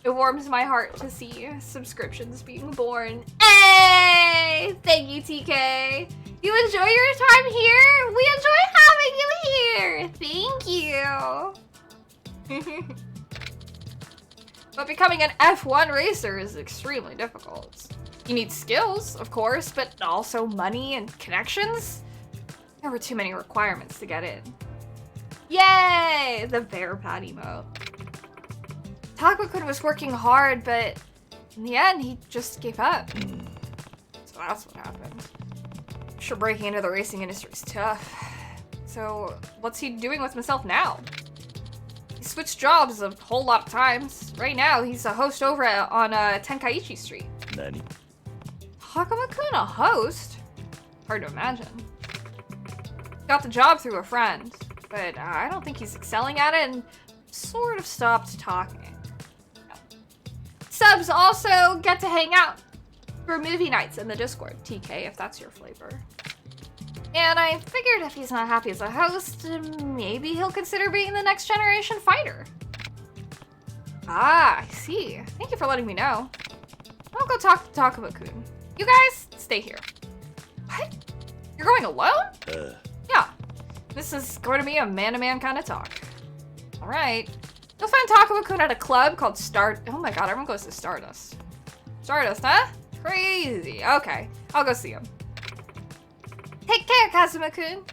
It warms my heart to see subscriptions being born. Hey! Thank you, TK! You enjoy your time here? We enjoy having you here! Thank you! But becoming an F1 racer is extremely difficult. You need skills, of course, but also money and connections. There were too many requirements to get in. Yay! The bear pat emote. Takuma-kun was working hard, but in the end, he just gave up. So that's what happened. I'm sure breaking into the racing industry is tough. So what's he doing with himself now? He switched jobs a whole lot of times. Right now, he's a host over on Tenkaichi Street. Nani? Takuma-kun a host? Hard to imagine. Got the job through a friend, but I don't think he's excelling at it and sort of stopped talking. Subs also get to hang out for movie nights in the Discord, TK, if that's your flavor. And I figured if he's not happy as a host, maybe he'll consider being the next generation fighter. Ah, I see. Thank you for letting me know. I'll go talk to Takuma-kun. You guys, stay here. What? You're going alone? Yeah. This is going to be a man-to-man kind of talk. Alright. You'll find Takuma-kun at a club called Oh my god, everyone goes to Stardust. Stardust, huh? Crazy. Okay, I'll go see him. Take care, Kazuma-kun.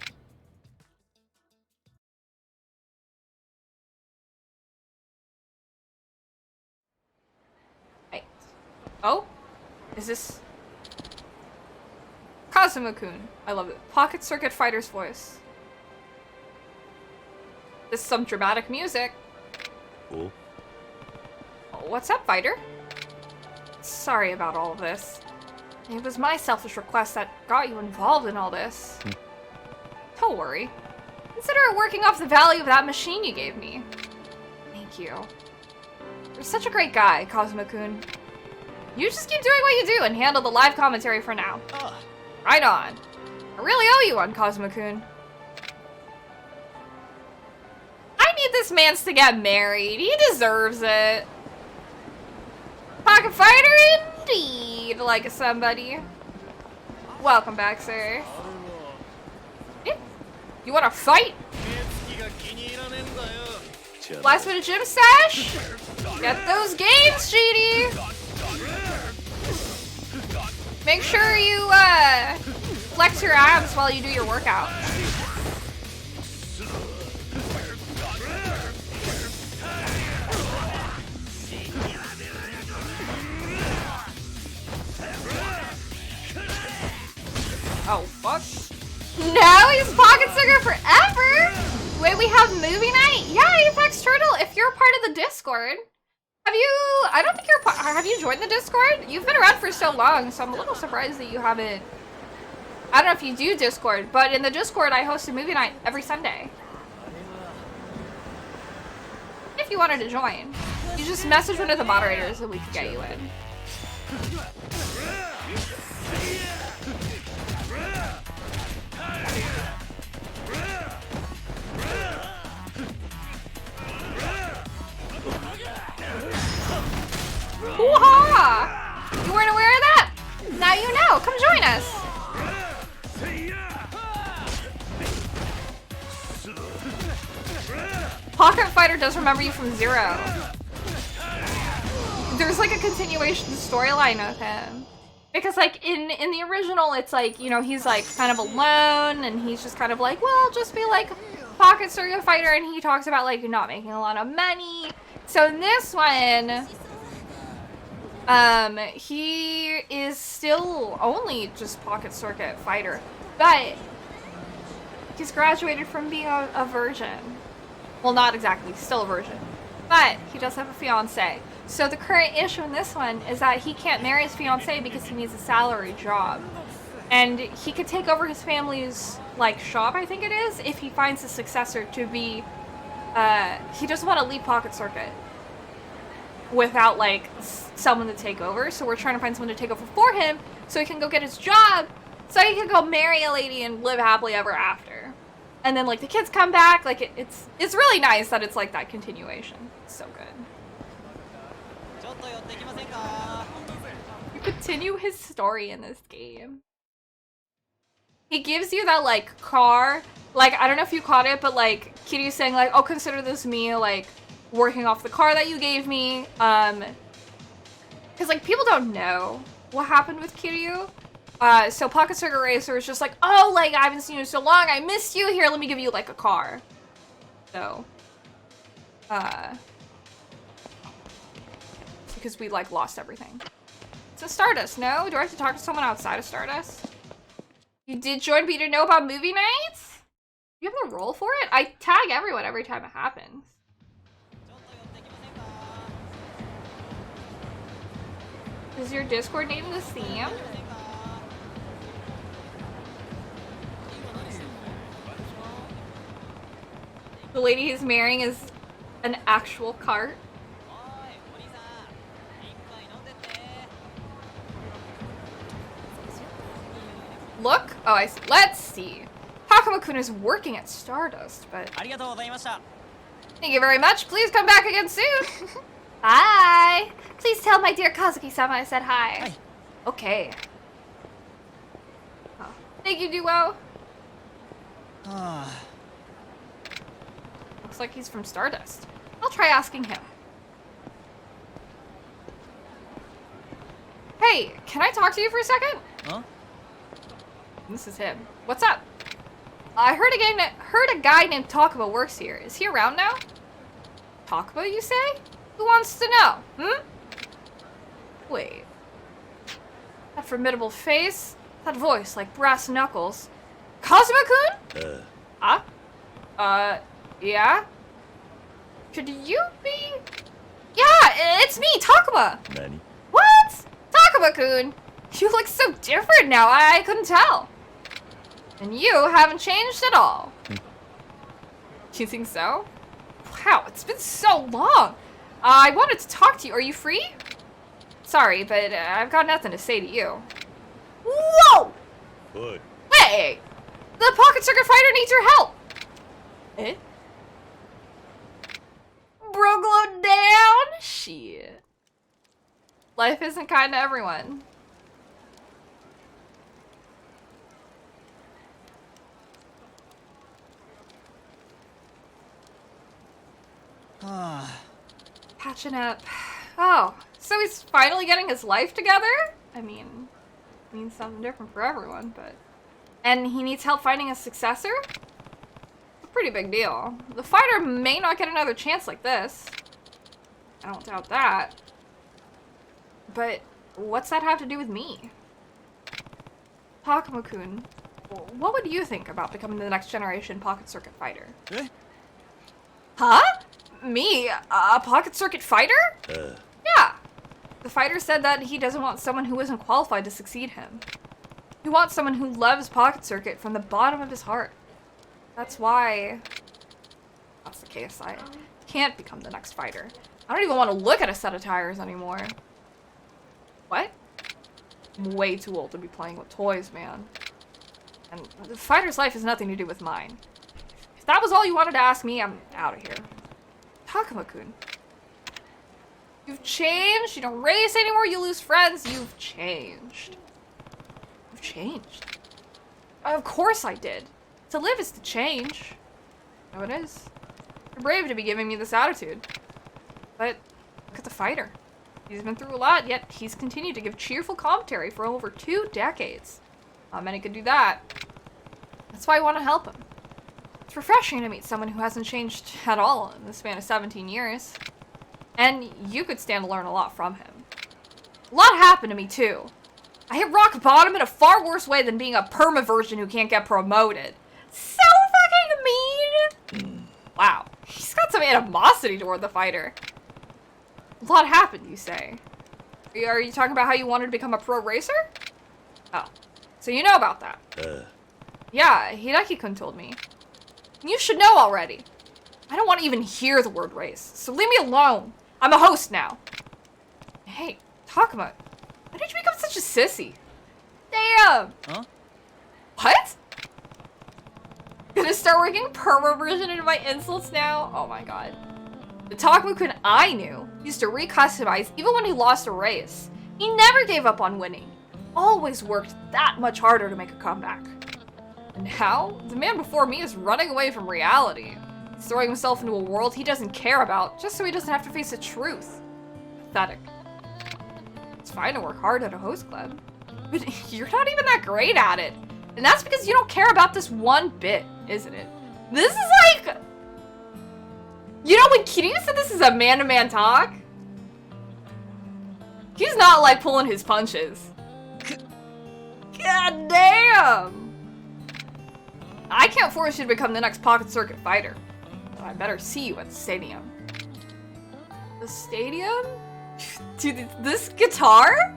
Right. Oh? Is this... Kazuma-kun. I love it. Pocket Circuit Fighter's voice. This is some dramatic music. Oh? What's up, Fighter? Sorry about all of this. It was my selfish request that got you involved in all this. Don't worry. Consider it working off the value of that machine you gave me. Thank you. You're such a great guy, Kazuma-kun. You just keep doing what you do and handle the live commentary for now. Right on. I really owe you one, Kazuma-kun. I need this man to get married. He deserves it. Pocket Fighter indeed, like somebody. Welcome back, sir. You wanna fight? Last minute gym stash? Get those gains, GD! Make sure you, flex your abs while you do your workout. Oh, fuck. No, he's Pocket Sugar forever! Wait, we have movie night? Yeah, Apex Turtle, if you're part of the Discord. I don't think have you joined the Discord? You've been around for so long, so I'm a little surprised that you haven't. I don't know if you do Discord, but in the Discord, I host a movie night every Sunday. If you wanted to join, you just message one of the moderators and we can get you in. Hoo-ha! You weren't aware of that? Now you know. Come join us. Pocket Fighter does remember you from Zero. There's like a continuation storyline with him. Because like in the original, it's like, you know, he's like kind of alone and he's just kind of like, well, I'll just be like Pocket Sugar Fighter, and he talks about like not making a lot of money. So in this one, he is still only just Pocket Circuit Fighter, but he's graduated from being a virgin. Well, not exactly, still a virgin, but he does have a fiance. So the current issue in this one is that he can't marry his fiance because he needs a salary job. And he could take over his family's, like, shop, I think it is, if he finds a successor to be, he doesn't want to leave Pocket Circuit without, like, someone to take over. So we're trying to find someone to take over for him so he can go get his job, so he can go marry a lady and live happily ever after. And then, like, the kids come back. Like, it's really nice that it's, like, that continuation. It's so good. You continue his story in this game. He gives you that, like, car. Like, I don't know if you caught it, but, like, Kiryu's saying, like, oh, consider this me, like, working off the car that you gave me. Because, like, people don't know what happened with Kiryu. So Pocket Circuit Racer is just like, oh, like, I haven't seen you so long, I missed you, here, let me give you, like, a car. So, because we, like, lost everything. So Stardust, no? Do I have to talk to someone outside of Stardust? You did join, but you didn't know about movie nights? You have a role for it? I tag everyone every time it happens. Is your Discord name the theme? The lady he's marrying is an actual cart. Look? Oh, I see. Let's see. Hakuma-kun is working at Stardust, but... Thank you very much. Please come back again soon. Hi. Please tell my dear Kazuki-sama I said hi. Hi. Okay. Oh. Thank you, Duo. Looks like he's from Stardust. I'll try asking him. Hey, can I talk to you for a second? Huh? This is him. What's up? I heard a guy named Takuba works here. Is he around now? Takuba, you say? Who wants to know? Hmm? Wait. That formidable face? That voice like brass knuckles? Kazuma-kun? Yeah? Could you be? Yeah, it's me, Takuba! Nani? What? Takuba-kun! You look so different now, I couldn't tell. And you haven't changed at all. You think so? Wow, it's been so long. I wanted to talk to you. Are you free? Sorry, but I've got nothing to say to you. Whoa! What? Hey! The Pocket Circuit Fighter needs your help! Eh? Bro, glow down? Shit. Life isn't kind to everyone. Patching up. Oh, so he's finally getting his life together? I mean, it means something different for everyone, but... And he needs help finding a successor? It's a pretty big deal. The fighter may not get another chance like this. I don't doubt that. But what's that have to do with me? Takuma-kun, what would you think about becoming the next generation Pocket Circuit fighter? Eh? Huh? Me? A Pocket Circuit fighter? Yeah. The fighter said that he doesn't want someone who isn't qualified to succeed him. He wants someone who loves Pocket Circuit from the bottom of his heart. That's why... That's the case. I can't become the next fighter. I don't even want to look at a set of tires anymore. What? I'm way too old to be playing with toys, man. And the fighter's life has nothing to do with mine. If that was all you wanted to ask me, I'm out of here. Takuma-kun. You've changed. You don't race anymore. You lose friends. You've changed. You've changed. Of course I did. To live is to change. No, it is. You're brave to be giving me this attitude. But look at the fighter. He's been through a lot, yet he's continued to give cheerful commentary for over 2 decades. Not many could do that. That's why I want to help him. It's refreshing to meet someone who hasn't changed at all in the span of 17 years. And you could stand to learn a lot from him. A lot happened to me, too. I hit rock bottom in a far worse way than being a perma-virgin who can't get promoted. So fucking mean! Wow. He's got some animosity toward the fighter. A lot happened, you say. Are you talking about how you wanted to become a pro racer? Oh. So you know about that. Yeah, Hideki-kun told me. You should know already. I don't want to even hear the word race, so leave me alone. I'm a host now. Hey, Takuma, why did you become such a sissy? Damn! Huh? What? Gonna start working perma-version into my insults now? Oh my god. The Takuma-kun I knew used to recustomize even when he lost a race. He never gave up on winning. Always worked that much harder to make a comeback. And now, the man before me is running away from reality. He's throwing himself into a world he doesn't care about just so he doesn't have to face the truth. Pathetic. It's fine to work hard at a host club, but you're not even that great at it. And that's because you don't care about this one bit, isn't it? This is like... You know, when Kiryu said this is a man-to-man talk, he's not like pulling his punches. God damn! I can't force you to become the next Pocket Circuit fighter. But I better see you at the stadium. The stadium? Dude, this guitar?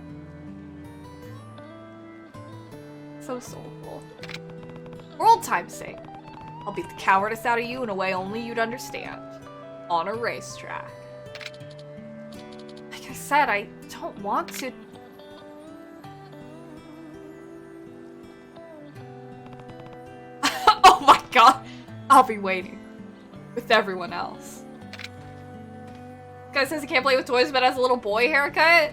So soulful. For old time's sake, I'll beat the cowardice out of you in a way only you'd understand. On a racetrack. Like I said, I don't want to... Oh my god! I'll be waiting. With everyone else. This guy says he can't play with toys but has a little boy haircut?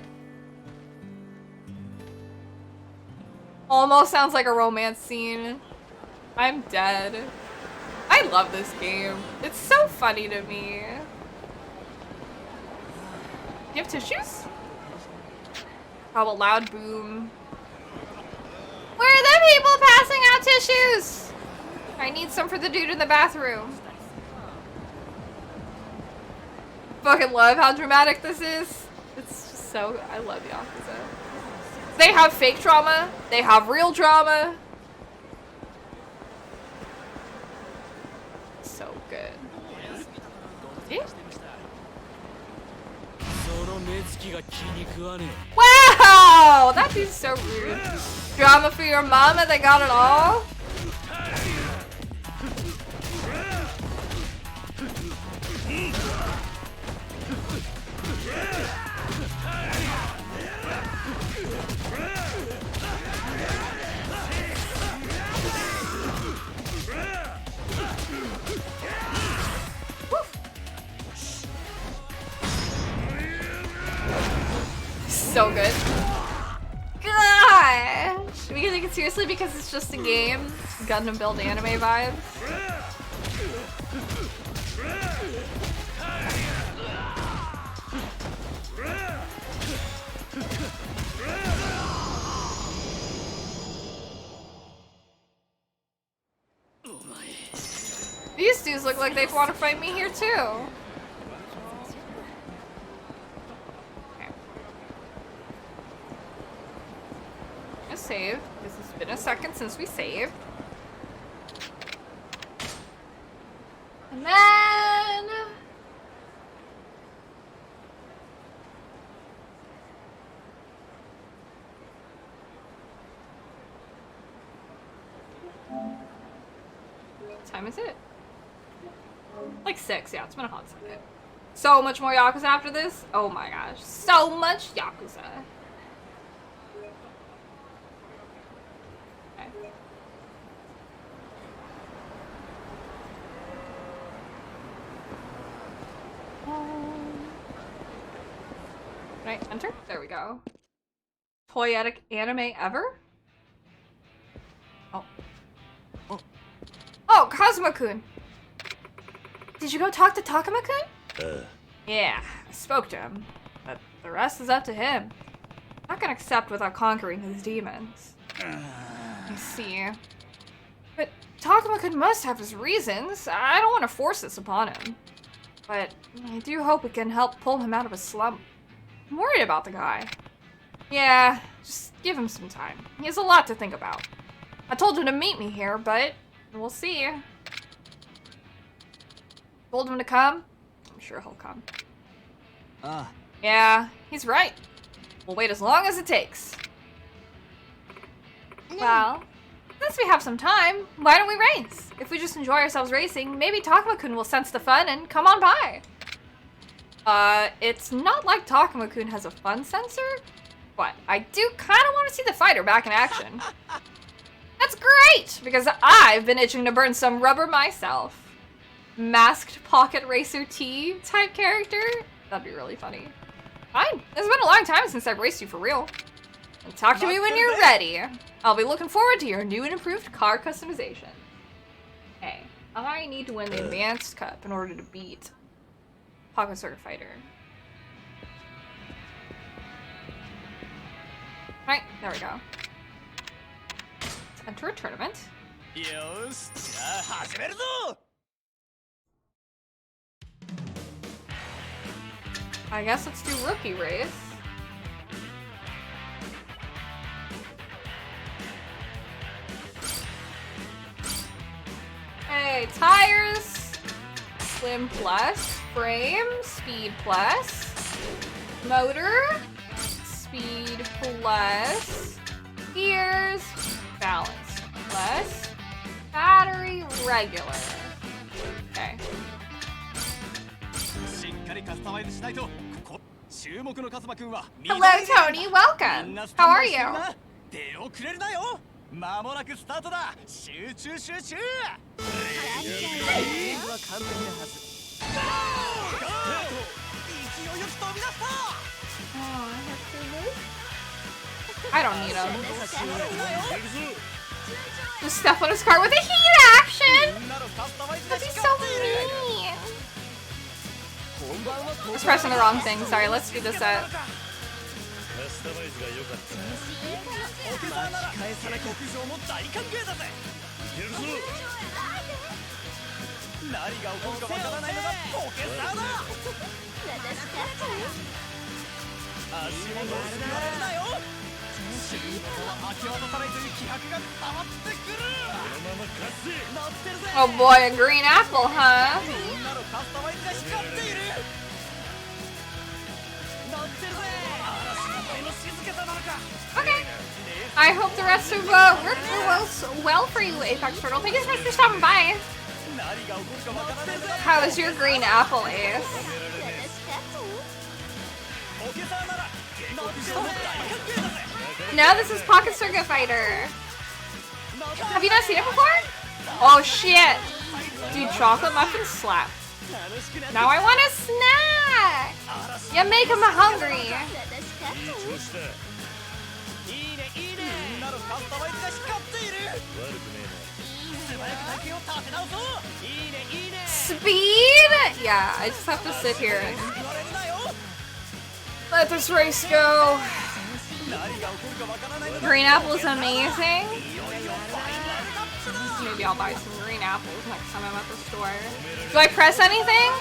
Almost sounds like a romance scene. I'm dead. I love this game. It's so funny to me. You have tissues? How about loud boom? Where are the people passing out tissues? I need some for the dude in the bathroom. Fucking love how dramatic this is. It's just so... I love Yakuza. They have fake drama. They have real drama. So good. See? Wow! That dude's so rude. Drama for your mama, they got it all? So good. Gosh! We can take it seriously because it's just a game. Gundam Build anime vibes. These dudes look like they want to fight me here too. save, because it's been a second since we saved. And then... what time is it? Like 6, yeah, it's been a hot second. So much more Yakuza after this? Oh my gosh, so much Yakuza. Okay. Can I enter? There we go. Toyetic anime ever? Oh. Oh, Kazuma-kun! Did you go talk to Takuma-kun? Yeah, I spoke to him, but the rest is up to him. I'm not gonna accept without conquering his demons. I see. But Takuma-kun must have his reasons. I don't want to force this upon him. But I do hope we can help pull him out of his slump. I'm worried about the guy. Yeah, just give him some time. He has a lot to think about. I told him to meet me here, but we'll see. Told him to come. I'm sure he'll come. Yeah, he's right. We'll wait as long as it takes. Well, since we have some time, why don't we race? If we just enjoy ourselves racing, maybe Takuma-kun will sense the fun and come on by. It's not like Takuma-kun has a fun sensor, but I do kind of want to see the fighter back in action. That's great, because I've been itching to burn some rubber myself. Masked pocket racer T type character? That'd be really funny. Fine, it's been a long time since I've raced you for real. And talk to me when you're ready. I'll be looking forward to your new and improved car customization. Hey, I need to win the Advanced Cup in order to beat Pocket Circuit Fighter. Right, there we go. Let's enter a tournament. I guess let's do rookie race. Hey, tires, slim plus, frame, speed plus, motor, speed plus, gears, balance plus, battery, regular. Okay. Hello, Tony. Welcome. How are you? I don't need him. Just Steph on his car with a heat action! That'd be so mean! I was pressing the wrong thing. Sorry, let's do this set. Oh boy, a green apple, huh? Okay. I hope the rest of worked well for you, Apex Turtle. Thank you so much for stopping by. How is your green apple, Ace? No, this is Pocket Circuit Fighter. Have you not seen it before? Oh shit. Dude, chocolate muffins slap. Now I want a snack. You make him hungry. Speed? Yeah, I just have to sit here and let this race go. Green apple is amazing. Maybe I'll buy some green apples next time I'm at the store. Do I press anything?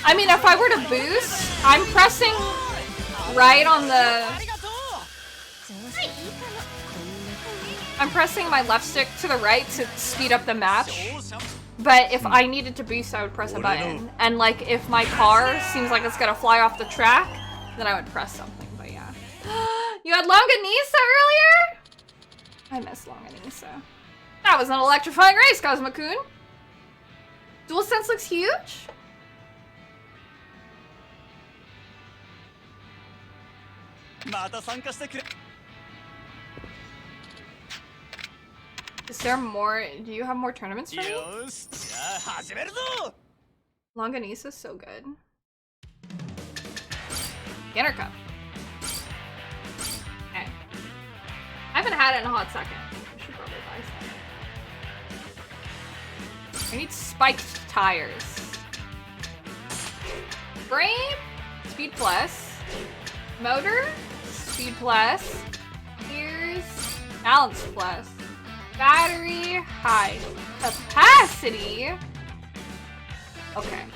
I mean, if I were to boost, I'm pressing right on the... I'm pressing my left stick to the right to speed up the match. But if I needed to boost, I would press a button. And like, if my car seems like it's gonna fly off the track, then I would press something, but yeah. You had Longanisa earlier? I miss Longanisa. That was an electrifying race, Cosmo-kun. DualSense looks huge. Is there more? Do you have more tournaments for me? Longanisa's so good. Beginner Cup. Okay. I haven't had it in a hot second. I should probably buy some. I need spiked tires. Frame, speed plus. Motor, speed plus. Gears, balance plus. Battery, high. Capacity. Okay.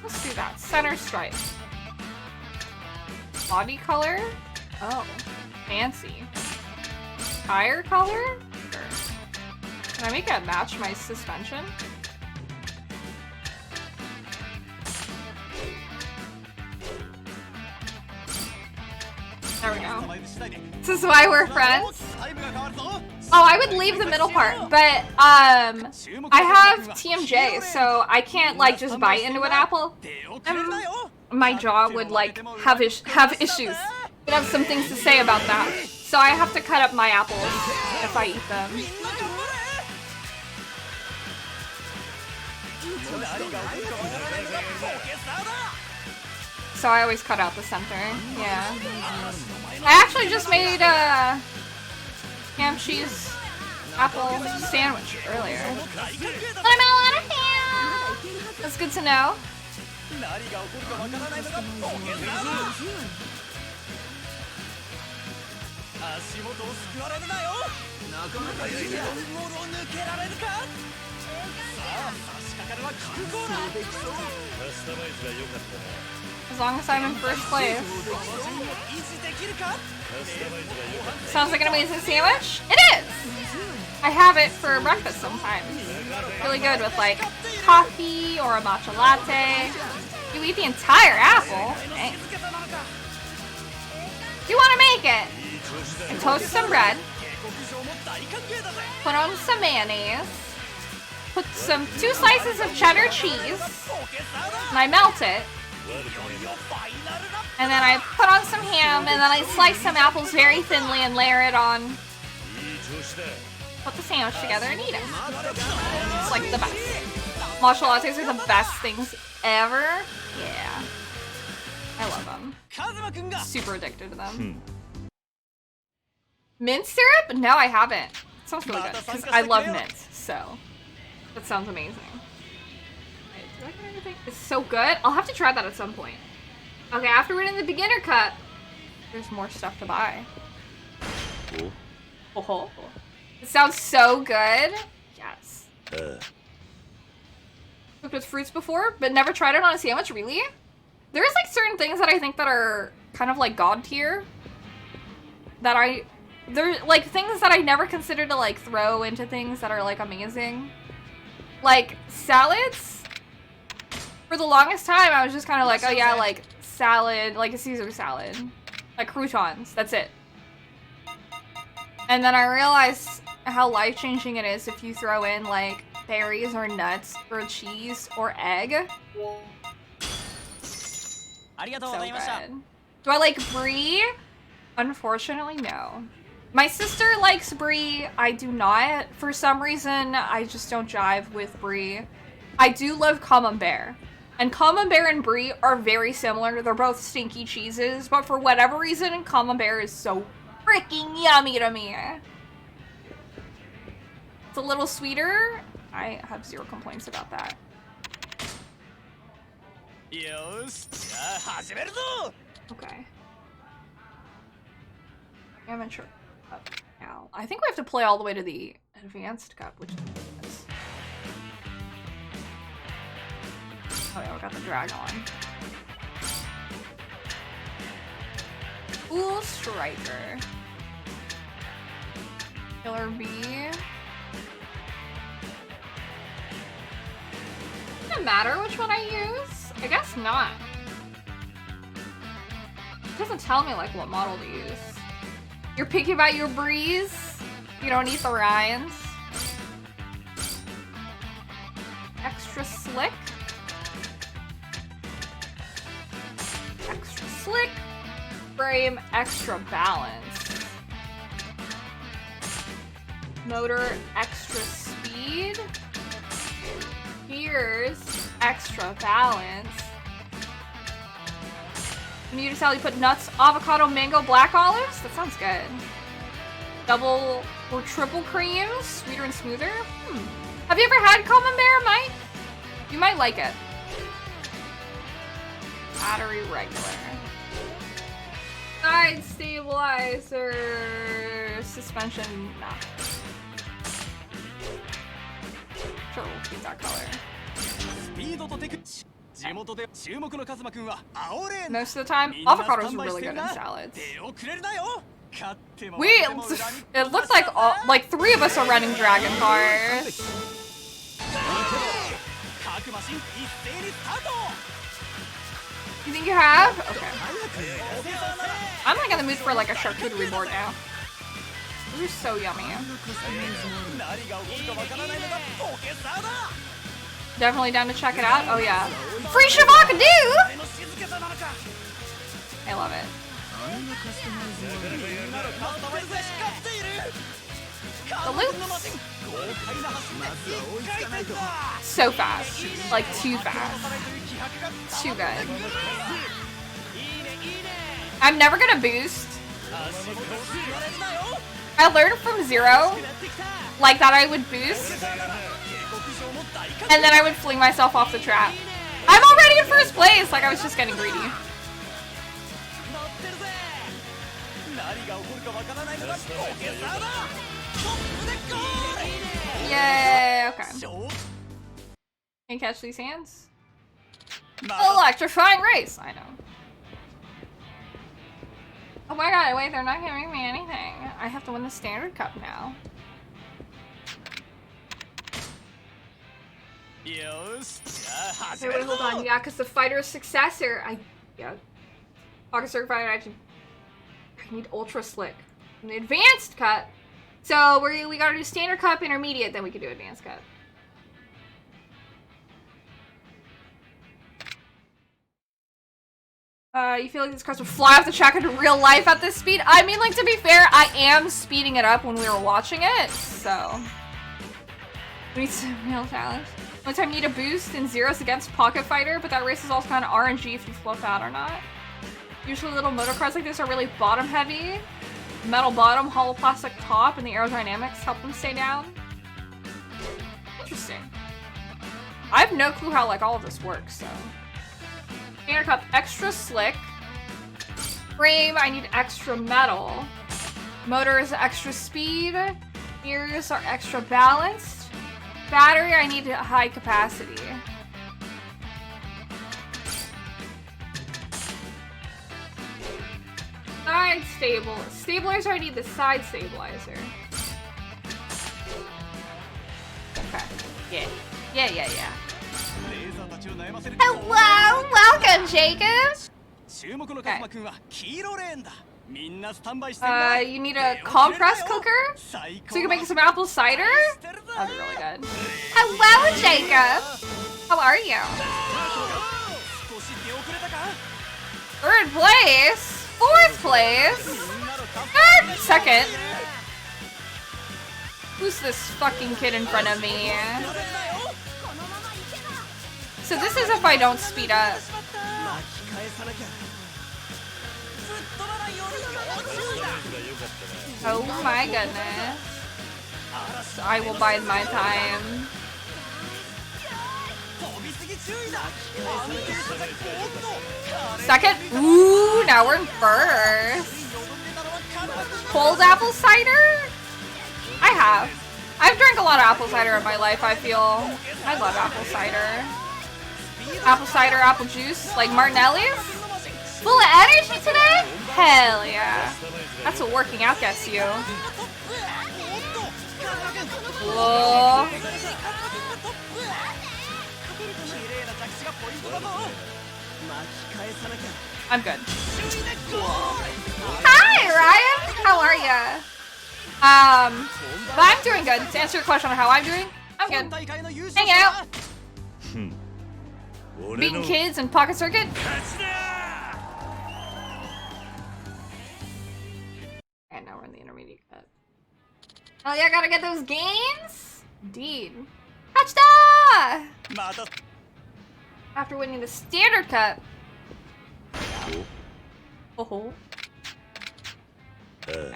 Let's do that. Center stripe. Body color? Oh. Fancy. Tire color? Sure. Can I make it match my suspension? There we go. This is why we're friends. Oh, I would leave the middle part, but I have TMJ, so I can't like just bite into an apple. My jaw would like have issues. I'd have some things to say about that. So I have to cut up my apples if I eat them. So I always cut out the center. Yeah. I actually just made a ham cheese apple sandwich earlier. But I'm out of ham! That's good to know. As long as I'm in first place. Sounds like an amazing sandwich. It is! I have it for breakfast sometimes. Really good with like coffee or a matcha latte. You eat the entire apple. Dang. You want to make it? And toast some bread. Put on some mayonnaise. Put some 2 slices of cheddar cheese. And I melt it. And then I put on some ham, and then I slice some apples very thinly and layer it on. Put the sandwich together and eat it. It's like the best. Matcha lattes are the best things ever. Yeah. I love them. Super addicted to them. Mint syrup? No, I haven't. It sounds really good, because I love mint, so that sounds amazing. Wait, do I get anything? It's so good. I'll have to try that at some point. Okay, after winning the beginner cup, there's more stuff to buy. Cool. Oh, it sounds so good. Yes. Cooked with fruits before, but never tried it on a sandwich, really? There's like certain things that I think that are kind of like god tier. They're like things that I never considered to like throw into things that are like amazing. Like salads. For the longest time, I was just kind of like, oh yeah, like salad, like a Caesar salad. Like croutons, that's it. And then I realized how life-changing it is if you throw in like berries or nuts or cheese or egg. So good. Do I like brie? Unfortunately, no. My sister likes brie. I do not. For some reason, I just don't jive with brie. I do love camembert. And camembert and brie are very similar. They're both stinky cheeses, but for whatever reason, camembert is so freaking yummy to me. It's a little sweeter. I have zero complaints about that. Okay. Amateur cup now. I think we have to play all the way to the advanced cup, which is... Oh yeah, we got the drag on. Ooh, striker. regular B. Does it matter which one I use? I guess not. It doesn't tell me like what model to use. You're picky about your breeze? You don't eat the rinds? Extra slick? Extra slick. Frame extra balance. Motor extra speed. Gears extra balance. When you decide you put nuts, avocado, mango, black olives? That sounds good. Double or triple creams? Sweeter and smoother? Have you ever had camembert, Mike? You might like it. Battery regular. Side stabilizer. Suspension, nah. Sure, we'll keep that color. Most of the time, avocados are really good in salads. It looks like 3 of us are running dragon cars. You think you have? Okay. I'm like in the mood for like a charcuterie board now. These are so yummy. Definitely down to check it out. Oh yeah. Free Shavakadoo! I love it. The loops. So fast. Like too fast. Too good. I'm never gonna boost. I learned from Zero, like that I would boost, and then I would fling myself off the trap. I'm already in first place, like I was just getting greedy. Yay, okay. Can't catch these hands? Electrifying race, I know. Oh my god, wait, they're not giving me anything. I have to win the standard cup now. So wait, hold on. Yeah, because the fighter's successor, yeah. Pocket certified, I need ultra slick. And the advanced cut. So we gotta do standard cup, intermediate, then we can do advanced cut. You feel like this cars would fly off the track into real life at this speed? I mean, like, to be fair, I am speeding it up when we were watching it, so. We need some real challenge. One time you need a boost in Zeros against Pocket Fighter, but that race is also kind of RNG if you flip out or not. Usually little motor cars like this are really bottom heavy. Metal bottom, hollow plastic top, and the aerodynamics help them stay down. Interesting. I have no clue how, like, all of this works, so. Standard cup, extra slick. Frame, I need extra metal. Motor is extra speed. Gears are extra balanced. Battery, I need high capacity. Side stabilizer, I need the side stabilizer. Okay. Yeah. Hello! Welcome, Jacob! Okay. You need a compress cooker? So you can make some apple cider? That'd be really good. Hello, Jacob! How are you? 3rd place? 4th place? 3rd? 2nd? Who's this fucking kid in front of me? So this is if I don't speed up. Oh my goodness. I will bide my time. Second? Ooh, now we're in first. Cold apple cider? I've drank a lot of apple cider in my life, I feel. I love apple cider. Apple cider, apple juice, like Martinelli's? Full of energy today? Hell yeah. That's what working out gets you. Whoa. I'm good. Hi, Ryan. How are ya? But I'm doing good. To answer your question on how I'm doing, I'm good. Hang out. Beating kids and Pocket Circuit. And now we're in the intermediate cut. Oh yeah, gotta get those gains? Indeed. Hachita! After winning the standard cup. Oh. Okay.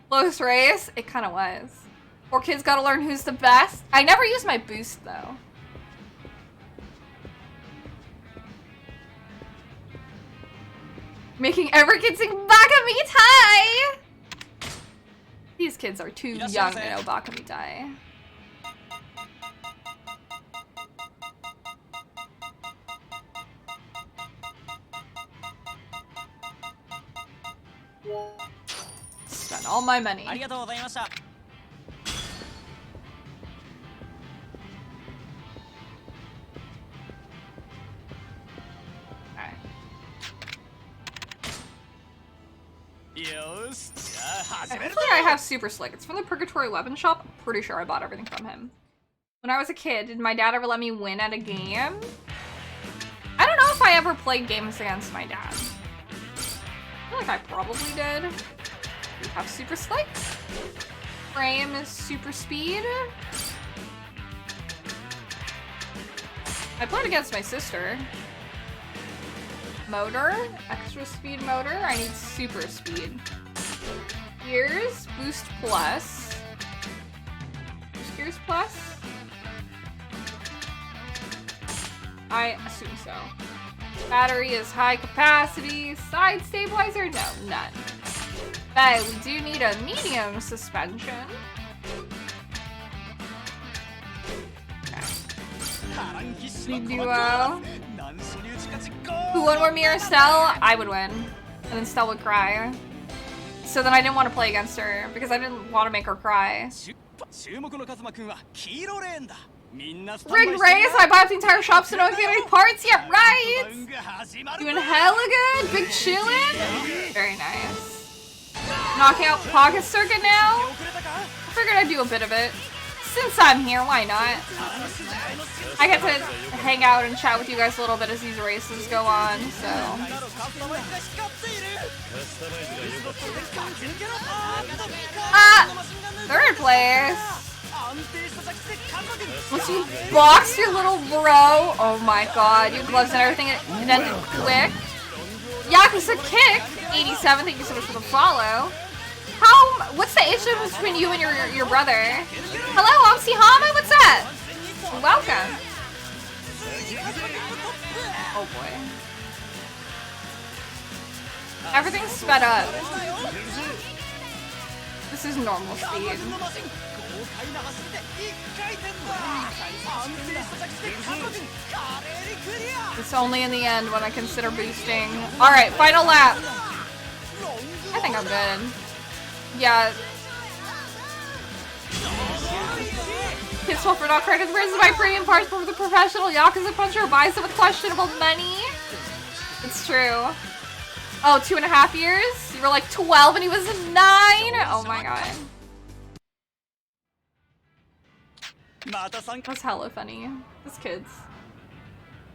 Close race? It kinda was. 4 kids gotta learn who's the best. I never use my boost though. Making every kid sing Bakami Tai! These kids are too young to know Bakami Tai. Spent all my money. Hopefully I have Super Slick. It's from the Purgatory Weapon Shop. I'm pretty sure I bought everything from him. When I was a kid, did my dad ever let me win at a game? I don't know if I ever played games against my dad. I feel like I probably did. We have Super Slick. Frame is Super Speed. I played against my sister. Motor, extra speed motor. I need super speed. Gears, boost plus. Boost gears plus? I assume so. Battery is high capacity. Side stabilizer? No, none. But we do need a medium suspension. Okay. Duo. Who won more, me or Stell? I would win. And then Stell would cry. So then I didn't want to play against her because I didn't want to make her cry. Rigged race? I bought the entire shop so no one can get any parts yet, right? Doing hella good? Big chillin'? Very nice. Knocking out Pocket Circuit now? I figured I'd do a bit of it. Since I'm here, why not? I get to hang out and chat with you guys a little bit as these races go on, so... Third place! Once you box your little bro, oh my god, your gloves and everything, it ended quick. Yakuza Kick, 87, thank you so much for the follow. What's the age difference between you and your brother? Hello, Omsi Hama, what's up? Welcome. Oh boy. Everything's sped up. This is normal speed. It's only in the end when I consider boosting. Alright, final lap. I think I'm good. Yeah. Kids for not credits versus my premium parts for the professional Yakuza puncher buys them with questionable money. It's true. Oh, 2.5 years? You were like 12 and he was 9? Oh my god. That's hella funny. This kid's.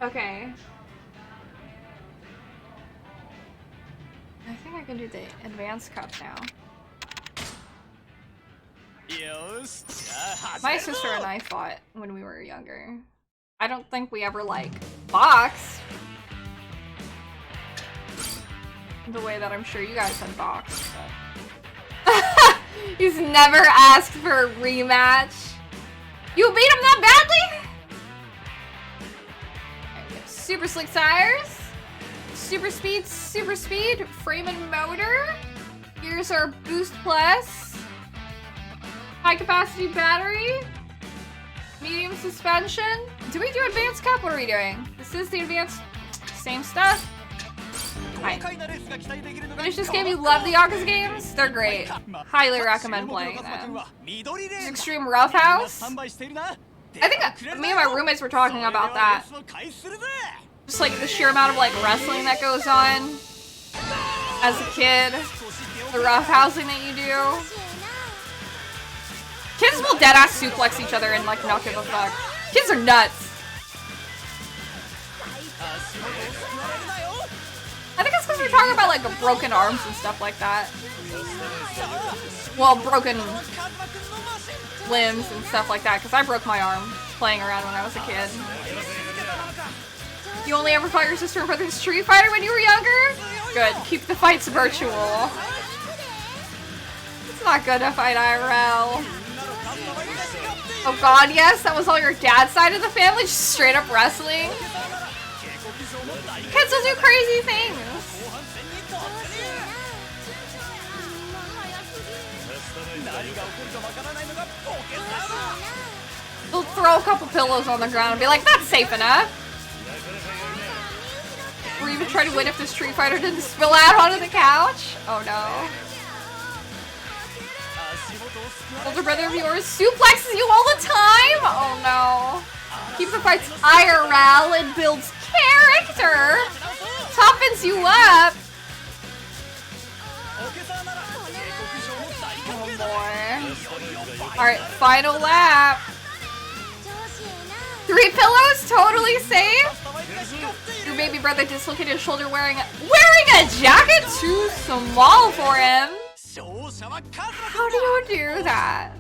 Okay. I think I can do the advanced cup now. My sister and I fought when we were younger. I don't think we ever, like, boxed. The way that I'm sure you guys had boxed. But... He's never asked for a rematch. You beat him that badly? Super slick tires. Super speed, frame and motor. Gears are boost plus. High capacity battery. Medium suspension. Do we do advanced cup? What are we doing? This is the advanced. Same stuff. Finish this game, you love the Yakuza games? They're great. Highly recommend playing them. Extreme Roughhouse? I think me and my roommates were talking about that. Just like the sheer amount of like wrestling that goes on as a kid. The roughhousing that you do. Kids will deadass suplex each other and like not give a fuck. Kids are nuts. I think it's because we're talking about like broken arms and stuff like that. Well, broken limbs and stuff like that, because I broke my arm playing around when I was a kid. You only ever fought your sister and brother in Street Fighter when you were younger? Good. Keep the fights virtual. It's not good to fight IRL. Oh god, yes, that was all your dad's side of the family? Just straight up wrestling? Kids will do crazy things. They'll throw a couple pillows on the ground and be like, that's safe enough. Or even try to win if the Street Fighter didn't spill out onto the couch. Oh no. Older brother of yours suplexes you all the time? Oh no. Keep the fights IRL and builds character. Toughens you up. Oh boy. Alright, final lap. 3 pillows? Totally safe? Your baby brother dislocated his shoulder wearing a jacket? Too small for him. How do you do that?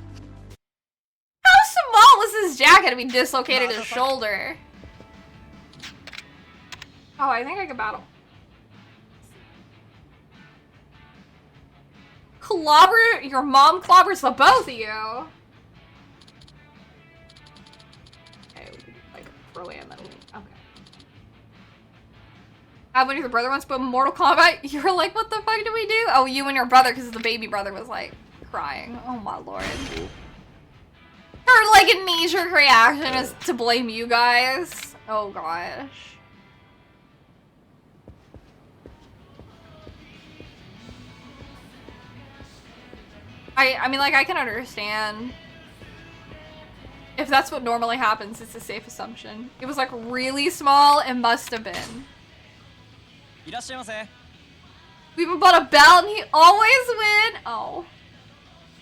How small was his jacket if he dislocated his shoulder? Oh, I think I can battle. Clobber? Your mom clobbers the both of you. Okay, we could like throw in that. Okay. How about your brother wants to put Mortal Kombat? You're like, what the fuck do we do? Oh, you and your brother, because the baby brother was like crying. Oh my lord. Her like a knee-jerk reaction is to blame you guys. Oh gosh. I mean, like, I can understand. If that's what normally happens, it's a safe assumption. It was, like, really small. It must have been. We even bought a belt and he always win. Oh.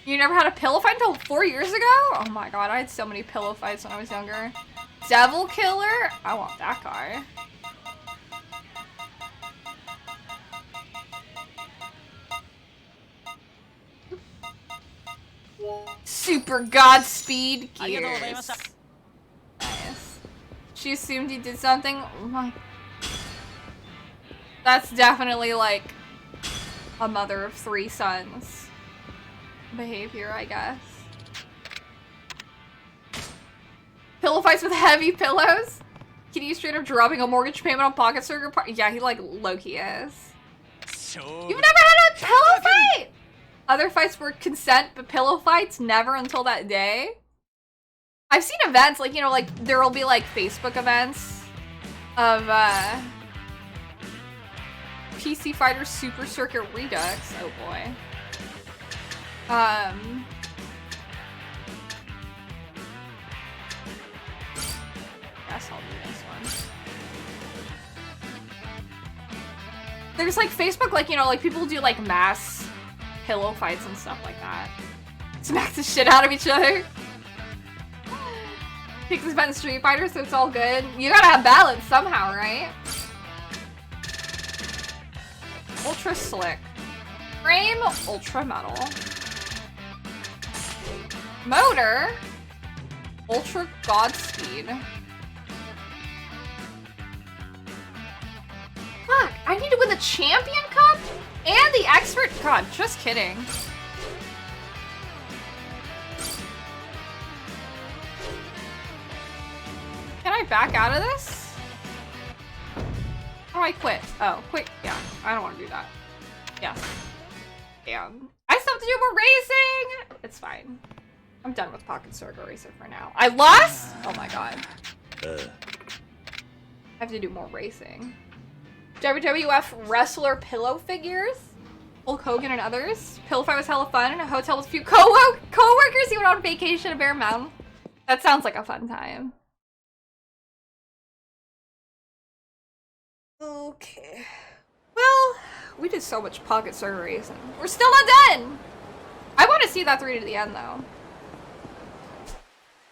You never had a pillow fight until 4 years ago? Oh my god, I had so many pillow fights when I was younger. Devil Killer? I want that guy. Super Godspeed Gears. Nice. She assumed he did something. Oh my. That's definitely like a mother of 3 sons behavior, I guess. Pillow fights with heavy pillows? Can you straight up dropping a mortgage payment on Pocket Circuit? Yeah, he like low-key is. You've never had a pillow fight? Other fights were consent, but pillow fights never until that day. I've seen events, like, you know, like, there'll be, like, Facebook events of, PC Fighter Super Circuit Redux. Oh, boy. Guess I'll do this one. There's, like, Facebook, like, you know, like, people do, like, mass pillow fights and stuff like that. Smack the shit out of each other. Pick this event in Street Fighter, so it's all good. You gotta have balance somehow, right? Ultra Slick. Frame, Ultra Metal. Motor, Ultra Godspeed. Fuck, I need to win the Champion Cup and the Expert. God, just kidding. Can I back out of this? How do I quit? Oh, quit. Yeah, I don't want to do that. Yes. Damn. I still have to do more racing! It's fine. I'm done with Pocket Circuit Racer for now. I lost? Oh my god. I have to do more racing. WWF wrestler pillow figures. Hulk Hogan and others. Pillow fight was hella fun in a hotel with a few co-workers. He went on vacation to Bear Mountain. That sounds like a fun time. Okay. Well, we did so much pocket surgeries and we're still not done. I want to see that through to the end though.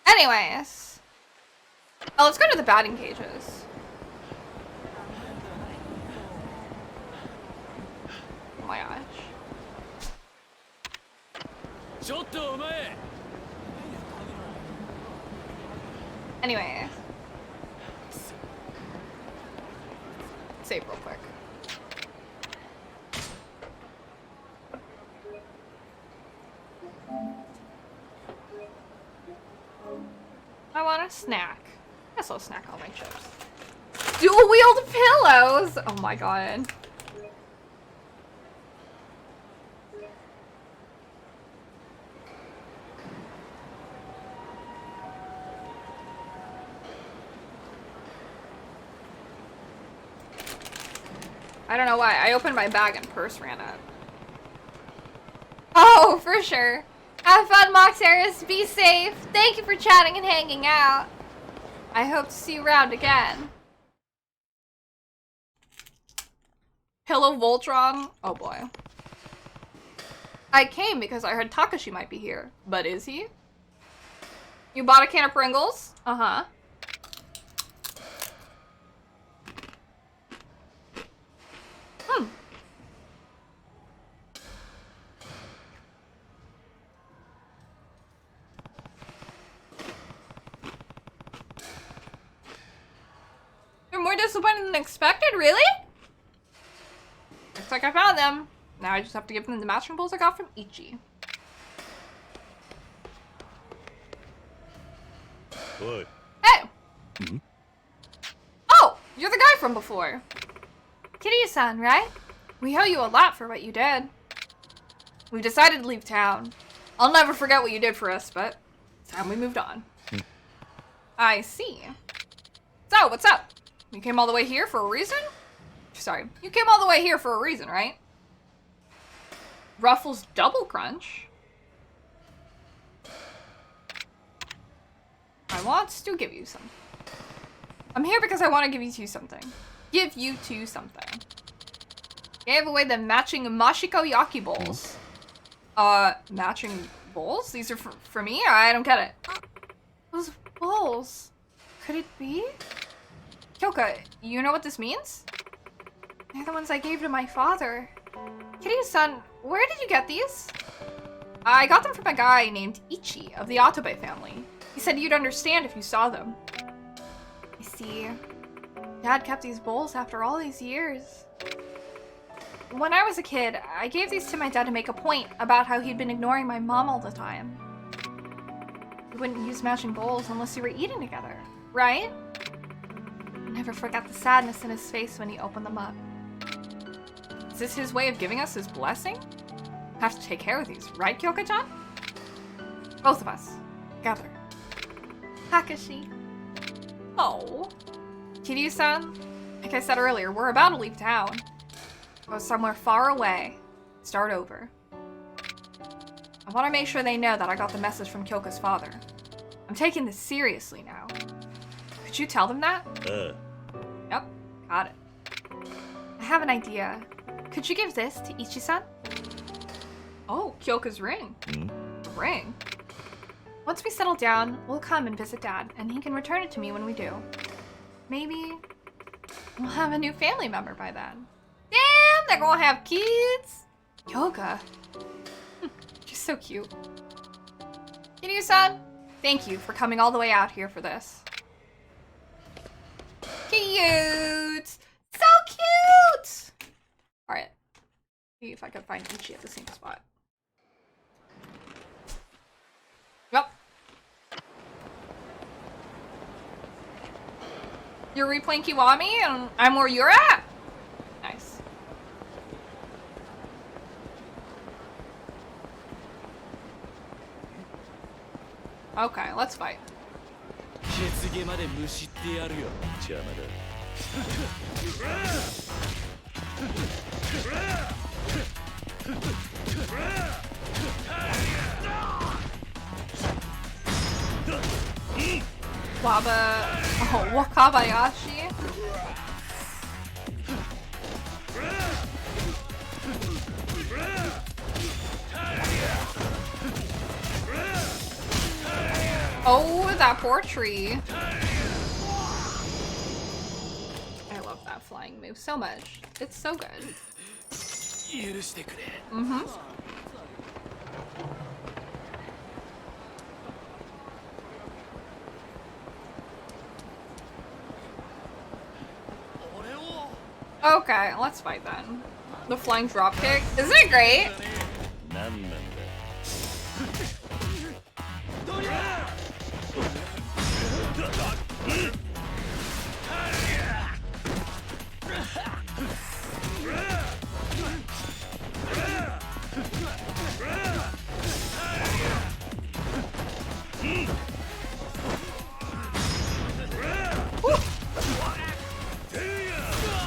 Anyways. Oh, let's go to the batting cages. Oh my gosh. Anyways. Save real quick. I want a snack. I guess I'll snack all my chips. Dual-wield pillows! Oh my god. I don't know why. I opened my bag and purse ran up. Oh, for sure. Have fun, Moxeris. Be safe. Thank you for chatting and hanging out. I hope to see you around again. Pillow Voltron. Oh boy. I came because I heard Takashi might be here. But is he? You bought a can of Pringles? Uh-huh. You're more disappointed than expected, really? Looks like I found them. Now I just have to give them the matching bowls I got from Ichi. Boy. Hey! Oh! You're the guy from before. Kiryu-san, right? We owe you a lot for what you did. We decided to leave town. I'll never forget what you did for us, but it's time we moved on. I see. So, what's up? You came all the way here for a reason? Sorry. You came all the way here for a reason, right? Ruffles Double Crunch? I want to give you something. I'm here because I want to give you two something. Give you two something. Gave away the matching Mashiko Yaki bowls. Matching bowls? These are for me? I don't get it. Those bowls. Could it be? Kyoka, you know what this means? They're the ones I gave to my father. Kiryu-san, where did you get these? I got them from a guy named Ichi of the Otobe family. He said you'd understand if you saw them. I see. Dad kept these bowls after all these years. When I was a kid, I gave these to my dad to make a point about how he'd been ignoring my mom all the time. We wouldn't use matching bowls unless we were eating together, right? I'll never forget the sadness in his face when he opened them up. Is this his way of giving us his blessing? Have to take care of these, right, Kyoka-chan? Both of us. Together. Takashi. Oh. Kiryu-san, like I said earlier, we're about to leave town. Go somewhere far away. Start over. I want to make sure they know that I got the message from Kyoka's father. I'm taking this seriously now. Could you tell them that? Yep, got it. I have an idea. Could you give this to Ichi-san? Oh, Kyoka's ring. The ring. Once we settle down, we'll come and visit Dad, and he can return it to me when we do. Maybe we'll have a new family member by then. Damn, they're gonna have kids! Kyoka. She's so cute. Kiryu-san, thank you for coming all the way out here for this. Cute! So cute! Alright. See if I can find Ichi at the same spot. Yep. You're replaying Kiwami and I'm where you're at? Nice. Okay, let's fight. Wakabayashi. Oh, that poor tree. I love that flying move so much. It's so good. Mm-hmm. Okay, let's fight then. The flying dropkick. Isn't it great?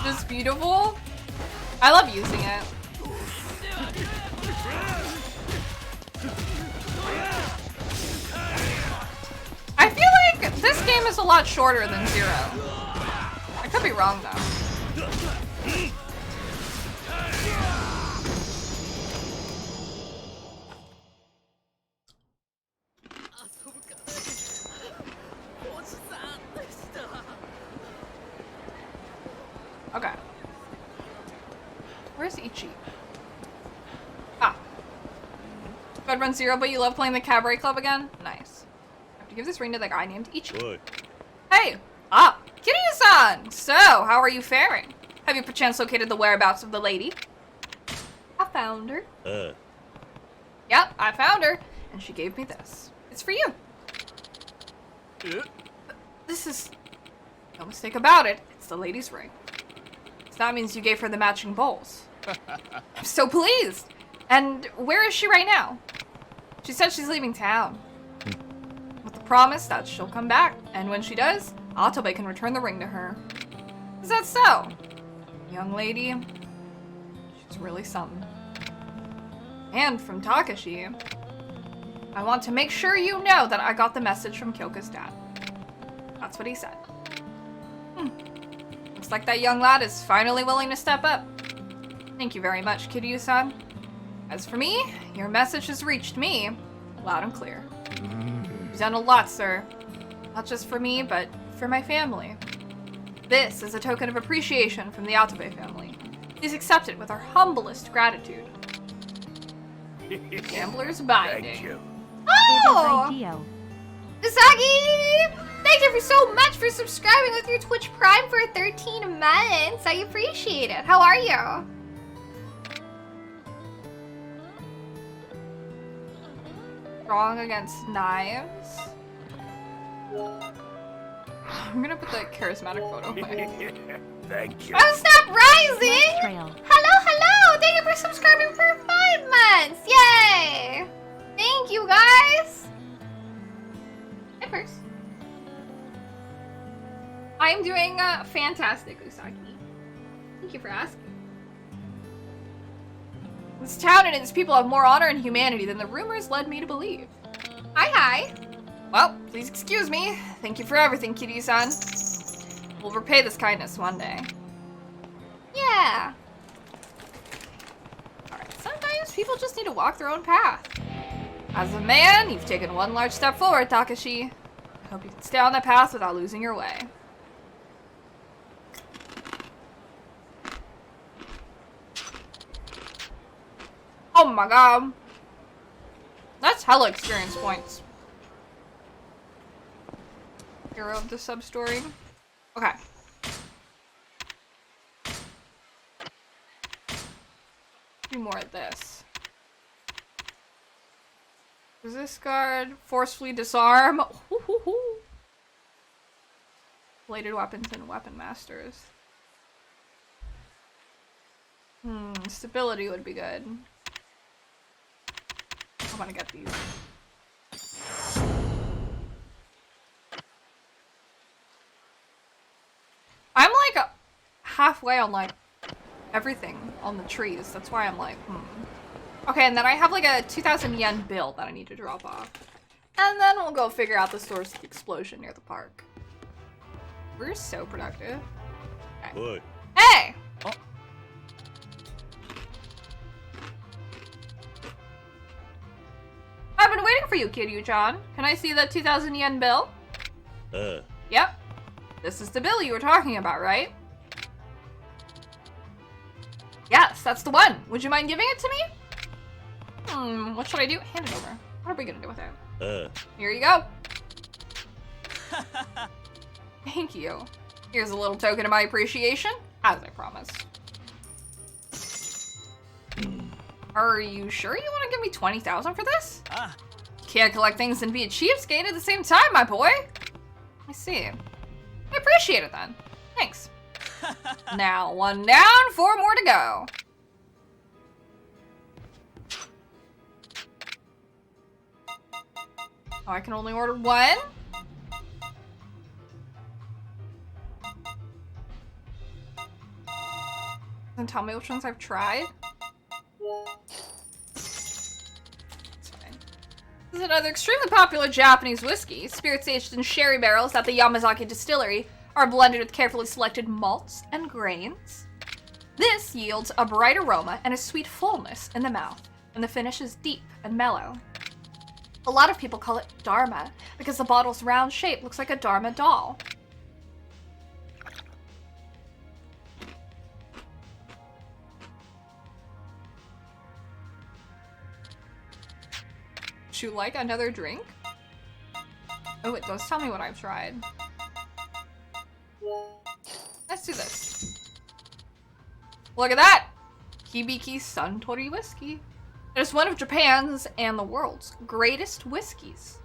Just beautiful. I love using it. I feel like this game is a lot shorter than Zero. I could be wrong though. Okay. Where's Ichi? Ah. Bud Run Zero, but you love playing the Cabaret Club again? Nice. I have to give this ring to the guy named Ichi. Oi. Hey! Ah! Kiryu-san! So, how are you faring? Have you perchance located the whereabouts of the lady? I found her. Yep, I found her. And she gave me this. It's for you. This is... no mistake about it. It's the lady's ring. So that means you gave her the matching bowls. I'm so pleased! And where is she right now? She said she's leaving town. With the promise that she'll come back. And when she does, Atabe can return the ring to her. Is that so? Young lady, she's really something. And from Takashi, I want to make sure you know that I got the message from Kyoka's dad. That's what he said. Looks like that young lad is finally willing to step up. Thank you very much, Kiryu-san. As for me, your message has reached me loud and clear. You've done a lot, sir. Not just for me, but for my family. This is a token of appreciation from the Atabe family. Please accept it with our humblest gratitude. Gambler's Binding. Thank you. Oh! Usagi! Thank you so much for subscribing with your Twitch Prime for 13 months. I appreciate it. How are you? Strong against knives. I'm gonna put the charismatic photo away. Thank you. Oh, Snap Rising! Hello! Thank you for subscribing for 5 months! Yay! Thank you, guys! Hi, first. I'm doing fantastic, Usagi. Thank you for asking. This town and its people have more honor and humanity than the rumors led me to believe. Hi. Well, please excuse me. Thank you for everything, Kiryu-san. We'll repay this kindness one day. Yeah. Alright, sometimes people just need to walk their own path. As a man, you've taken one large step forward, Takashi. I hope you can stay on that path without losing your way. Oh my god. That's hella experience points. Hero of the sub-story. Okay. Do more of this. Resist guard, forcefully disarm. Bladed weapons and weapon masters. Stability would be good. I want to get these. I'm like halfway on like everything on the trees. That's why I'm like, Okay, and then I have like a 2,000 yen bill that I need to drop off. And then we'll go figure out the source of the explosion near the park. We're so productive. Okay. Hey! Oh. I've been waiting for you, Kiryu-chan. Can I see the 2,000 yen bill? Yep. This is the bill you were talking about, right? Yes, that's the one. Would you mind giving it to me? What should I do? Hand it over. What are we gonna do with it? Here you go. Thank you. Here's a little token of my appreciation, as I promised. Are you sure you want to give me 20,000 for this? Can't collect things and be a cheapskate at the same time, my boy. I see. I appreciate it then. Thanks. Now, one down, 4 more to go. Oh, I can only order 1? And tell me which ones I've tried. It's fine. This is another extremely popular Japanese whiskey. Spirits aged in sherry barrels at the Yamazaki distillery are blended with carefully selected malts and grains. This yields a bright aroma and a sweet fullness in the mouth, and the finish is deep and mellow. A lot of people call it Dharma because the bottle's round shape looks like a Dharma doll. Would you like another drink? Oh, it does tell me what I've tried. Let's do this. Look at that! Hibiki Suntory whiskey. It is one of Japan's and the world's greatest whiskeys.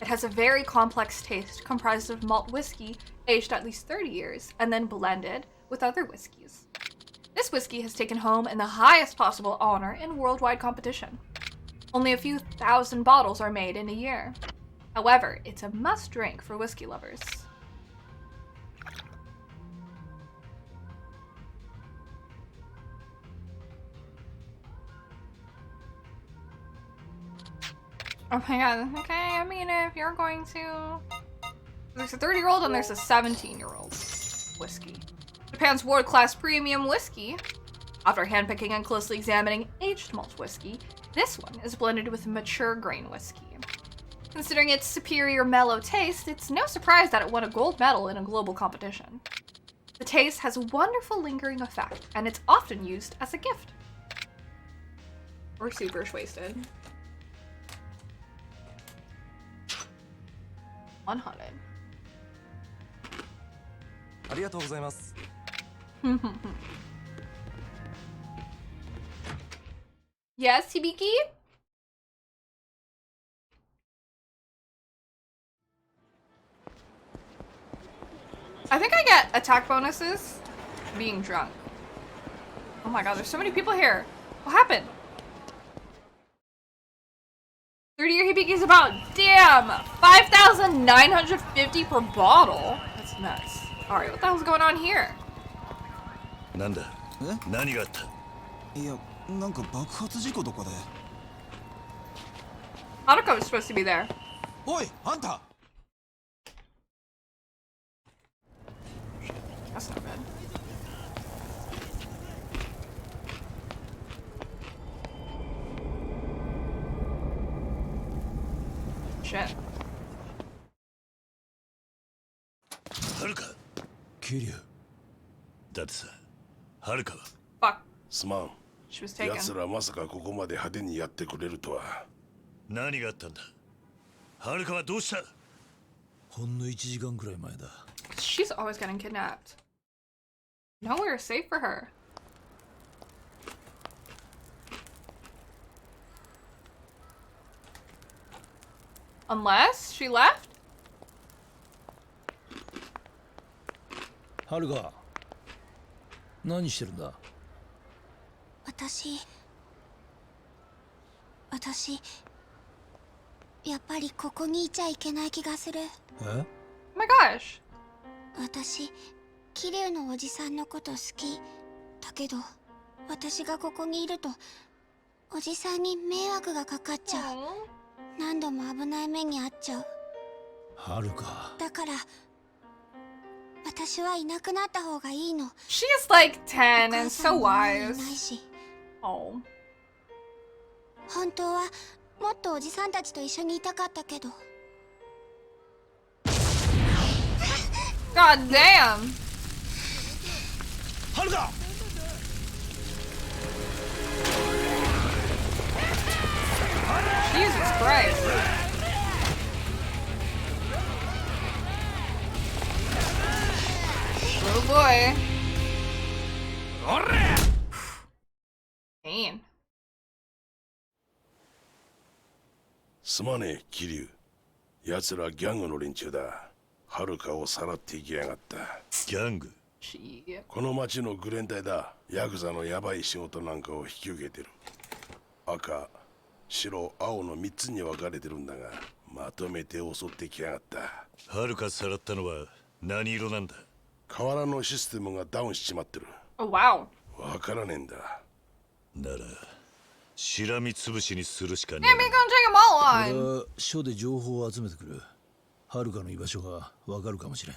It has a very complex taste comprised of malt whiskey aged at least 30 years and then blended with other whiskeys. This whiskey has taken home in the highest possible honor in worldwide competition. Only a few thousand bottles are made in a year. However, it's a must-drink for whiskey lovers. Oh my god, okay, I mean, if you're going to... There's a 30-year-old and there's a 17-year-old whiskey. Japan's world-class premium whiskey. After handpicking and closely examining aged malt whiskey, this one is blended with mature grain whiskey. Considering its superior mellow taste, it's no surprise that it won a gold medal in a global competition. The taste has a wonderful lingering effect, and it's often used as a gift. We're super wasted. 100. ありがとうございます。Yes, Hibiki? I think I get attack bonuses being drunk. Oh my god, there's so many people here. What happened? 30-year Hibiki's about, damn, 5,950 per bottle. That's nuts. Alright, what the hell's going on here? なんだ? 何があった? いや、なんか爆発事故とかで。Haruka was supposed to be there. おい、あんた! That's not good. Shit. はるか? キリュウ。だってさ、はるかは。Fuck. すまん。 She was taken. 奴らまさかここまで派手にやってくれるとは。何があったんだ? はるかはどうした? ほんの1時間くらい前だ。She's always getting kidnapped. Nowhere is safe for her. Unless she left? はるか、何してるんだ? 私やっぱりここにいちゃいけない気がする。え? Oh my gosh. 私、桐生のおじさんのこと好き。だけど私がここにいるとおじさんに迷惑がかかっちゃう。何度も危ない目に遭っちゃう。はるか。だから私はいなくなった方がいいの。 She is like 10 and so wise. Oh. 本当はもっとおじさんたちと一緒にいたかったけど。 God damn. はるか。Jesus Christ. Oh boy. Pain. すまねえ桐生。奴らギャングの連中だ。はるかをさらっていきやがった。ギャング？この町のグレン隊だ。ヤクザのヤバい仕事なんかを引き受けてる。赤、白、青の3つに分かれてるんだが、まとめて襲ってきやがった。はるかさらったのは何色なんだ？河原のシステムがダウンしちまってる。Oh wow. わからねえんだ。ならしらみつぶしにするしかね Yeah, we gonna take them all 俺 on. は署で情報を集めてくる。はるかの居場所がわかるかもしれん。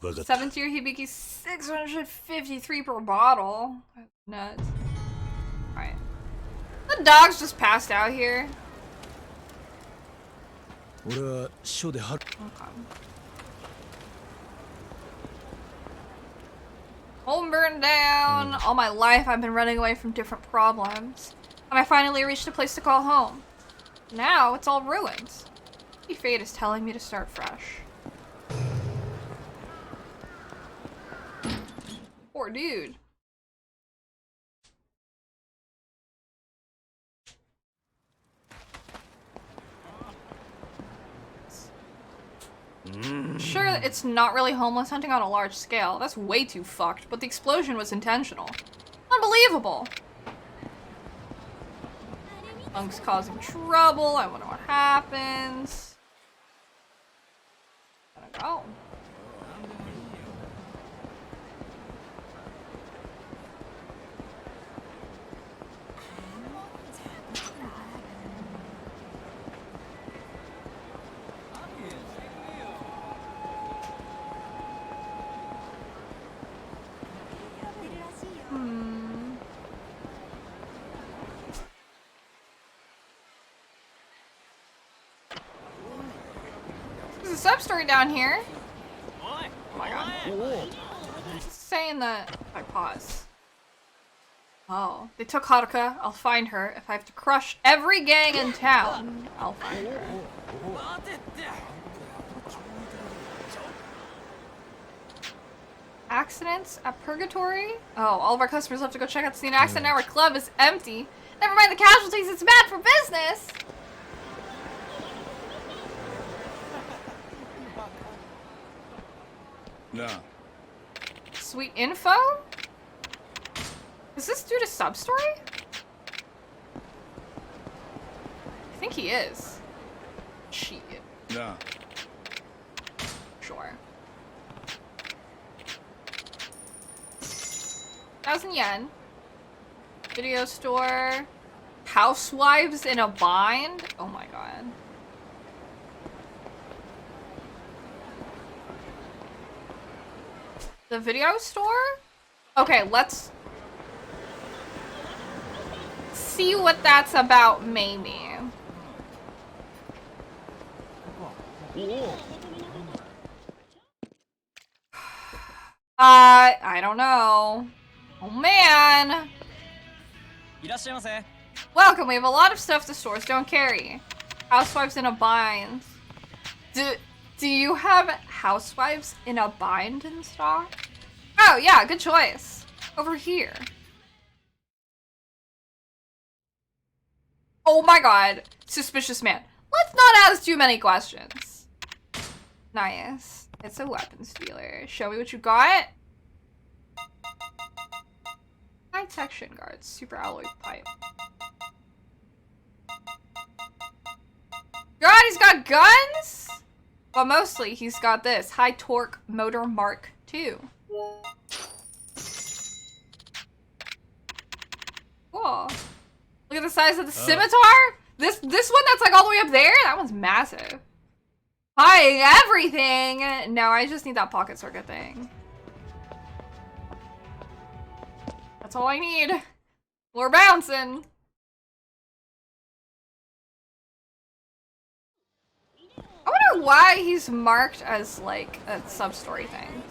わかった。 7th tier hibiki 653 per bottle. Nuts. Alright. The dog's just passed out here. 俺は署ではる。 Home burned down. All my life I've been running away from different problems. And I finally reached a place to call home. Now it's all ruins. Maybe fate is telling me to start fresh. Poor dude. Sure, it's not really homeless hunting on a large scale. That's way too fucked, but the explosion was intentional. Unbelievable! Monk's causing trouble. I wonder what happens. Gotta go. There's a sub-story down here. Oh my god. It's saying that I pause. Oh, they took Haruka. I'll find her. If I have to crush every gang in town, I'll find her. Accidents at Purgatory? Oh, all of our customers have to go check out the scene of accident. Now our club is empty. Never mind the casualties, it's bad for business! No. Sweet info? Is this due to Substory? I think he is. Shit. No. Sure. 1,000 yen. Video store. Housewives in a bind? Oh my god. The video store? Okay, let's see what that's about, maybe. I don't know. Oh man. Welcome, we have a lot of stuff the stores don't carry. Housewives in a bind. Do you have housewives in a bind in stock? Oh yeah, good choice. Over here. Oh my god. Suspicious man. Let's not ask too many questions. Nice. It's a weapons dealer. Show me what you got. High section guards. Super alloy pipe. God, he's got guns? But mostly he's got this. High torque motor Mark II. the size of the scimitar? This one that's like all the way up there? That one's massive. Buying everything! No, I just need that pocket circuit thing. That's all I need. We're bouncing. I wonder why he's marked as like a sub-story thing.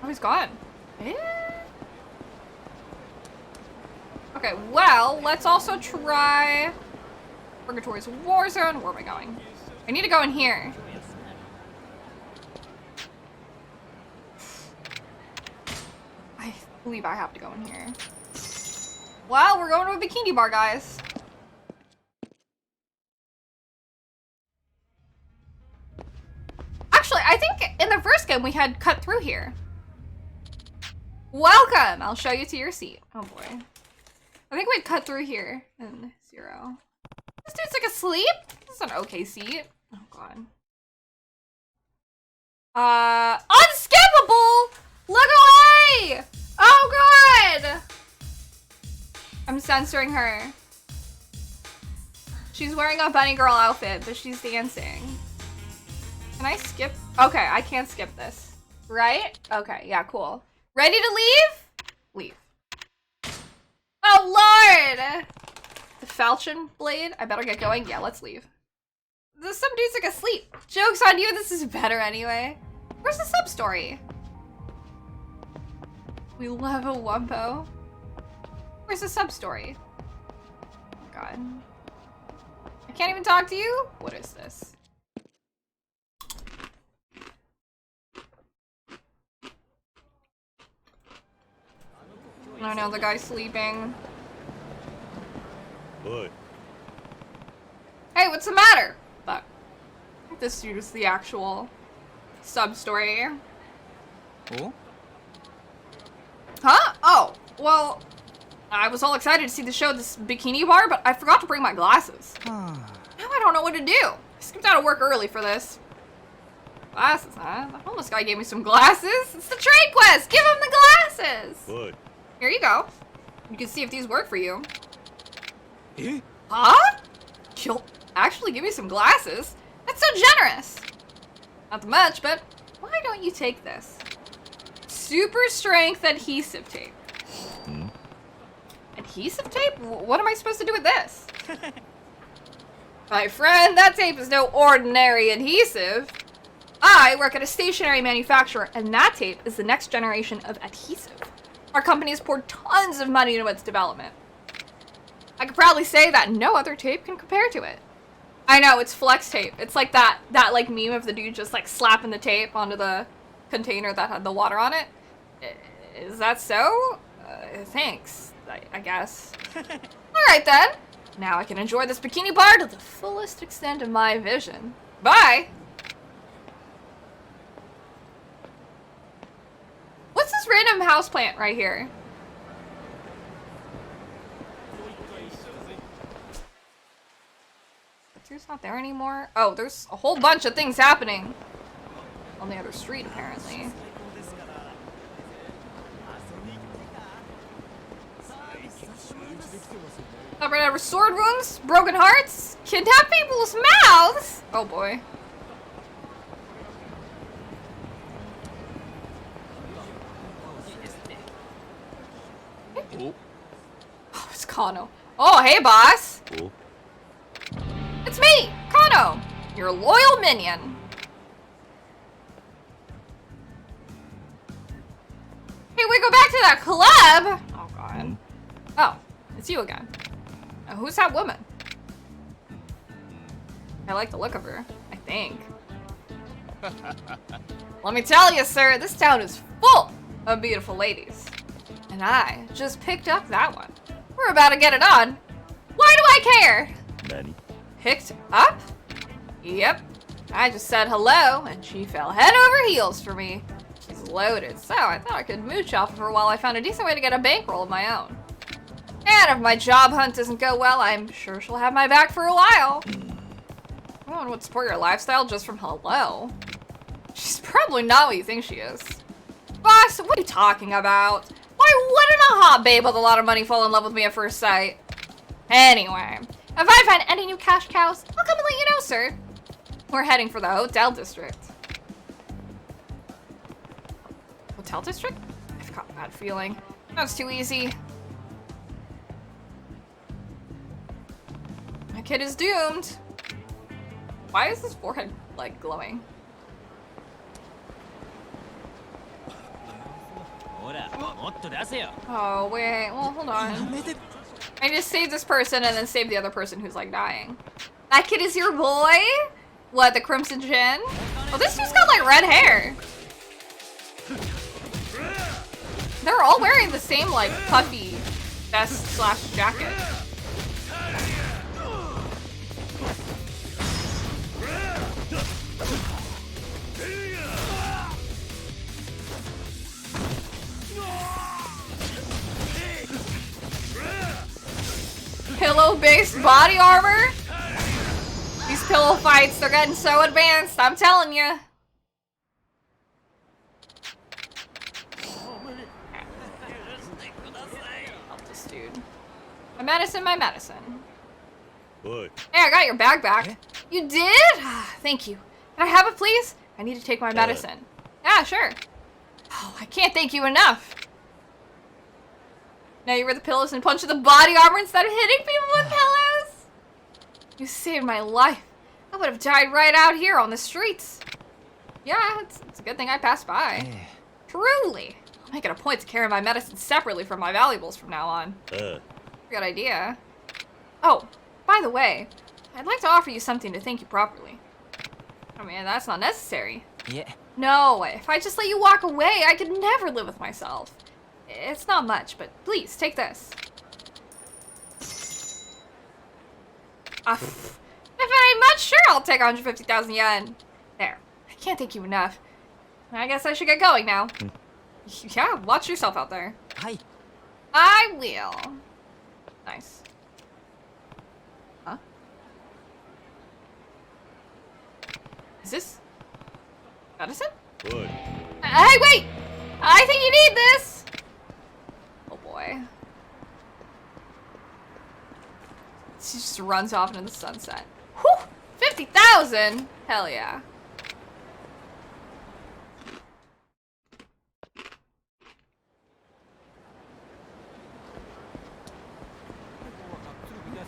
Oh, he's gone. Eh? Okay, well, let's also try Purgatory's War Zone. Where am I going? I need to go in here. I believe I have to go in here. Well, we're going to a bikini bar, guys. Actually, I think in the first game we had cut through here. Welcome! I'll show you to your seat. Oh boy. I think we'd cut through here in 0. This dude's like asleep? This is an okay seat. Oh god. Unskippable! Look away! Oh god! I'm censoring her. She's wearing a bunny girl outfit, but she's dancing. Can I skip? Okay, I can't skip this. Right? Okay, yeah, cool. Ready to leave? Leave. Oh lord! The falchion blade? I better get going. Yeah, let's leave. Some dude's like asleep. Joke's on you, this is better anyway. Where's the sub-story? We love a Wumpo. Where's the sub-story? Oh god. I can't even talk to you? What is this? Oh no, the guy's sleeping. What? Hey, what's the matter? But this dude is the actual sub-story. Oh? Huh? Oh, well, I was all excited to see the show at this bikini bar, but I forgot to bring my glasses. Now I don't know what to do. I skipped out of work early for this. Glasses, huh? The homeless guy gave me some glasses. It's the trade quest! Give him the glasses! What? Here you go. You can see if these work for you. Eh? Huh? You'll actually give me some glasses? That's so generous! Not much, but why don't you take this? Super strength adhesive tape. Hmm? Adhesive tape? What am I supposed to do with this? My friend, that tape is no ordinary adhesive. I work at a stationery manufacturer, and that tape is the next generation of adhesive. Our company has poured tons of money into its development. I could proudly say that no other tape can compare to it. I know, it's flex tape. It's like that like meme of the dude just like slapping the tape onto the container that had the water on it. Is that so? Thanks, I guess. Alright then. Now I can enjoy this bikini bar to the fullest extent of my vision. Bye! What's this random houseplant right here? It's not there anymore. Oh, there's a whole bunch of things happening on the other street, apparently. Ran over sword wounds, broken hearts, kidnap people's mouths. Oh boy. Oh. Oh, it's Kano. Oh, hey, boss. Oh. It's me, Kano, your loyal minion. Hey, we go back to that club. Oh god. Oh, it's you again. Now, who's that woman? I like the look of her, I think. Let me tell you, sir, this town is full of beautiful ladies. And I just picked up that one. We're about to get it on. Why do I care? Nani? Picked up? Yep. I just said hello, and she fell head over heels for me. She's loaded, so I thought I could mooch off of her while I found a decent way to get a bankroll of my own. And if my job hunt doesn't go well, I'm sure she'll have my back for a while. No one would support your lifestyle just from hello. She's probably not what you think she is. Boss, what are you talking about? Why wouldn't a hot babe with a lot of money fall in love with me at first sight? Anyway, if I find any new cash cows, I'll come and let you know, sir. We're heading for the hotel district. Hotel district? I've got a bad feeling. That's too easy. My kid is doomed. Why is his forehead, like, glowing? Oh, wait. Well, hold on. I just saved this person and then saved the other person who's, like, dying. That kid is your boy? What, the Crimson Chin? Oh, this dude's got, like, red hair. They're all wearing the same, like, puffy vest slash jacket. Pillow-based body armor? These pillow fights, they're getting so advanced, I'm telling you. Help this dude. My medicine, my medicine. What? Hey, I got your bag back. You did? Thank you. Can I have it, please? I need to take my medicine. Yeah, sure. Oh, I can't thank you enough. Now you wear the pillows and punch the body armor instead of hitting people with pillows? You saved my life. I would have died right out here on the streets. Yeah, it's a good thing I passed by. Truly. I'll make it a point to carry my medicine separately from my valuables from now on. Good idea. Oh, by the way, I'd like to offer you something to thank you properly. I mean, that's not necessary. Yeah. No, if I just let you walk away, I could never live with myself. It's not much, but please, take this. If it ain't much, sure, I'll take 150,000 yen. There. I can't thank you enough. I guess I should get going now. Yeah, watch yourself out there. Hi. I will. Nice. Huh? Is this medicine? What? Hey, wait! I think you need this! Oh boy. She just runs off into the sunset. Whew! 50,000! Hell yeah.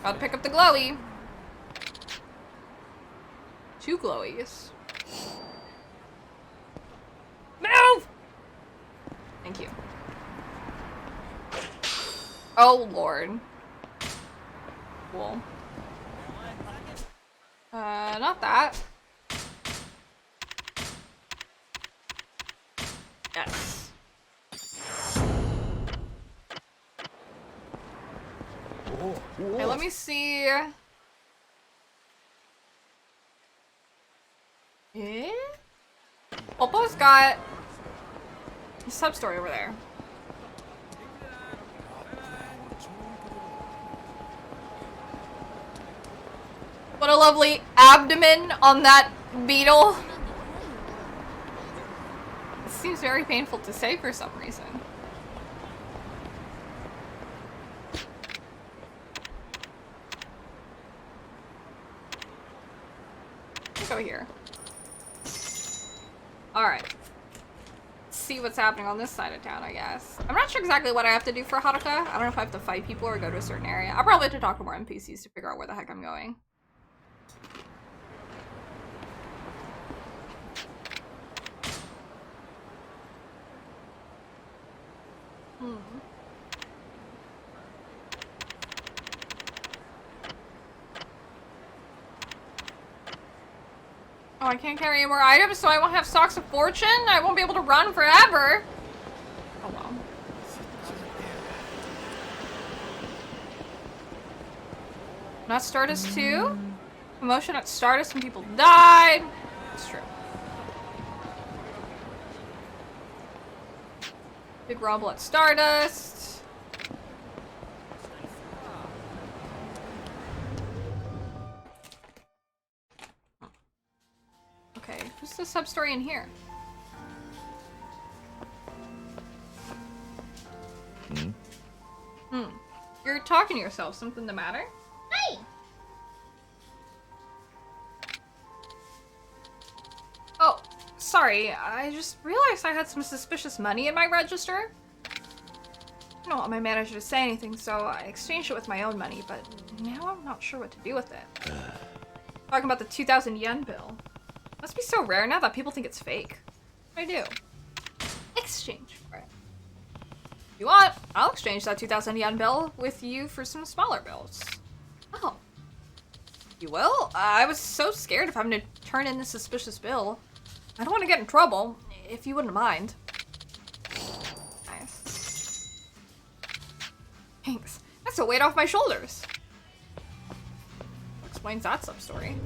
Gotta pick up the glowy. 2 glowies. Move! Thank you. Oh lord. Cool. Not that. Yes. Okay, let me see. Eh? Popo's got a sub-story over there. What a lovely abdomen on that beetle. It seems very painful to say for some reason. Go here. Alright. Let's see what's happening on this side of town, I guess. I'm not sure exactly what I have to do for Haruka. I don't know if I have to fight people or go to a certain area. I'll probably have to talk to more NPCs to figure out where the heck I'm going. Oh, I can't carry any more items, so I won't have Socks of Fortune? I won't be able to run forever. Oh well. Not Stardust 2? Commotion at Stardust when people died. It's true. Big rumble at Stardust. Okay, who's the sub-story in here? You're talking to yourself. Something the matter? Hi! Oh, sorry. I just realized I had some suspicious money in my register. I don't want my manager to say anything, so I exchanged it with my own money, but now I'm not sure what to do with it. Talking about the 2,000 yen bill. Must be so rare now that people think it's fake. What do I do? Exchange for it. If you want, I'll exchange that 2,000 yen bill with you for some smaller bills. Oh. You will? I was so scared of having to turn in this suspicious bill. I don't want to get in trouble, if you wouldn't mind. Nice. Thanks. That's a weight off my shoulders. Explains that sub-story.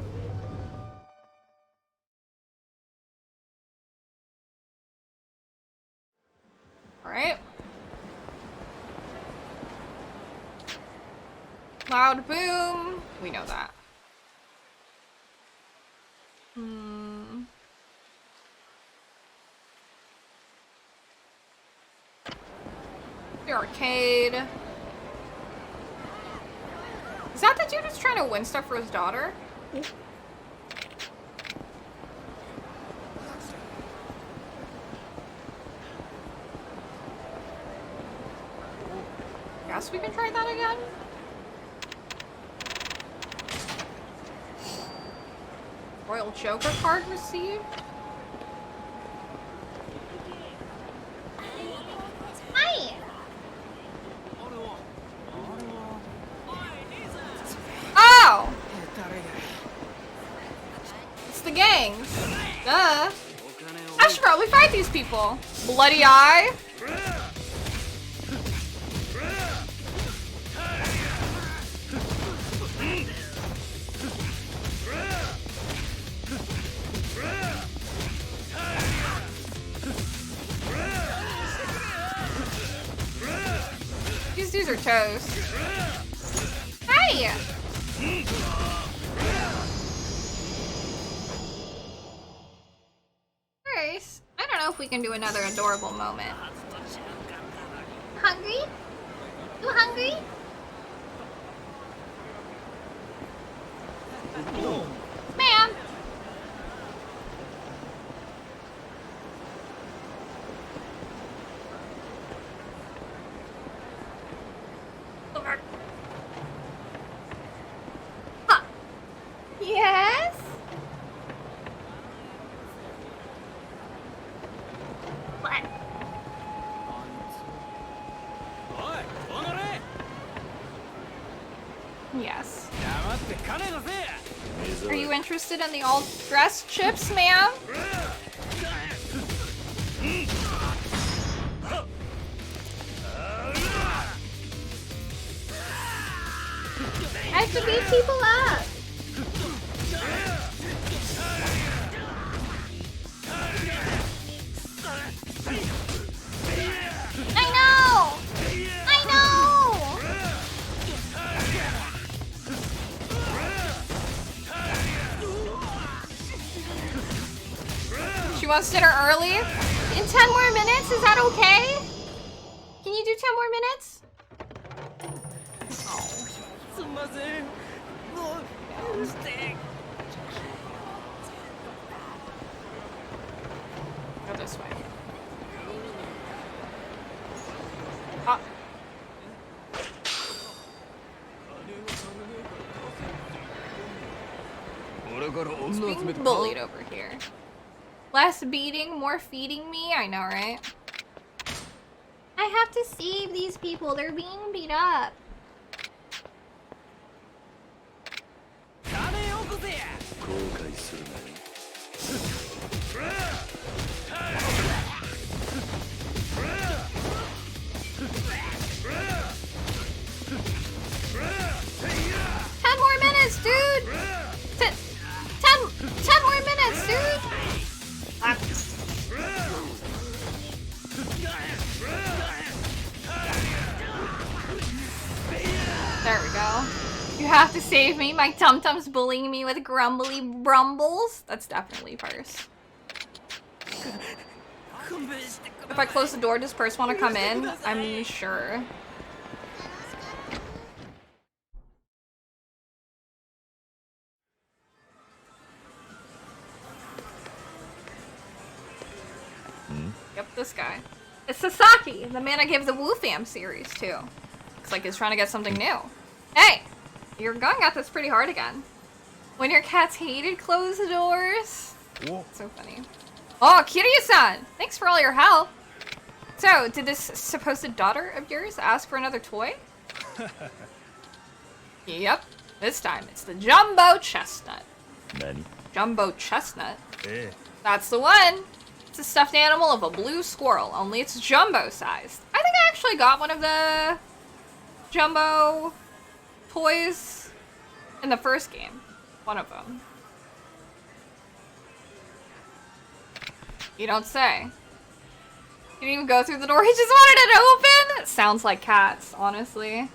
Alright. Loud boom. We know that. The arcade. Is that the dude who's trying to win stuff for his daughter? Guess we can try that again. Royal Joker card received. Hi! Oh! It's the gangs. Duh. I should probably fight these people. Bloody eye. These dudes are toast. Hey! Grace, I don't know if we can do another adorable moment. Hungry? You hungry? Ma'am! Huh. Yes? What? Yes. Are you interested in the all-dressed chips, ma'am? I have to beat people up. I know! I know! She wants dinner early? In 10 more minutes? Is that okay? Can you do 10 more minutes? Go this way. Ah. It's being bullied over here. Less beating, more feeding me? I know, right? I have to save these people. They're being beat up. Ten more minutes, dude! Ten more minutes, dude! There we go. You have to save me. My tum-tum's bullying me with grumbly brumbles. That's definitely first. If I close the door, does Purse want to come in? I'm sure. Yep, this guy. It's Sasaki, the man I gave the Wu Fam series to. Looks like he's trying to get something new. Hey! You're going at this pretty hard again. When your cats hated close the doors. Whoa. So funny. Oh, Kiryu-san! Thanks for all your help. So, did this supposed daughter of yours ask for another toy? Yep. This time, it's the Jumbo Chestnut. Nani? Jumbo Chestnut? Eh. That's the one! It's a stuffed animal of a blue squirrel, only it's jumbo-sized. I think I actually got one of the Jumbo toys in the first game. One of them. You don't say. You didn't even go through the door, he just wanted it open! It sounds like cats, honestly.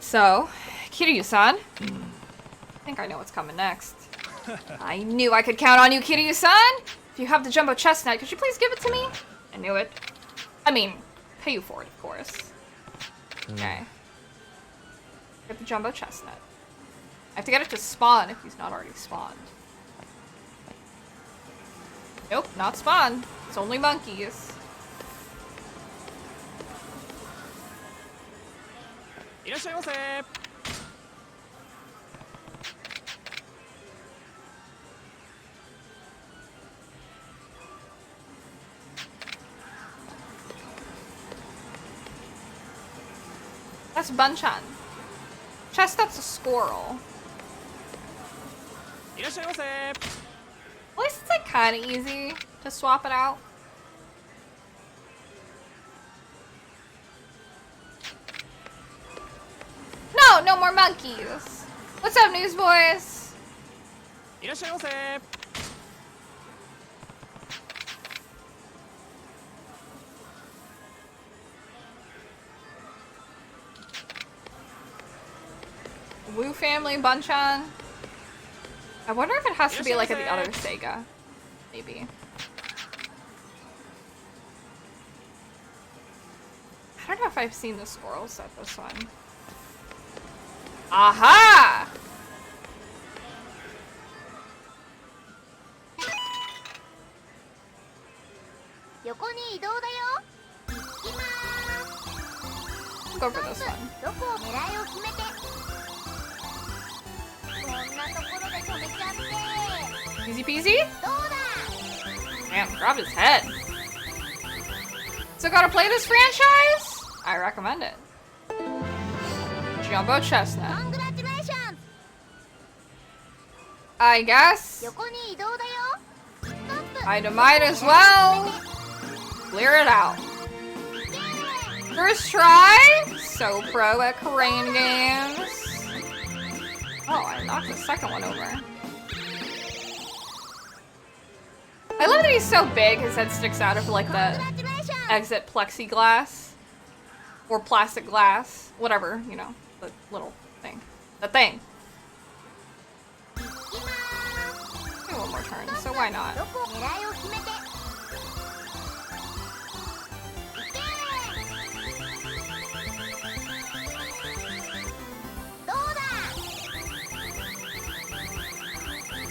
So, Kiryu-san. I think I know what's coming next. I knew I could count on you, Kiryu-san! If you have the Jumbo Chestnut, could you please give it to me? I knew it. I mean, pay you for it, of course. Okay. Get the Jumbo Chestnut. I have to get it to spawn if he's not already spawned. Nope, not spawn. It's only monkeys. That's Bunchan. Chestnut's a squirrel. At least it's like kind of easy to swap it out. No, no more monkeys. What's up, newsboys? Wu Family Bunchan. I wonder if it has to be like at the other Sega. Maybe. I don't know if I've seen the squirrels at this one. Aha! Go for this one. Easy peasy? Damn, grabbed his head. So gotta play this franchise? I recommend it. Jumbo Chestnut. I guess I might as well clear it out. First try? So pro at crane games. Oh, I knocked the second one over. I love that he's so big, his head sticks out of like the exit plexiglass. Or plastic glass. Whatever, you know, the little thing. The thing. Maybe one more turn, so why not?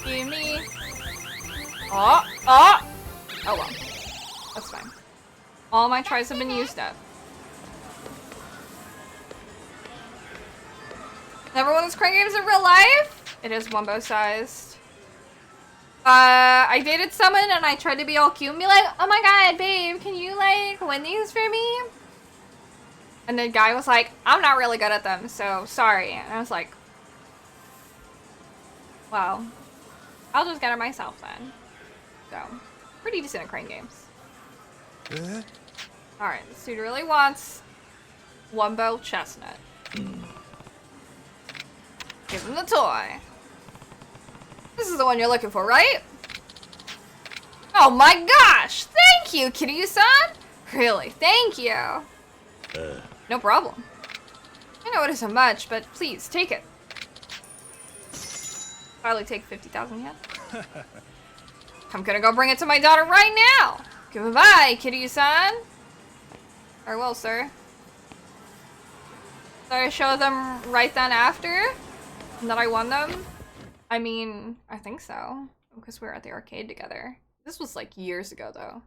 Give me. Oh, oh! Oh well. That's fine. All my tries have been used up. Never won this crane games in real life? It is Wumbo sized. I dated someone and I tried to be all cute and be like, oh my god, babe, can you like win these for me? And the guy was like, I'm not really good at them, so sorry. And I was like, well, I'll just get it myself then. So, pretty decent at crane games. Alright, this dude really wants Wumbo Chestnut. Give him the toy. This is the one you're looking for, right? Oh my gosh! Thank you, Kiryu-san! Really, thank you. No problem. I know it isn't much, but please, take it. Probably take 50,000 yen. I'm gonna go bring it to my daughter right now! Goodbye, Kiryu-san. Or well, sir. So I show them right then after that I won them? I mean, I think so. Because we were at the arcade together. This was like years ago, though.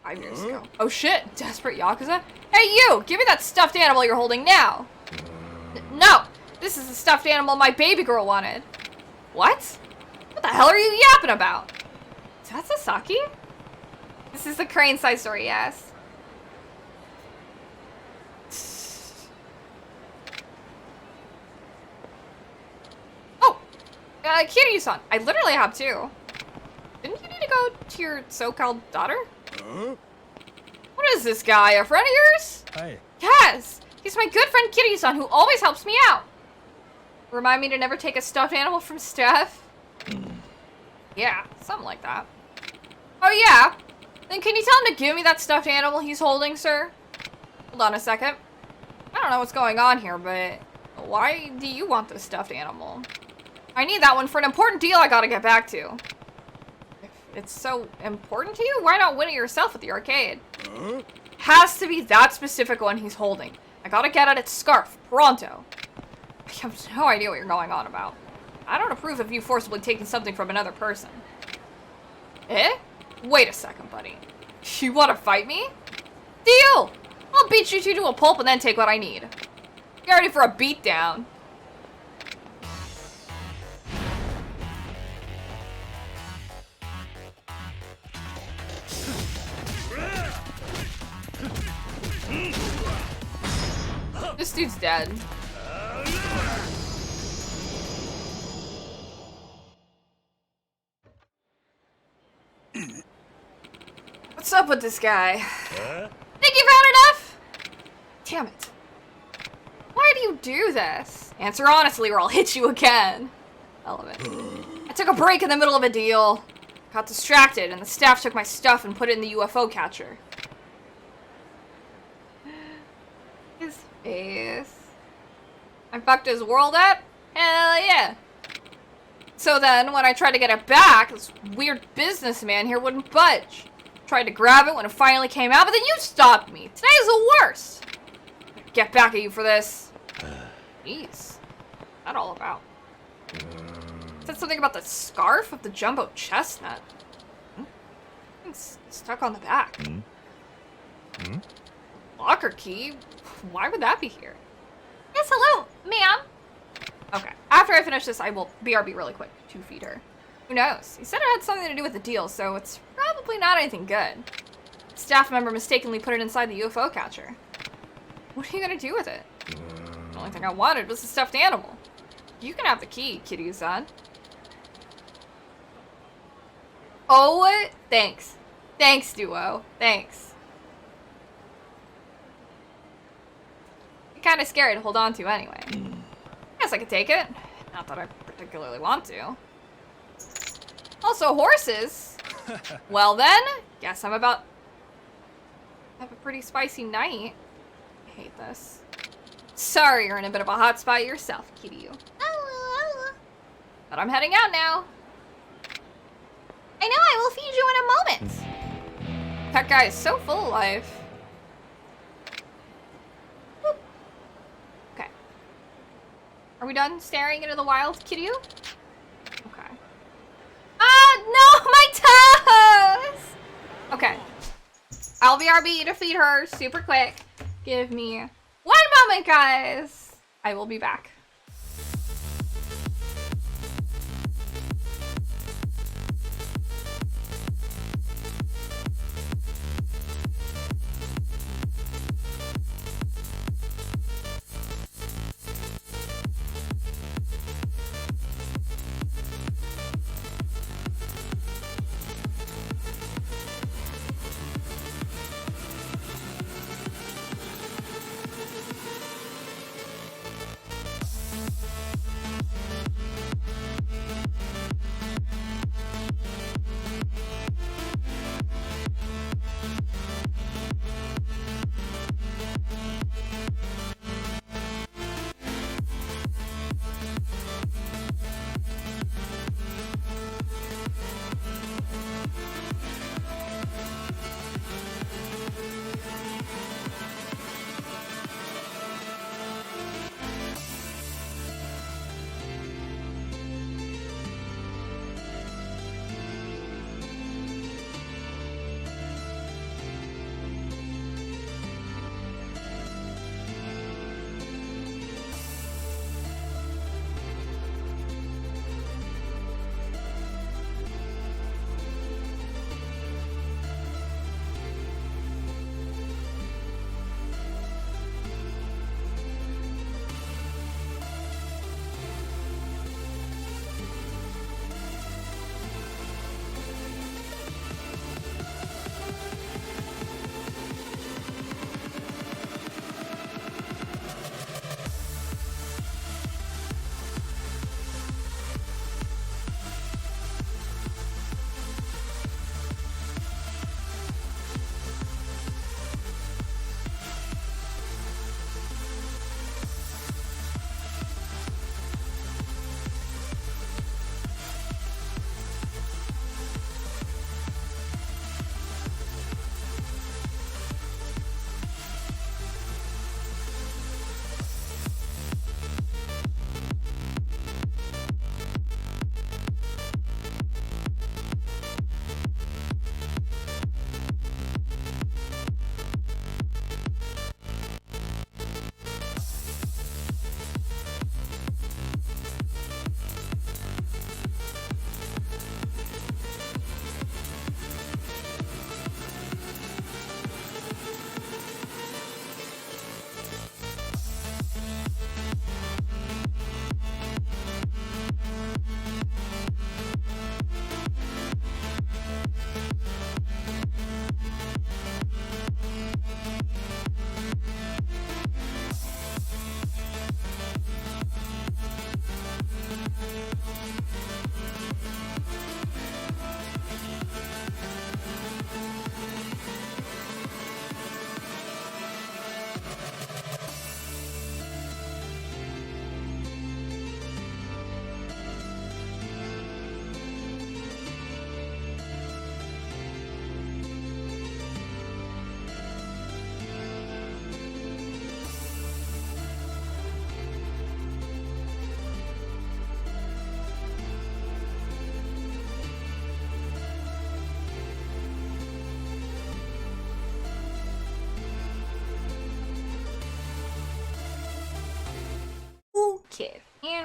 5 years ago. Oh shit! Desperate Yakuza? Hey you! Give me that stuffed animal you're holding now! No! This is the stuffed animal my baby girl wanted. What? What the hell are you yapping about? Is that Sasaki? This is the crane side story, yes. Oh! Kiryu-san, I literally have two. Didn't you need to go to your so-called daughter? What is this guy, a friend of yours? Hi. Yes! He's my good friend Kiryu-san who always helps me out. Remind me to never take a stuffed animal from Steph? Yeah, something like that. Oh yeah? Then can you tell him to give me that stuffed animal he's holding, sir? Hold on a second. I don't know what's going on here, but why do you want this stuffed animal? I need that one for an important deal I gotta get back to. If it's so important to you, why not win it yourself at the arcade? Has to be that specific one he's holding. I gotta get at its scarf, pronto. I have no idea what you're going on about. I don't approve of you forcibly taking something from another person. Eh? Wait a second, buddy. You want to fight me? Deal! I'll beat you two to a pulp and then take what I need. You ready for a beatdown? This dude's dead. What's up with this guy? Think you've had enough? Damn it. Why do you do this? Answer honestly or I'll hit you again. I love it. I took a break in the middle of a deal. Got distracted and the staff took my stuff and put it in the UFO catcher. His face. I fucked his world up? Hell yeah. So then, when I tried to get it back, this weird businessman here wouldn't budge. Tried to grab it when it finally came out, but then you stopped me. Today's the worst. Get back at you for this. Jeez. What's that all about? Said something about the scarf of the jumbo chestnut. It's stuck on the back. Locker key? Why would that be here? Yes, hello, ma'am. Okay, after I finish this, I will BRB really quick to feed her. Who knows? He said it had something to do with the deal, so it's probably not anything good. Staff member mistakenly put it inside the UFO catcher. What are you gonna do with it? The only thing I wanted was the stuffed animal. You can have the key, Kiryu-san. Oh, thanks. Thanks, Duo. Thanks. You're kind of scary to hold on to anyway. Guess I could take it. Not that I particularly want to. Also, horses. Well then, guess I'm about to have a pretty spicy night. I hate this. Sorry, you're in a bit of a hot spot yourself, Kiryu. But I'm heading out now. I know, I will feed you in a moment. That guy is so full of life. Boop. Okay. Are we done staring into the wild, Kiryu? Okay. Ah, no, my toes! Okay. I'll BRB to feed her super quick. Give me 1 moment, guys. I will be back.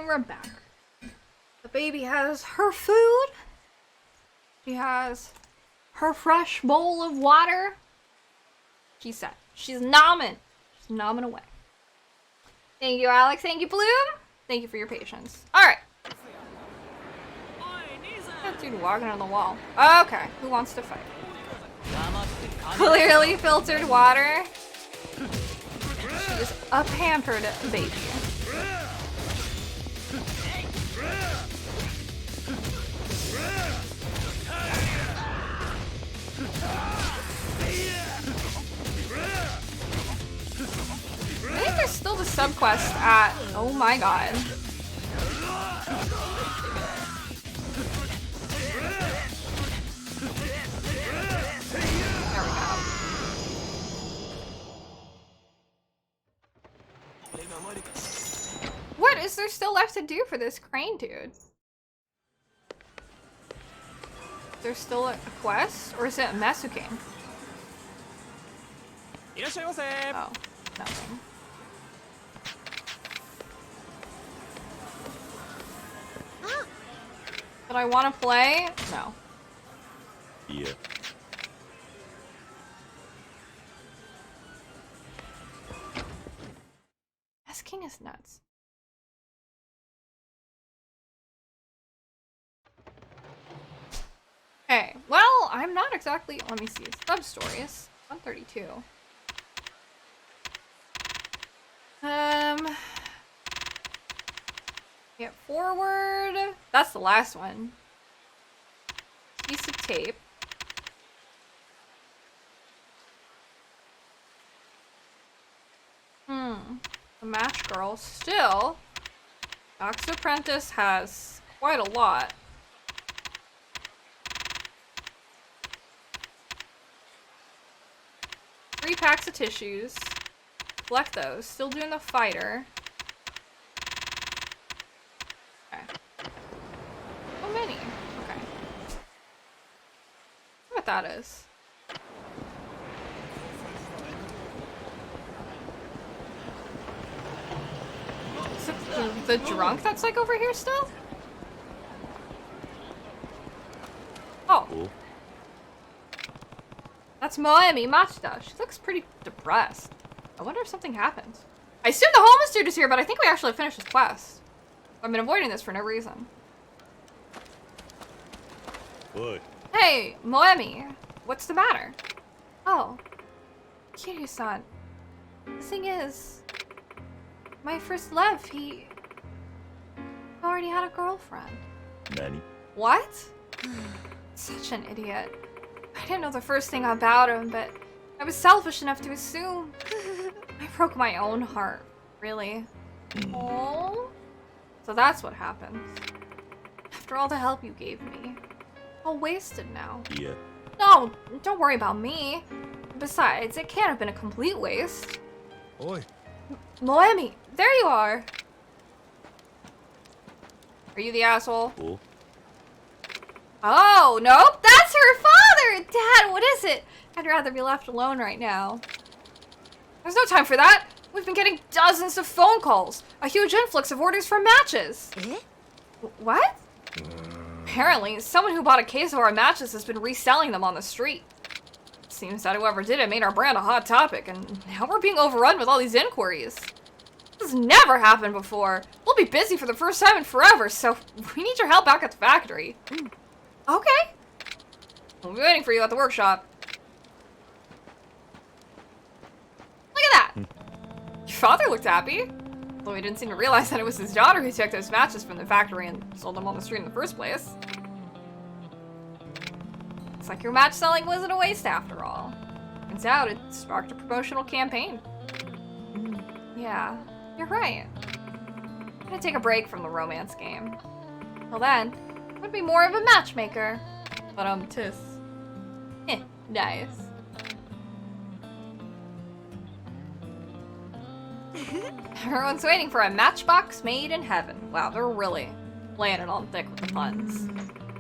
And we're back. The baby has her food. She has her fresh bowl of water. She's set. She's nomming. She's nomming away. Thank you, Alex. Thank you, Bloom. Thank you for your patience. Alright. That dude walking on the wall. Okay, who wants to fight? Clearly filtered water. She's a pampered baby. I think there's still the subquest at... Oh my god. There we go. What is there still left to do for this crane dude? Is there still a quest? Or is it a Mesuking? Oh, nothing. But I want to play? No. Yeah. S-King is nuts. Okay, well, I'm not exactly... Let me see. Substories. 132. Get forward. That's the last one. Piece of tape. The match girl. Still, Yakuza Apprentice has quite a lot. Three packs of tissues. Collect those. Still doing the fighter. Okay. So many. Okay. What that is. Is it the drunk that's like over here still? Oh. Cool. That's Moemi Machida. She looks pretty depressed. I wonder if something happens. I assume the homeless dude is here, but I think we actually finished this quest. I've been avoiding this for no reason. Boy. Hey, Moemi. What's the matter? Oh. Kiryu-san. The thing is... My first love, he already had a girlfriend. Nani? What? Such an idiot. I didn't know the first thing about him, but I was selfish enough to assume. I broke my own heart, really. Oh, so that's what happened. After all the help you gave me, all wasted now. Yeah. No, don't worry about me. Besides, it can't have been a complete waste. Oi. Moemi, there you are. Are you the asshole? Cool. Oh, nope, that's her father! Dad, what is it? I'd rather be left alone right now. There's no time for that. We've been getting dozens of phone calls. A huge influx of orders for matches. Eh? What? Apparently, someone who bought a case of our matches has been reselling them on the street. Seems that whoever did it made our brand a hot topic, and now we're being overrun with all these inquiries. This has never happened before. We'll be busy for the first time in forever, so we need your help back at the factory. Okay. We'll be waiting for you at the workshop. Look at that! Your father looked happy. Though he didn't seem to realize that it was his daughter who took those matches from the factory and sold them on the street in the first place. Looks like your match selling wasn't a waste after all. Turns out it sparked a promotional campaign. Yeah, you're right. I'm gonna take a break from the romance game. Till then, I'm gonna be more of a matchmaker. But tis. Nice. Everyone's waiting for a matchbox made in heaven. Wow, they're really laying it on thick with the puns.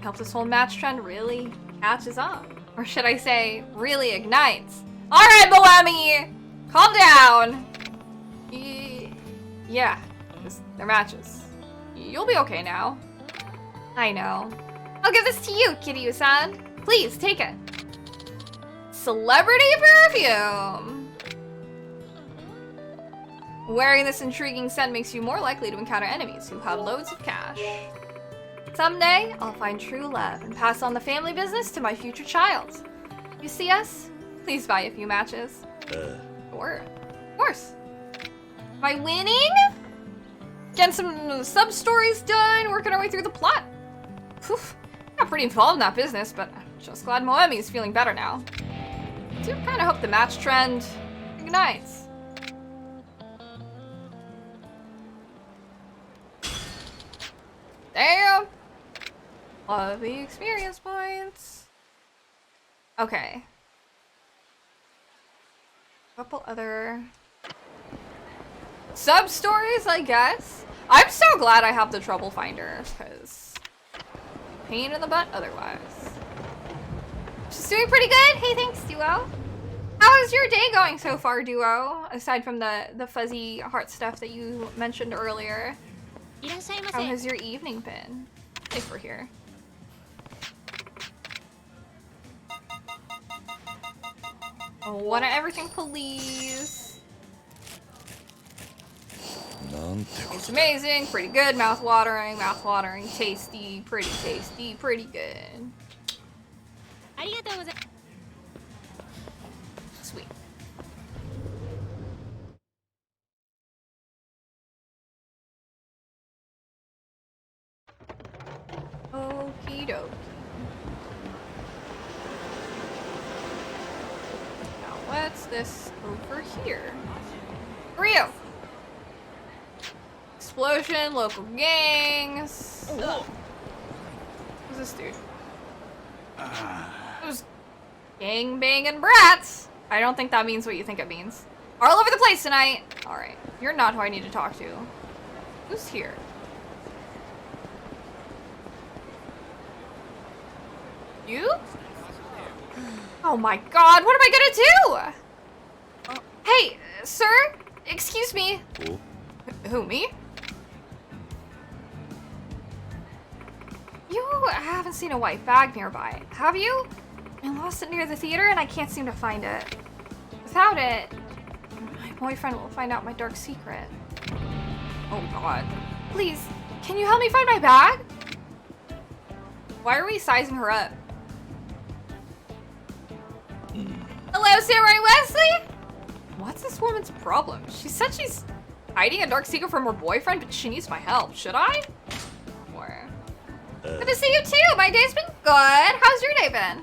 Help this whole match trend really catches on. Or should I say, really ignites. Alright, Moemi! Calm down! Yeah, they're matches. You'll be okay now. I know. I'll give this to you, Kiryu-san. Please, take it. Celebrity perfume! Wearing this intriguing scent makes you more likely to encounter enemies who have loads of cash. Someday, I'll find true love and pass on the family business to my future child. You see us? Please buy a few matches. Sure. Of course. Am I winning? Getting some sub-stories done, working our way through the plot. Whew. Got pretty involved in that business, but I'm just glad Moemi is feeling better now. I do kind of hope the match trend ignites. Damn! Love the experience points. Okay. Couple other sub-stories, I guess. I'm so glad I have the Trouble Finder, because pain in the butt otherwise. She's doing pretty good. Hey, thanks, Duo. How is your day going so far, Duo? Aside from the fuzzy heart stuff that you mentioned earlier. How has your evening been? If we're here. Oh, one of everything, please. It's amazing, pretty good, mouth-watering, tasty, pretty good. Sweet. Okie dokie. Now what's this over here? Rio! Explosion, local gangs. Oh. Who's this dude? Those gang banging brats. I don't think that means what you think it means. All over the place tonight. Alright, you're not who I need to talk to. Who's here? You? Oh my god, what am I gonna do? Hey, sir? Excuse me. Who, me? You haven't seen a white bag nearby, have you? I lost it near the theater and I can't seem to find it. Without it, my boyfriend will find out my dark secret. Oh god. Please, can you help me find my bag? Why are we sizing her up? Hello, Samurai Wesley? What's this woman's problem? She said she's hiding a dark secret from her boyfriend, but she needs my help. Should I? Or... Good to see you too. My day's been good. How's your day been?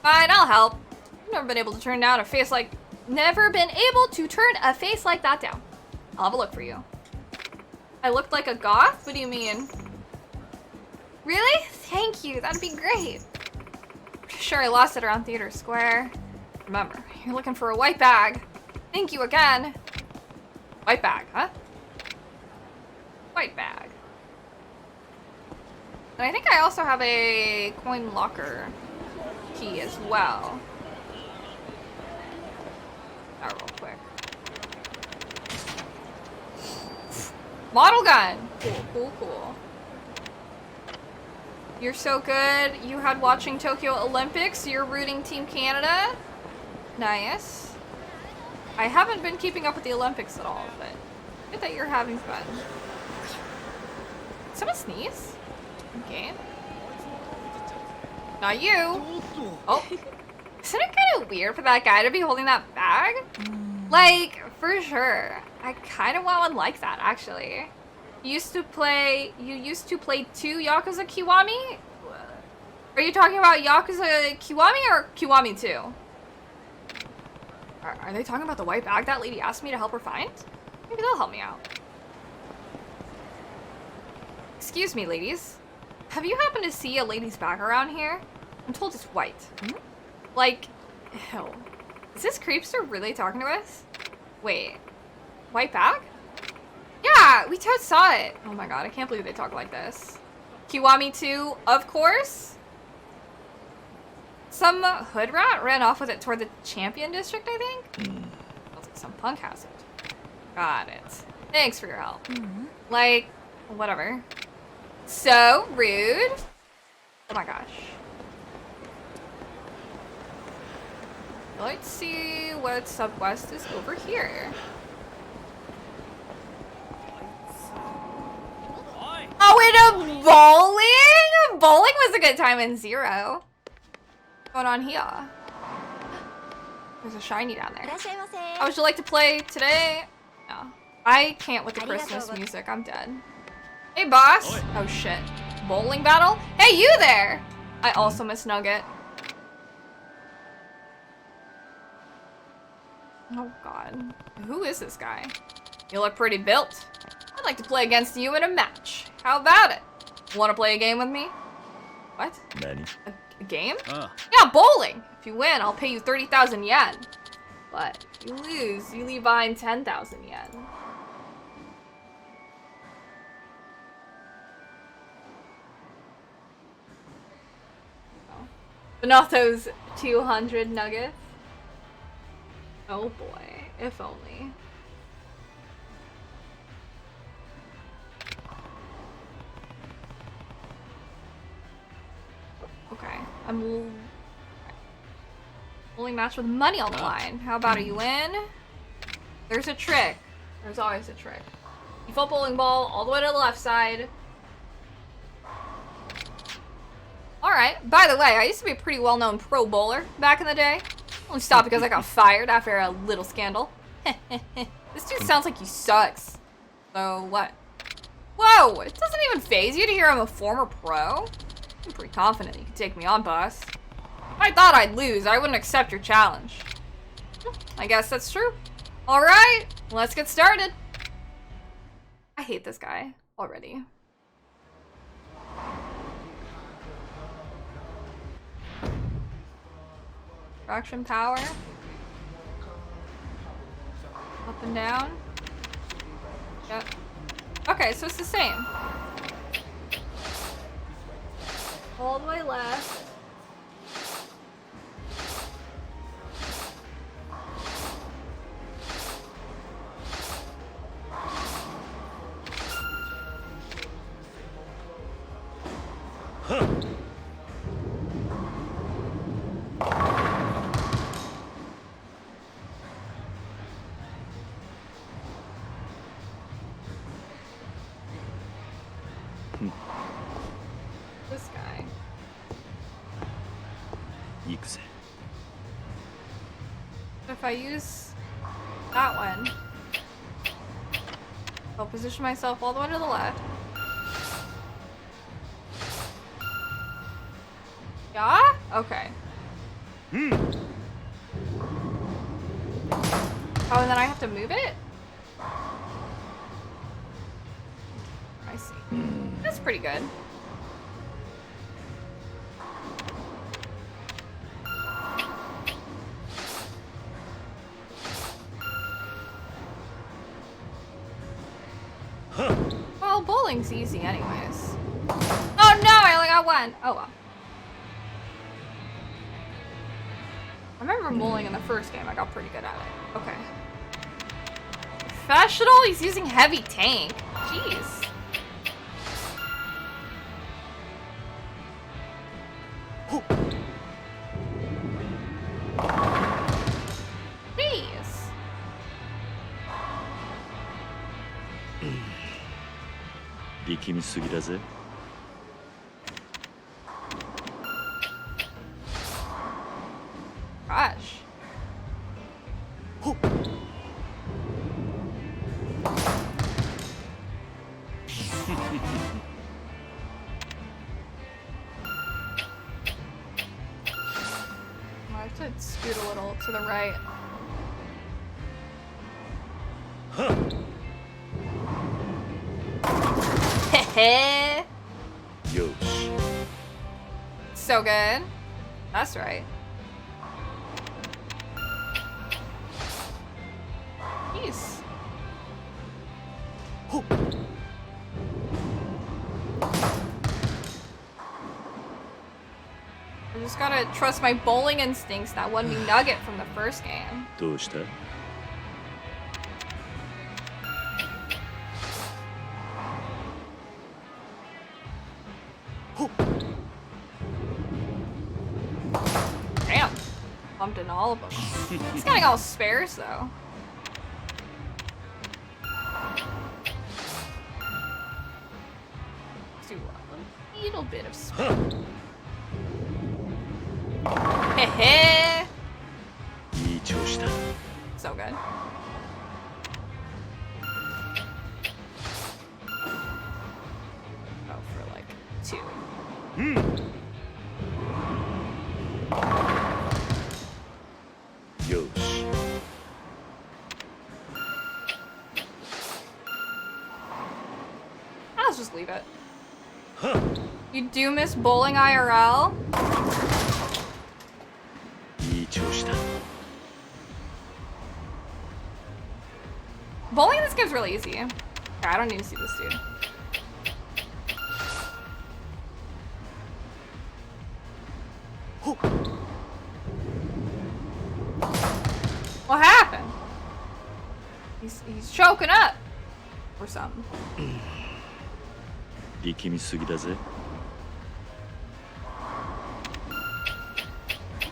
Fine, I'll help. I've never been able to turn down a face like... Never been able to turn a face like that down. I'll have a look for you. I looked like a goth? What do you mean? Really? Thank you. That'd be great. Pretty sure I lost it around Theater Square. Remember, you're looking for a white bag. Thank you again. White bag, huh? White bag. And I think I also have a coin locker key as well. That real quick. Model gun! Cool, cool, cool. You're so good. You had watching Tokyo Olympics. You're rooting Team Canada. Nice. I haven't been keeping up with the Olympics at all, but good that you're having fun. Someone sneeze? Okay. Not you. Oh. Isn't it kind of weird for that guy to be holding that bag? Like, for sure. I kind of want one like that, actually. You used to play 2 Yakuza Kiwami? Are you talking about Yakuza Kiwami or Kiwami 2? Are they talking about the white bag that lady asked me to help her find? Maybe they'll help me out. Excuse me, ladies. Have you happened to see a lady's bag around here? I'm told it's white. Like, ew. Is this creepster really talking to us? Wait, white bag? Yeah, we totes saw it. Oh my god, I can't believe they talk like this. Kiwami 2, of course. Some hood rat ran off with it toward the Champion District, I think? Sounds like some punk has it. Got it. Thanks for your help. Like, Whatever. So rude. Oh my gosh. Let's see what Subwest is over here. Oh, in a bowling? Bowling was a good time in Zero. What's going on here? There's a shiny down there. How would you like to play today? No. I can't with the Christmas music. I'm dead. Hey, boss. Oh, shit. Bowling battle? Hey, you there! I also miss Nugget. Oh, God. Who is this guy? You look pretty built. I'd like to play against you in a match. How about it? Want to play a game with me? What? A game? Yeah, bowling! If you win, I'll pay you 30,000 yen. But if you lose, you leave behind 10,000 yen. But not those 200 nuggets. Oh boy, if only. Okay, I'm bowling match with money on the line. How about it? You win? There's a trick. There's always a trick. Default bowling ball all the way to the left side. Alright, by the way, I used to be a pretty well-known pro bowler back in the day. Only stopped because I got fired after a little scandal. This dude sounds like he sucks. So what? Whoa! It doesn't even faze you to hear I'm a former pro? I'm pretty confident you can take me on, boss. If I thought I'd lose, I wouldn't accept your challenge. I guess that's true. Alright, let's get started. I hate this guy already. Traction power. Up and down. Yep. Okay, so it's the same. All the way left. This guy. Yakuza. If I use that one, I'll position myself all the way to the left. Yeah? Okay. Oh, and then I have to move it? I see. That's pretty good. Well, bowling's easy anyways. Oh no, I only got one. Oh well. I remember bowling in the first game. I got pretty good at it. Okay. Professional? He's using heavy tank. Jeez. Jeez. Gosh. I have to scoot a little to the right. Hehe. Yosh. So good. That's right. Jeez. I just gotta trust my bowling instincts that won me Nugget from the first game. どうした? bumped into all of them. He's getting all spares though. Do a little bit of spares. Hehe. So good. Go for like 2. Yosh. Let's just leave it. You do miss bowling IRL? Bowling in this game's really easy. Okay, I don't need to see this dude. What happened? He's choking up or something.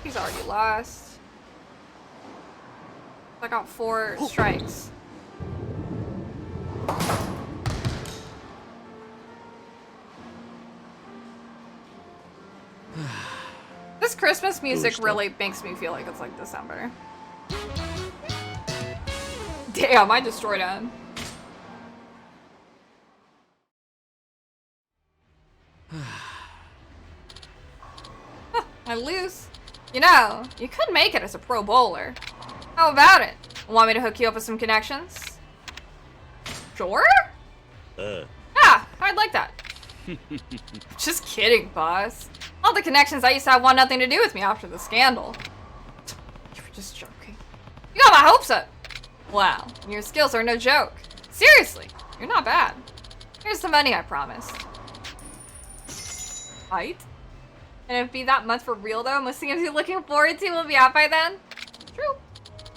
He's already lost. I got 4 strikes. This Christmas music really makes me feel like it's like December. Damn, I destroyed him. I lose. You know, you could make it as a pro bowler. How about it? Want me to hook you up with some connections? Sure? Yeah, I'd like that. Just kidding, boss. All the connections I used to have want nothing to do with me after the scandal. You were just joking. You got my hopes up. Wow, your skills are no joke. Seriously, you're not bad. Here's the money I promised. Right? And it'd be that month for real though. Most things you're looking forward to will be out by then. True.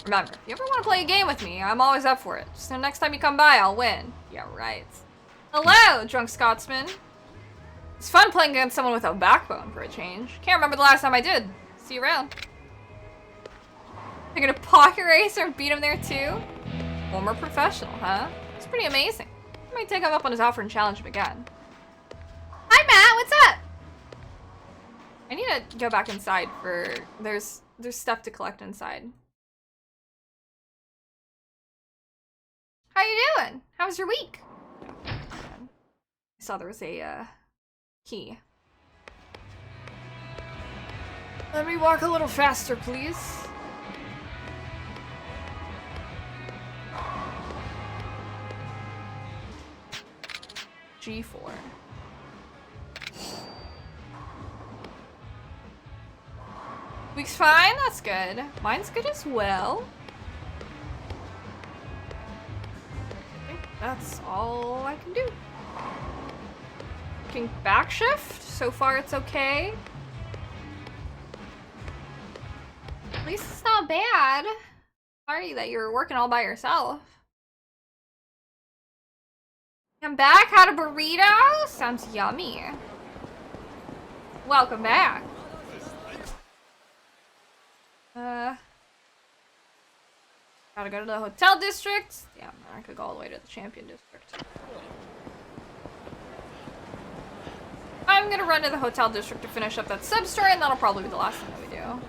Remember, if you ever want to play a game with me, I'm always up for it. Just the next time you come by, I'll win. Yeah, right. Hello, drunk Scotsman. It's fun playing against someone with a backbone for a change. Can't remember the last time I did. See you around. You're gonna pocket race or beat him there too? Former professional, huh? It's pretty amazing. I might take him up on his offer and challenge him again. Hi Matt, what's up? I need to go back inside for there's stuff to collect inside. How you doing? How was your week? I saw there was a key. Let me walk a little faster, please. G4. Week's fine, that's good. Mine's good as well. I think that's all I can do. Working back shift. So far it's okay. At least it's not bad. Sorry that you're working all by yourself. I'm back. Had a burrito? Sounds yummy. Welcome back. Gotta go to the hotel district. Damn, I could go all the way to the champion district. I'm gonna run to the hotel district to finish up that sub-story, and that'll probably be the last thing that we do.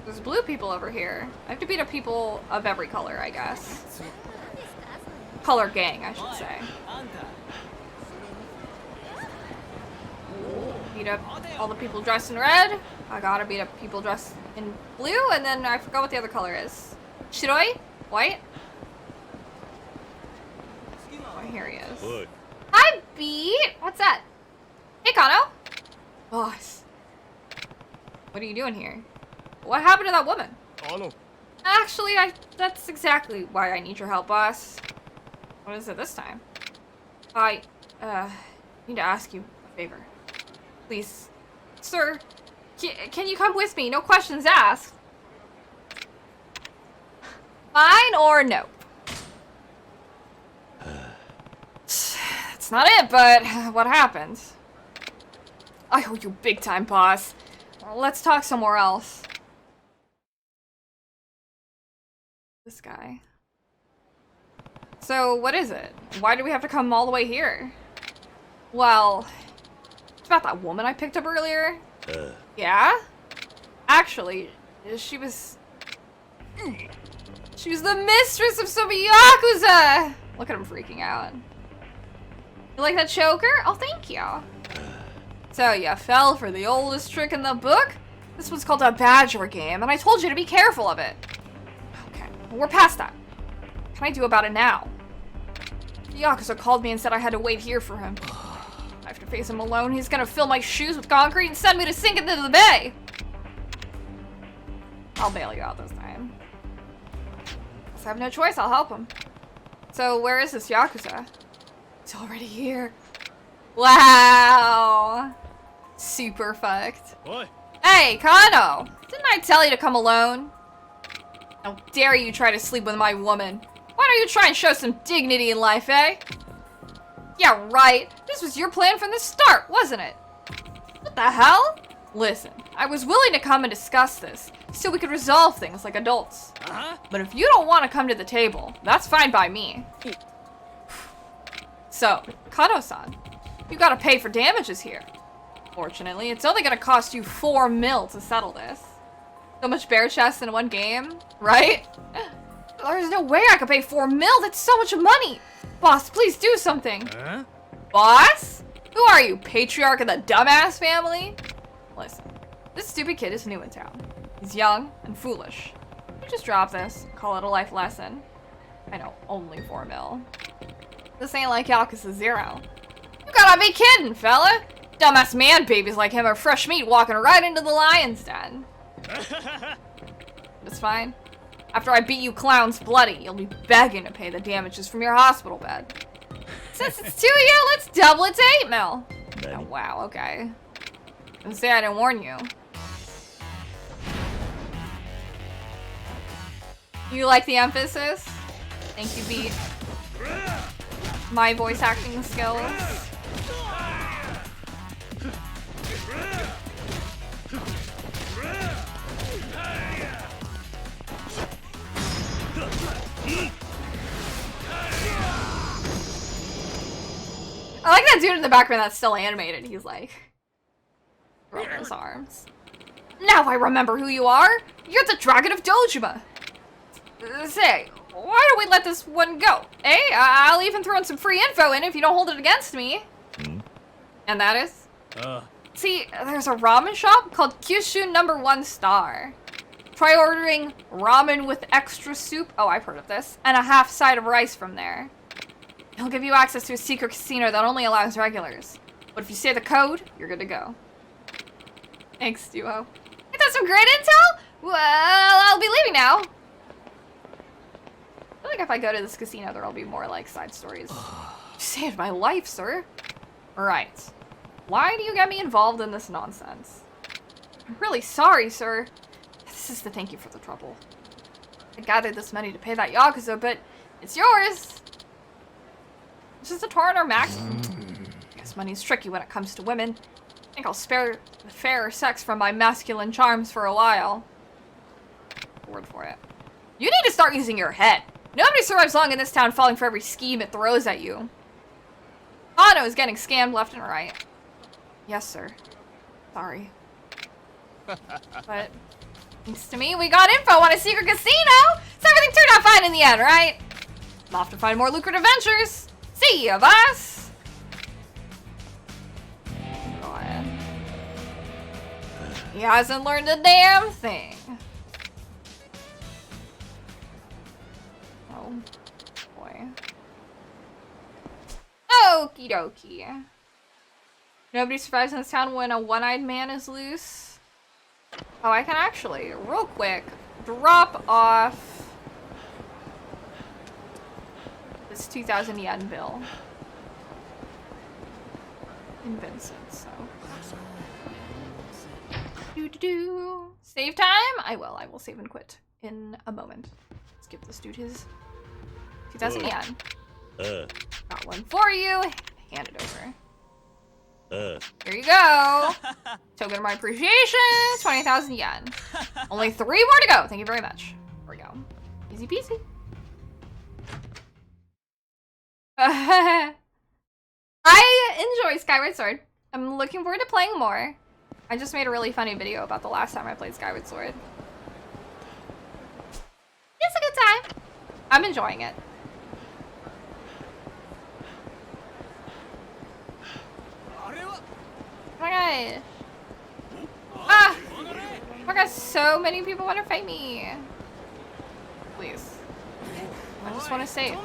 There's blue people over here. I have to beat up people of every color, I guess. Color gang, I should say. Beat up all the people dressed in red. I gotta beat up people dressed in blue, and then I forgot what the other color is. Shiroi? White? Oh, here he is. Look. Hi, Beat! What's that? Hey, Kano! Boss. What are you doing here? What happened to that woman? Actually, that's exactly why I need your help, boss. What is it this time? I need to ask you a favor. Please. Sir, can you come with me? No questions asked. Fine or no? That's not it, but what happened? I owe you big time, boss. let's talk somewhere else. This guy. So, what is it? Why do we have to come all the way here? Well, it's about that woman I picked up earlier. Yeah? Actually, she was the mistress of some Yakuza! Look at him freaking out. You like that choker? Oh, thank you. So, you fell for the oldest trick in the book? This one's called a badger game, and I told you to be careful of it. Okay, we're past that. What can I do about it now? The Yakuza called me and said I had to wait here for him. I have to face him alone. He's gonna fill my shoes with concrete and send me to sink into the bay. I'll bail you out this time. Guess I have no choice. I'll help him. So where is this Yakuza? He's already here. Wow. Super fucked. Oi. Hey, Kano! Didn't I tell you to come alone? How dare you try to sleep with my woman? Why don't you try and show some dignity in life, eh? Yeah, right. This was your plan from the start, wasn't it? What the hell? Listen, I was willing to come and discuss this, so we could resolve things like adults. But if you don't want to come to the table, that's fine by me. So, Kano-san, you gotta pay for damages here. Fortunately, it's only gonna cost you 4 mil to settle this. So much bare chest in one game, right? There's no way I could pay 4 mil, that's so much money! Boss, please do something! Boss? Who are you, patriarch of the dumbass family? Listen, this stupid kid is new in town. He's young and foolish. You just drop this, call it a life lesson. I know, only 4 mil. This ain't like Yakuza 0. You gotta be kidding, fella! Dumbass man babies like him are fresh meat walking right into the lion's den. It's fine. After I beat you clowns bloody, you'll be begging to pay the damages from your hospital bed. Since it's 2 years, let's double it to 8 mil. Oh, wow, okay. Don't say I didn't warn you. You like the emphasis? Think you beat my voice acting skills? I like that dude in the background that's still animated. He's like, rubbing his arms. Now I remember who you are. You're the Dragon of Dojima. Say, why don't we let this one go? Eh? I'll even throw in some free info in if you don't hold it against me. And that is? See, there's a ramen shop called Kyushu No. 1 Star. Try ordering ramen with extra soup. Oh, I've heard of this. And a half side of rice from there. He'll give you access to a secret casino that only allows regulars. But if you say the code, you're good to go. Thanks, Duo. Is that some great intel? Well, I'll be leaving now. I feel like if I go to this casino, there'll be more, like, side stories. You saved my life, sir. Right. Why do you get me involved in this nonsense? I'm really sorry, sir. This is to thank you for the trouble. I gathered this money to pay that Yakuza, but it's yours. It's just a torrent or maximum. I guess money's tricky when it comes to women. I think I'll spare the fairer sex from my masculine charms for a while. Word for it. You need to start using your head. Nobody survives long in this town falling for every scheme it throws at you. Ano is getting scammed left and right. Yes, sir. Sorry. But thanks to me, we got info on a secret casino! So everything turned out fine in the end, right? I'm off to find more lucrative ventures. See ya, boss! God. He hasn't learned a damn thing. Oh, boy. Okie dokie. Nobody survives in this town when a one-eyed man is loose. Oh, I can actually, real quick, drop off this 2,000 yen bill in Vincent, so. Save time? I will save and quit in a moment. Let's give this dude his 2,000 yen. Got one for you. Hand it over. Here you go. Token of my appreciation, 20,000 yen. Only 3 more to go. Thank you very much. Here we go. Easy peasy. I enjoy Skyward Sword. I'm looking forward to playing more. I just made a really funny video about the last time I played Skyward Sword. It's a good time. I'm enjoying it. Oh my god. Ah! Oh my god, so many people want to fight me. Please. I just want to save.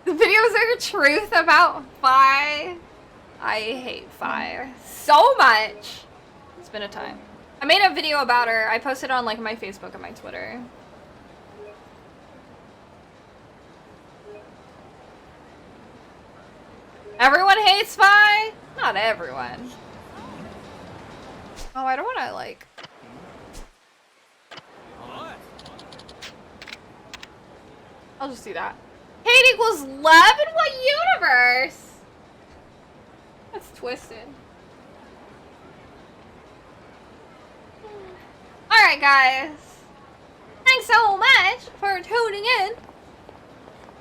The videos are truth about Fi. I hate Fi so much. It's been a time. I made a video about her. I posted it on like my Facebook and my Twitter. Everyone hates Fi? Not everyone. Oh, I don't want to like... I'll just do that. Hate equals love? In what universe? That's twisted. Alright, guys. Thanks so much for tuning in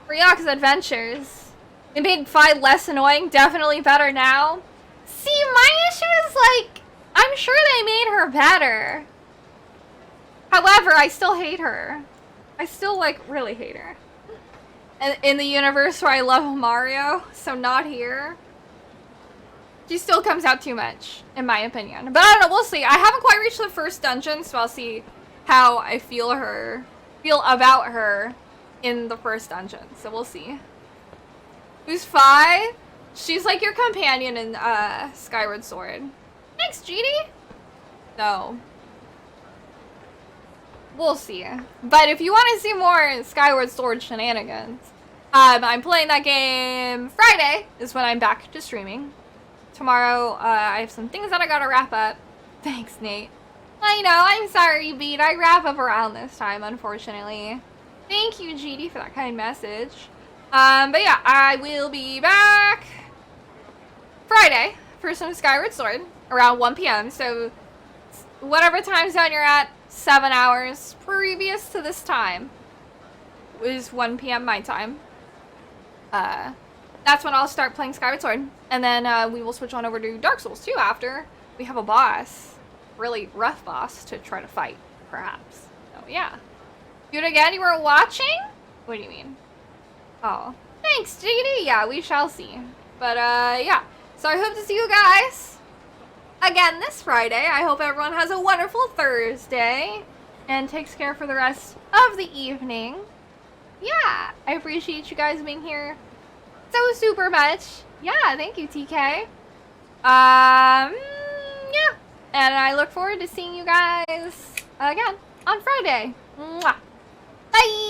for Yakuza Adventures. It made Fi less annoying, definitely better now. See, my issue is like, I'm sure they made her better. However, I still hate her. I still, like, really hate her. In the universe where I love Mario, so not here. She still comes out too much, in my opinion. But I don't know, we'll see. I haven't quite reached the first dungeon, so I'll see how I feel about her in the first dungeon. So we'll see. Who's Fi? She's like your companion in Skyward Sword. Thanks, GD. No. We'll see. But if you want to see more Skyward Sword shenanigans, I'm playing that game Friday is when I'm back to streaming. Tomorrow, I have some things that I gotta wrap up. Thanks, Nate. I know, I'm sorry, Beat. I wrap up around this time, unfortunately. Thank you, GD, for that kind message. But yeah, I will be back Friday for some Skyward Sword around 1 p.m. So whatever time zone you're at, 7 hours previous to this time is 1 p.m. my time. That's when I'll start playing Skyward Sword. And then we will switch on over to Dark Souls too after we have a boss, really rough boss to try to fight, perhaps. So yeah. Do it again? You were watching? What do you mean? Oh, thanks, GD. Yeah, we shall see. But yeah. So I hope to see you guys again this Friday. I hope everyone has a wonderful Thursday and takes care for the rest of the evening. Yeah, I appreciate you guys being here so super much. Yeah, thank you, TK. Yeah, and I look forward to seeing you guys again on Friday. Mwah. Bye!